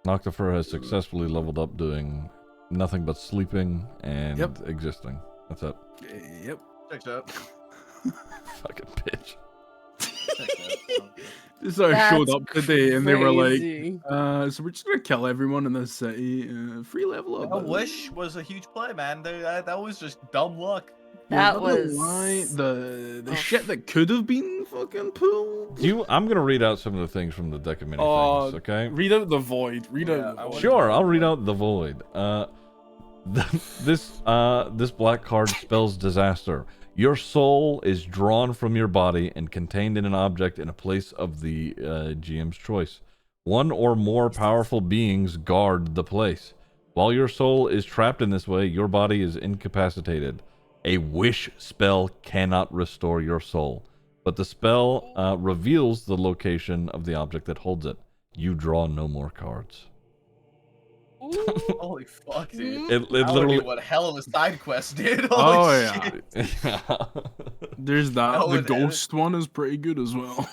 Noctifer has successfully leveled up doing nothing but sleeping and existing. That's it. Yep. Checks out. Fucking bitch. This showed up today and they were like, crazy. so we're just gonna kill everyone in this city. Free level up. I wish was a huge play, man. That was just dumb luck. That was the shit that could have been fucking pulled. I'm gonna read out some of the things from the deck of many things. Okay. Read out the void. Read out the void. Sure, I'll read out the void. This black card spells disaster. Your soul is drawn from your body and contained in an object in a place of the GM's choice. One or more powerful beings guard the place. While your soul is trapped in this way, your body is incapacitated. A wish spell cannot restore your soul, but the spell reveals the location of the object that holds it. You draw no more cards. Holy fuck, dude. It I literally. what hell of a side quest did. Oh Holy yeah. shit. There's that. Oh, The it ghost one is pretty good as well.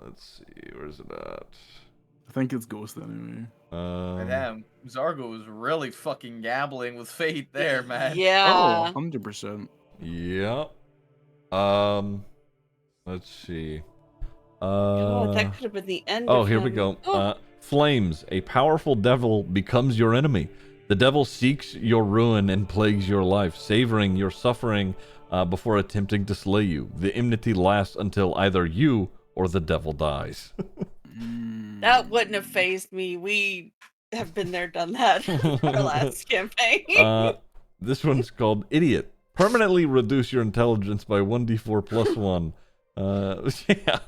Let's see. Where's it at? I think it's ghost anyway. Damn, Zargo was really fucking gambling with fate there, man. Yeah. 100%. Yep. Let's see. Oh, that could have been the end. Oh, of here we him. go. Oh. Flames. A powerful devil becomes your enemy. The devil seeks your ruin and plagues your life, savoring your suffering before attempting to slay you. The enmity lasts until either you or the devil dies. That wouldn't have phased me. We have been there, done that. Our last campaign. This one's called Idiot. Permanently reduce your intelligence by 1d4 plus 1. Yeah.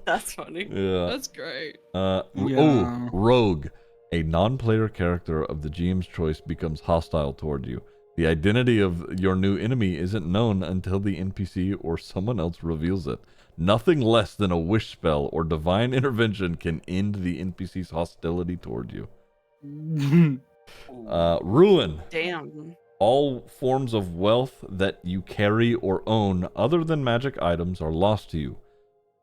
That's funny. Yeah. That's great. Oh, Rogue. A non-player character of the GM's choice becomes hostile toward you. The identity of your new enemy isn't known until the NPC or someone else reveals it. Nothing less than a wish spell or divine intervention can end the NPC's hostility toward you. Ruin. Damn. All forms of wealth that you carry or own other than magic items are lost to you.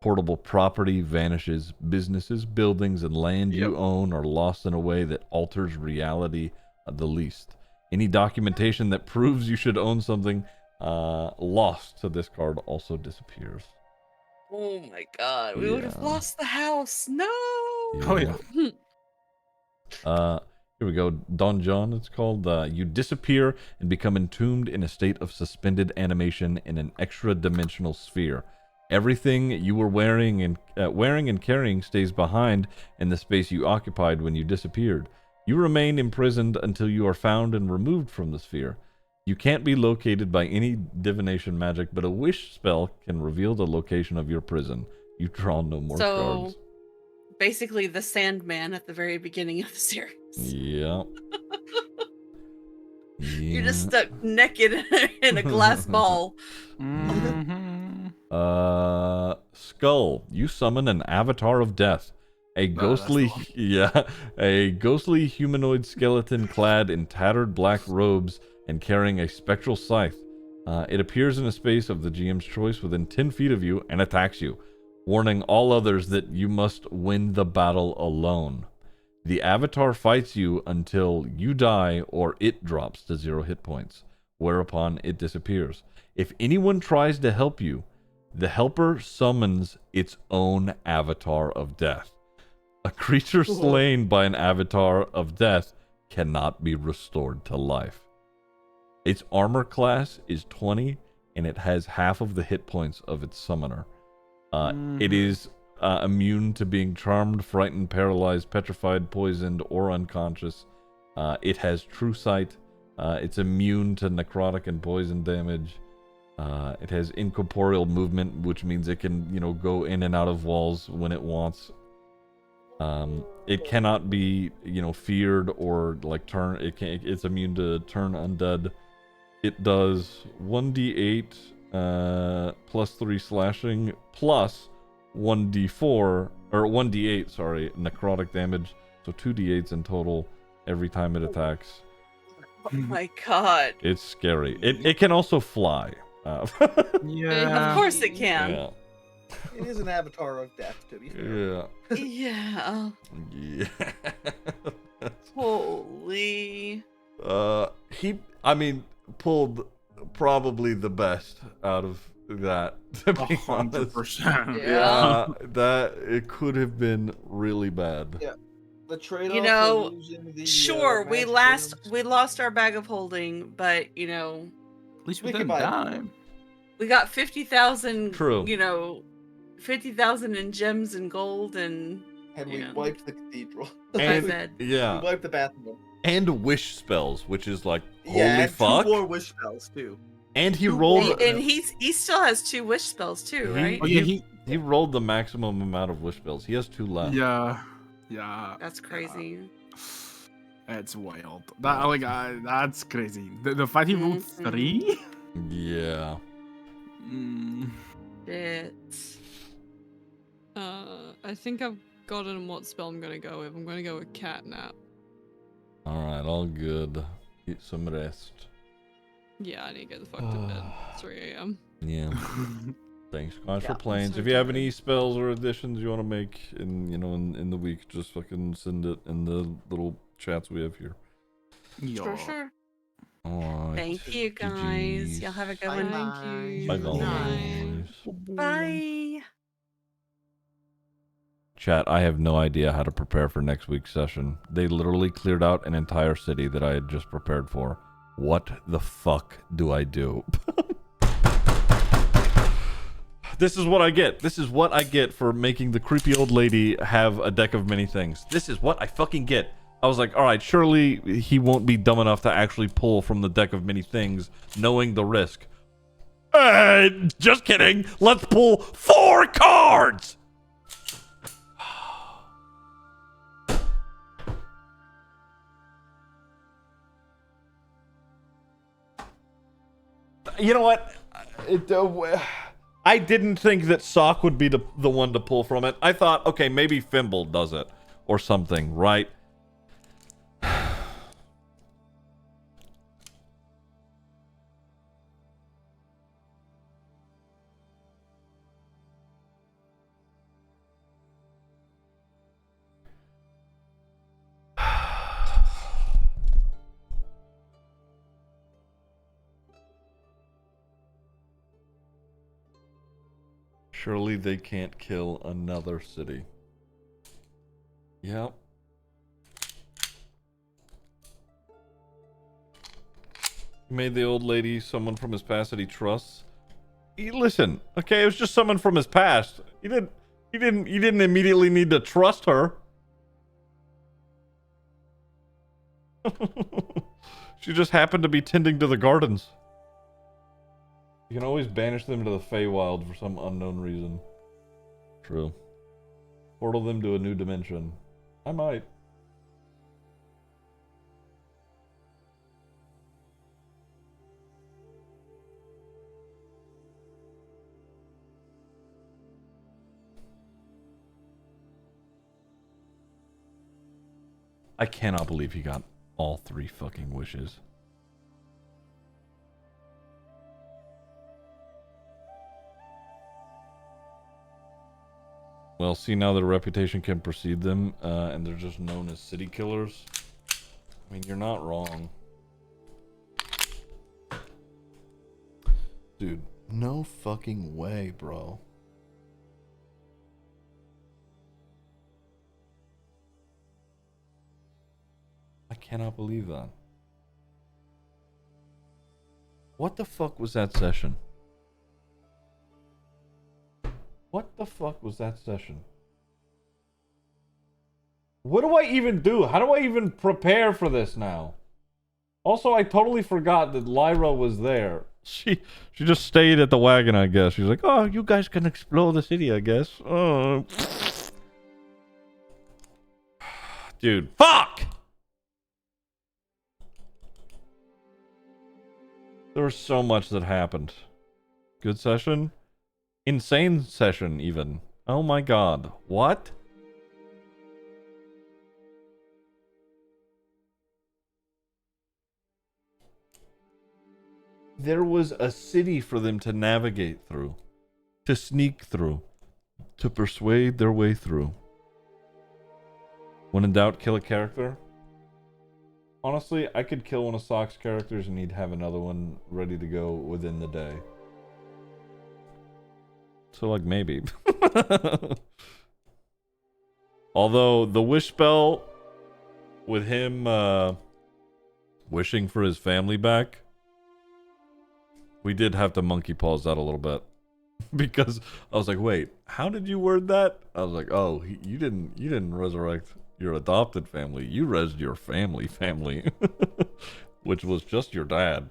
Portable property vanishes. Businesses, buildings, and land you own are lost in a way that alters reality the least. Any documentation that proves you should own something lost to this card also disappears. Oh my god. We would have lost the house. No. Oh yeah. Here we go. Don John, it's called. You disappear and become entombed in a state of suspended animation in an extra-dimensional sphere. Everything you were wearing and carrying stays behind in the space you occupied when you disappeared. You remain imprisoned until you are found and removed from the sphere. You can't be located by any divination magic, but a wish spell can reveal the location of your prison. You draw no more cards. Basically the Sandman at the very beginning of the series. Yeah. You're just stuck naked in a glass ball. Skull. You summon an avatar of death. A ghostly humanoid skeleton clad in tattered black robes and carrying a spectral scythe. It appears in a space of the GM's choice within 10 feet of you and attacks you, warning all others that you must win the battle alone. The avatar fights you until you die or it drops to 0 hit points, whereupon it disappears. If anyone tries to help you, the helper summons its own avatar of death. A creature slain by an avatar of death cannot be restored to life. Its armor class is 20, and it has half of the hit points of its summoner. It is immune to being charmed, frightened, paralyzed, petrified, poisoned, or unconscious. It has true sight. It's immune to necrotic and poison damage. It has incorporeal movement, which means it can, go in and out of walls when it wants. It cannot be, feared or turn. It's immune to turn undead. It does 1d8 plus 3 slashing plus 1d4 or 1d8, sorry, necrotic damage. So 2d8s in total every time it attacks. Oh my god. It's scary. It can also fly. Yeah. Of course it can. Yeah. It is an avatar of death, to be fair. Yeah. Yeah. Yeah. Holy. He pulled probably the best out of that, to be honest. 100%. Yeah. That it could have been really bad. Yeah. The trade-off You know, of losing the, sure, we magic items. lost our bag of holding, but At least we We didn't can buy die. we got 50,000. True. 50,000 in gems and gold, and we wiped the cathedral. And said. yeah, We wiped the bathroom. and wish spells, which is like holy And fuck. 2 more wish spells too. And he Two rolled. more. And he still has 2 wish spells too, right? Oh, yeah, he rolled the maximum amount of wish spells. He has 2 left. Yeah. That's crazy. It's wild. That's crazy. The fact he rolled 3? Yeah. Shit. I think I've gotten what spell I'm gonna go with. I'm gonna go with catnap. All right, all good. Get some rest. Yeah, I need to get the fuck to bed. It's 3 a.m. Yeah. Thanks, guys, Yeah, for I'm playing. so If you have tired. any spells or additions you want to make in the week, just fucking send it in the little chats we have here. Sure. All right. Thank you guys. Y'all have a good one. Thank you. Bye, Good night. guys. Bye. Chat, I have no idea how to prepare for next week's session. They literally cleared out an entire city that I had just prepared for. What the fuck do I do? This is what I get. This is what I get for making the creepy old lady have a deck of many things. This is what I fucking get. I was like, all right, surely he won't be dumb enough to actually pull from the deck of many things, knowing the risk. Just kidding. Let's pull 4 cards! You know what? I didn't think that Sock would be the one to pull from it. I thought, okay, maybe Fimble does it or something, right? Surely they can't kill another city. Yep. Made the old lady someone from his past that he trusts. Listen, okay, it was just someone from his past. You didn't immediately need to trust her. She just happened to be tending to the gardens. You can always banish them to the Feywild for some unknown reason. True. Portal them to a new dimension. I might. I cannot believe he got all 3 fucking wishes. Well, see, now their reputation can precede them, and they're just known as city killers. I mean, you're not wrong. Dude, no fucking way, bro. I cannot believe that. What the fuck was that session? What the fuck was that session? What do I even do? How do I even prepare for this now? Also, I totally forgot that Lyra was there. She just stayed at the wagon, I guess. She's like, oh, you guys can explore the city, I guess. Oh. Dude, fuck! There was so much that happened. Good session? Insane session, even. Oh my god. What? There was a city for them to navigate through. To sneak through. To persuade their way through. When in doubt, kill a character. Honestly, I could kill one of Sock's characters and he'd have another one ready to go within the day. So, like, maybe. Although, the wish spell with him wishing for his family back, we did have to monkey pause that a little bit. Because I was like, wait, how did you word that? I was like, oh, you didn't resurrect your adopted family. You resed your family, which was just your dad.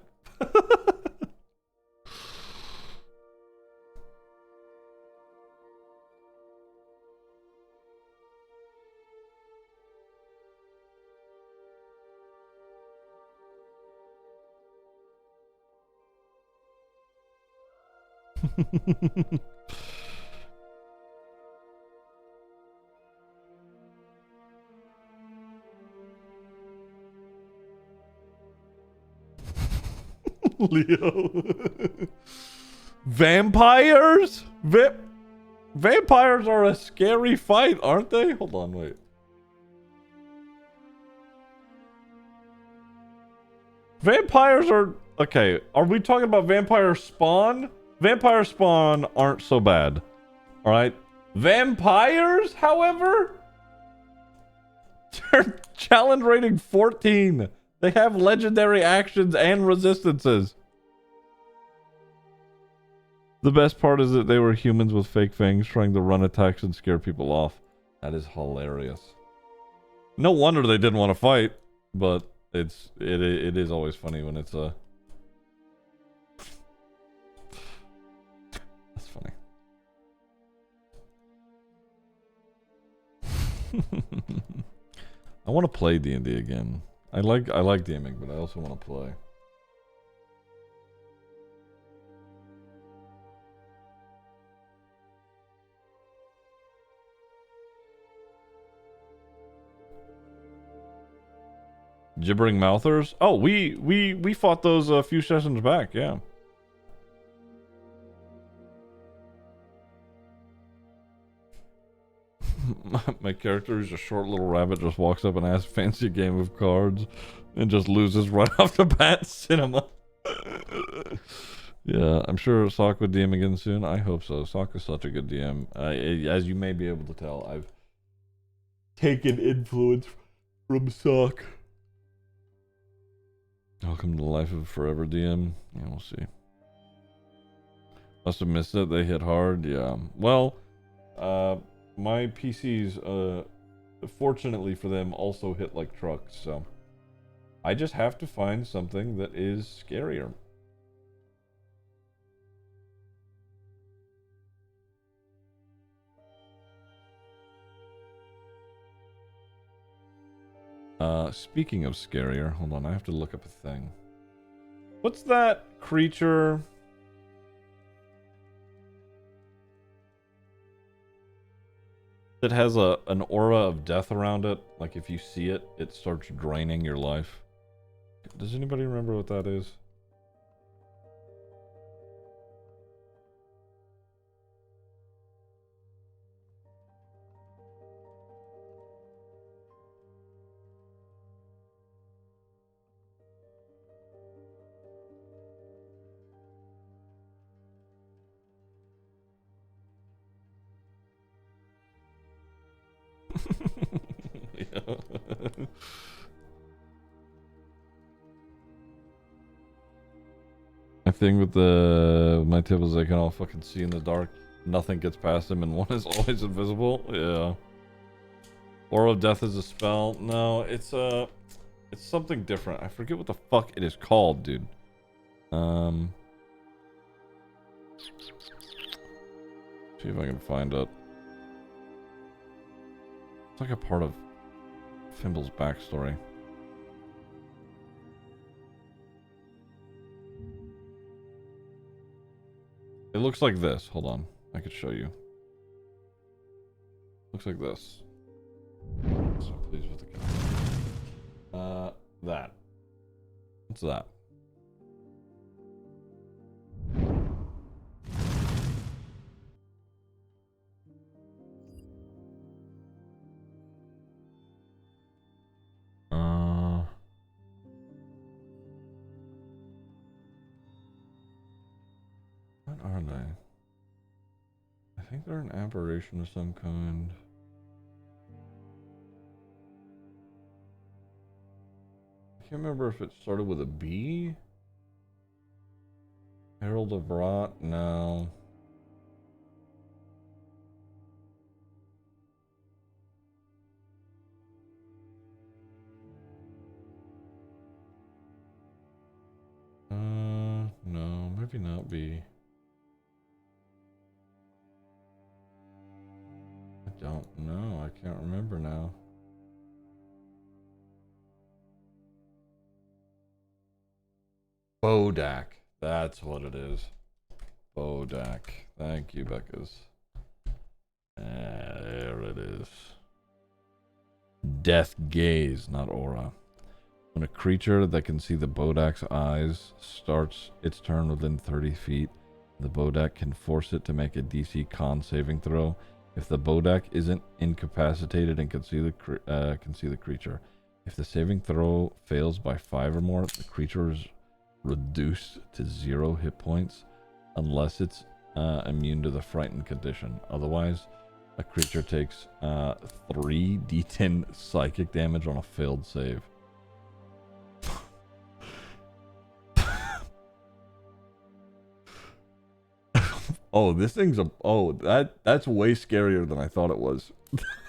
Leo. Vampires? Vampires are a scary fight, aren't they? Hold on, wait. Vampires are... Okay, are we talking about vampire spawn? Vampire spawn aren't so bad. Alright? Vampires, however? They're challenge rating 14. They have legendary actions and resistances. The best part is that they were humans with fake fangs trying to run attacks and scare people off. That is hilarious. No wonder they didn't want to fight, but it is always funny when it's a... That's funny. I want to play D&D again. I like DMing, but I also want to play. Gibbering mouthers? Oh, we fought those a few sessions back, yeah. My character is a short little rabbit, just walks up and asks fancy a game of cards and just loses right off the bat. Cinema. Yeah, I'm sure Sock would DM again soon. I hope so. Sock is such a good DM. As you may be able to tell, I've taken influence from Sock. Welcome to the life of a forever DM. Yeah, we'll see. Must have missed it. They hit hard. Yeah. Well, my PCs, fortunately for them, also hit like trucks, so I just have to find something that is scarier. Speaking of scarier, hold on, I have to look up a thing. What's that creature? That has an aura of death around it. Like if you see it, it starts draining your life. Does anybody remember what that is? Yeah. thing with my tip is they can all fucking see in the dark. Nothing gets past them, and one is always invisible. Yeah. Aura of Death is a spell. No, it's something different. I forget what the fuck it is called, dude. See if I can find it. It's like a part of Fimble's backstory. It looks like this. Hold on. I could show you. Looks like this. So please with the camera. That. What's that? What are they? I think they're an aberration of some kind. I can't remember if it started with a B. Herald of Rot? No. No, maybe not B. I don't know. I can't remember now. Bodak. That's what it is. Bodak. Thank you, Becca's. There it is. Death Gaze, not Aura. When a creature that can see the Bodak's eyes starts its turn within 30 feet, the Bodak can force it to make a DC Con saving throw. If the Bodak isn't incapacitated and can see the creature, if the saving throw fails by 5 or more, the creature is reduced to 0 hit points, unless it's immune to the frightened condition. Otherwise, a creature takes 3 d10 psychic damage on a failed save. Oh, this thing's that's way scarier than I thought it was.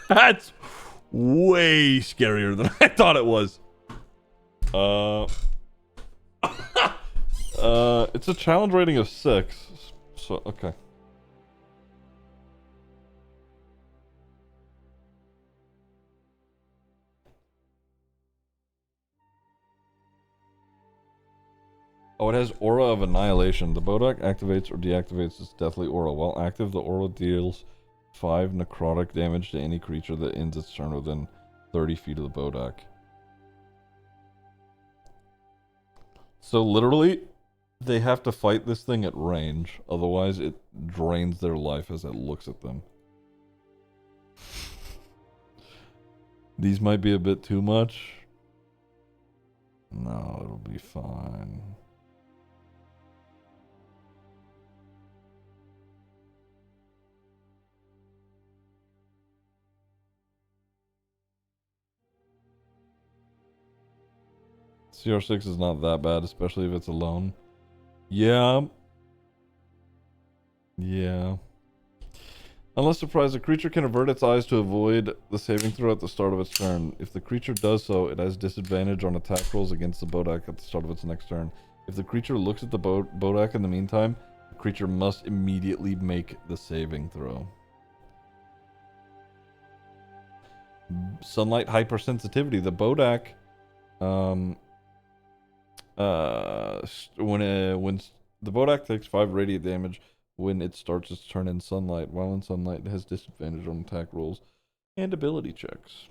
That's way scarier than I thought it was. It's a challenge rating of 6. So, okay. Oh, it has Aura of Annihilation. The Bodak activates or deactivates its deathly aura. While active, the aura deals 5 necrotic damage to any creature that ends its turn within 30 feet of the Bodak. So literally, they have to fight this thing at range. Otherwise, it drains their life as it looks at them. These might be a bit too much. No, it'll be fine. CR6 is not that bad, especially if it's alone. Yeah. Yeah. Unless surprised, a creature can avert its eyes to avoid the saving throw at the start of its turn. If the creature does so, it has disadvantage on attack rolls against the Bodak at the start of its next turn. If the creature looks at the Bodak in the meantime, the creature must immediately make the saving throw. Sunlight hypersensitivity. The Bodak... when the Bodak takes 5 radiant damage when it starts its turn in sunlight. While in sunlight, it has disadvantage on attack rolls and ability checks.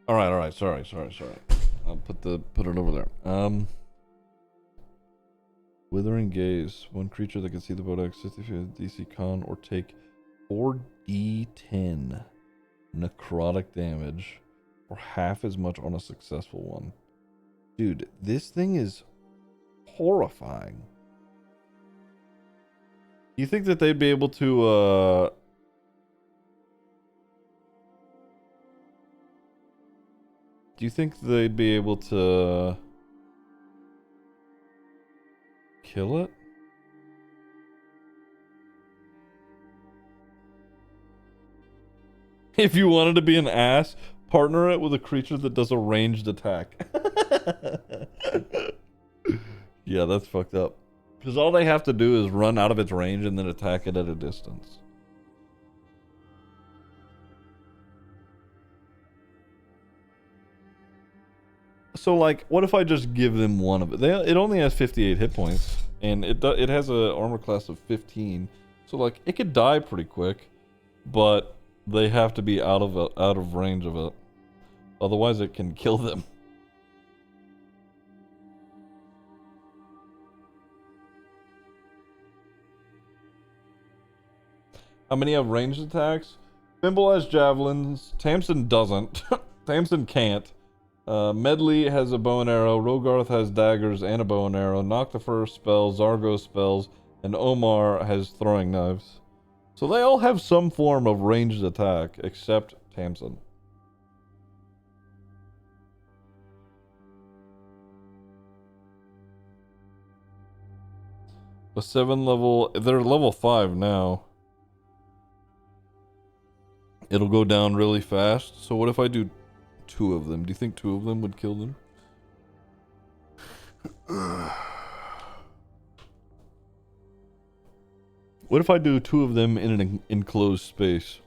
All right. Sorry. I'll put it over there. Withering Gaze. One creature that can see the Bodak 60 feet DC Con or take 4d10 necrotic damage, or half as much on a successful one. Dude, this thing is horrifying. You think that they'd be able to, Do you think they'd be able to kill it? If you wanted to be an ass, partner it with a creature that does a ranged attack. Yeah, that's fucked up. Because all they have to do is run out of its range and then attack it at a distance. So, like, what if I just give them one of it? It only has 58 hit points, and it has a armor class of 15. So, like, it could die pretty quick, but they have to be out of range of it. Otherwise, it can kill them. How many have ranged attacks? Thimble has javelins. Tamsin doesn't. Tamsin can't. Medley has a bow and arrow. Rogarth has daggers and a bow and arrow. Noctifer spells. Zargo spells. And Omar has throwing knives. So they all have some form of ranged attack, except Tamsin. A 7 level... They're level 5 now. It'll go down really fast. So what if I do 2 of them? Do you think 2 of them would kill them? What if I do 2 of them in an enclosed space?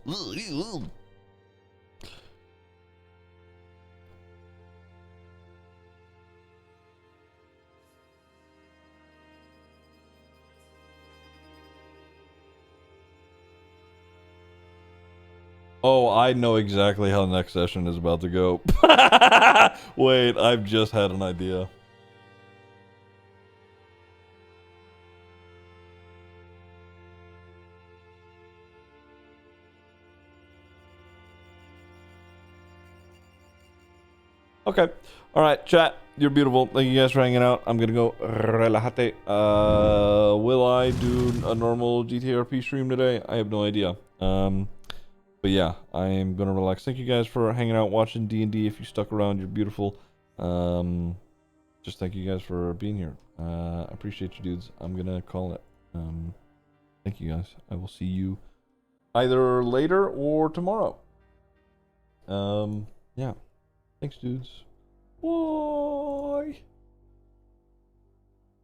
Oh, I know exactly how the next session is about to go. Wait, I've just had an idea. Okay. Alright, chat. You're beautiful. Thank you guys for hanging out. I'm gonna go relajate. Will I do a normal GTRP stream today? I have no idea. But yeah, I am gonna relax. Thank you guys for hanging out, watching D&D. If you stuck around, you're beautiful. Just thank you guys for being here. I appreciate you dudes. I'm gonna call it. Thank you guys. I will see you either later or tomorrow. Yeah. Thanks, dudes. Bye.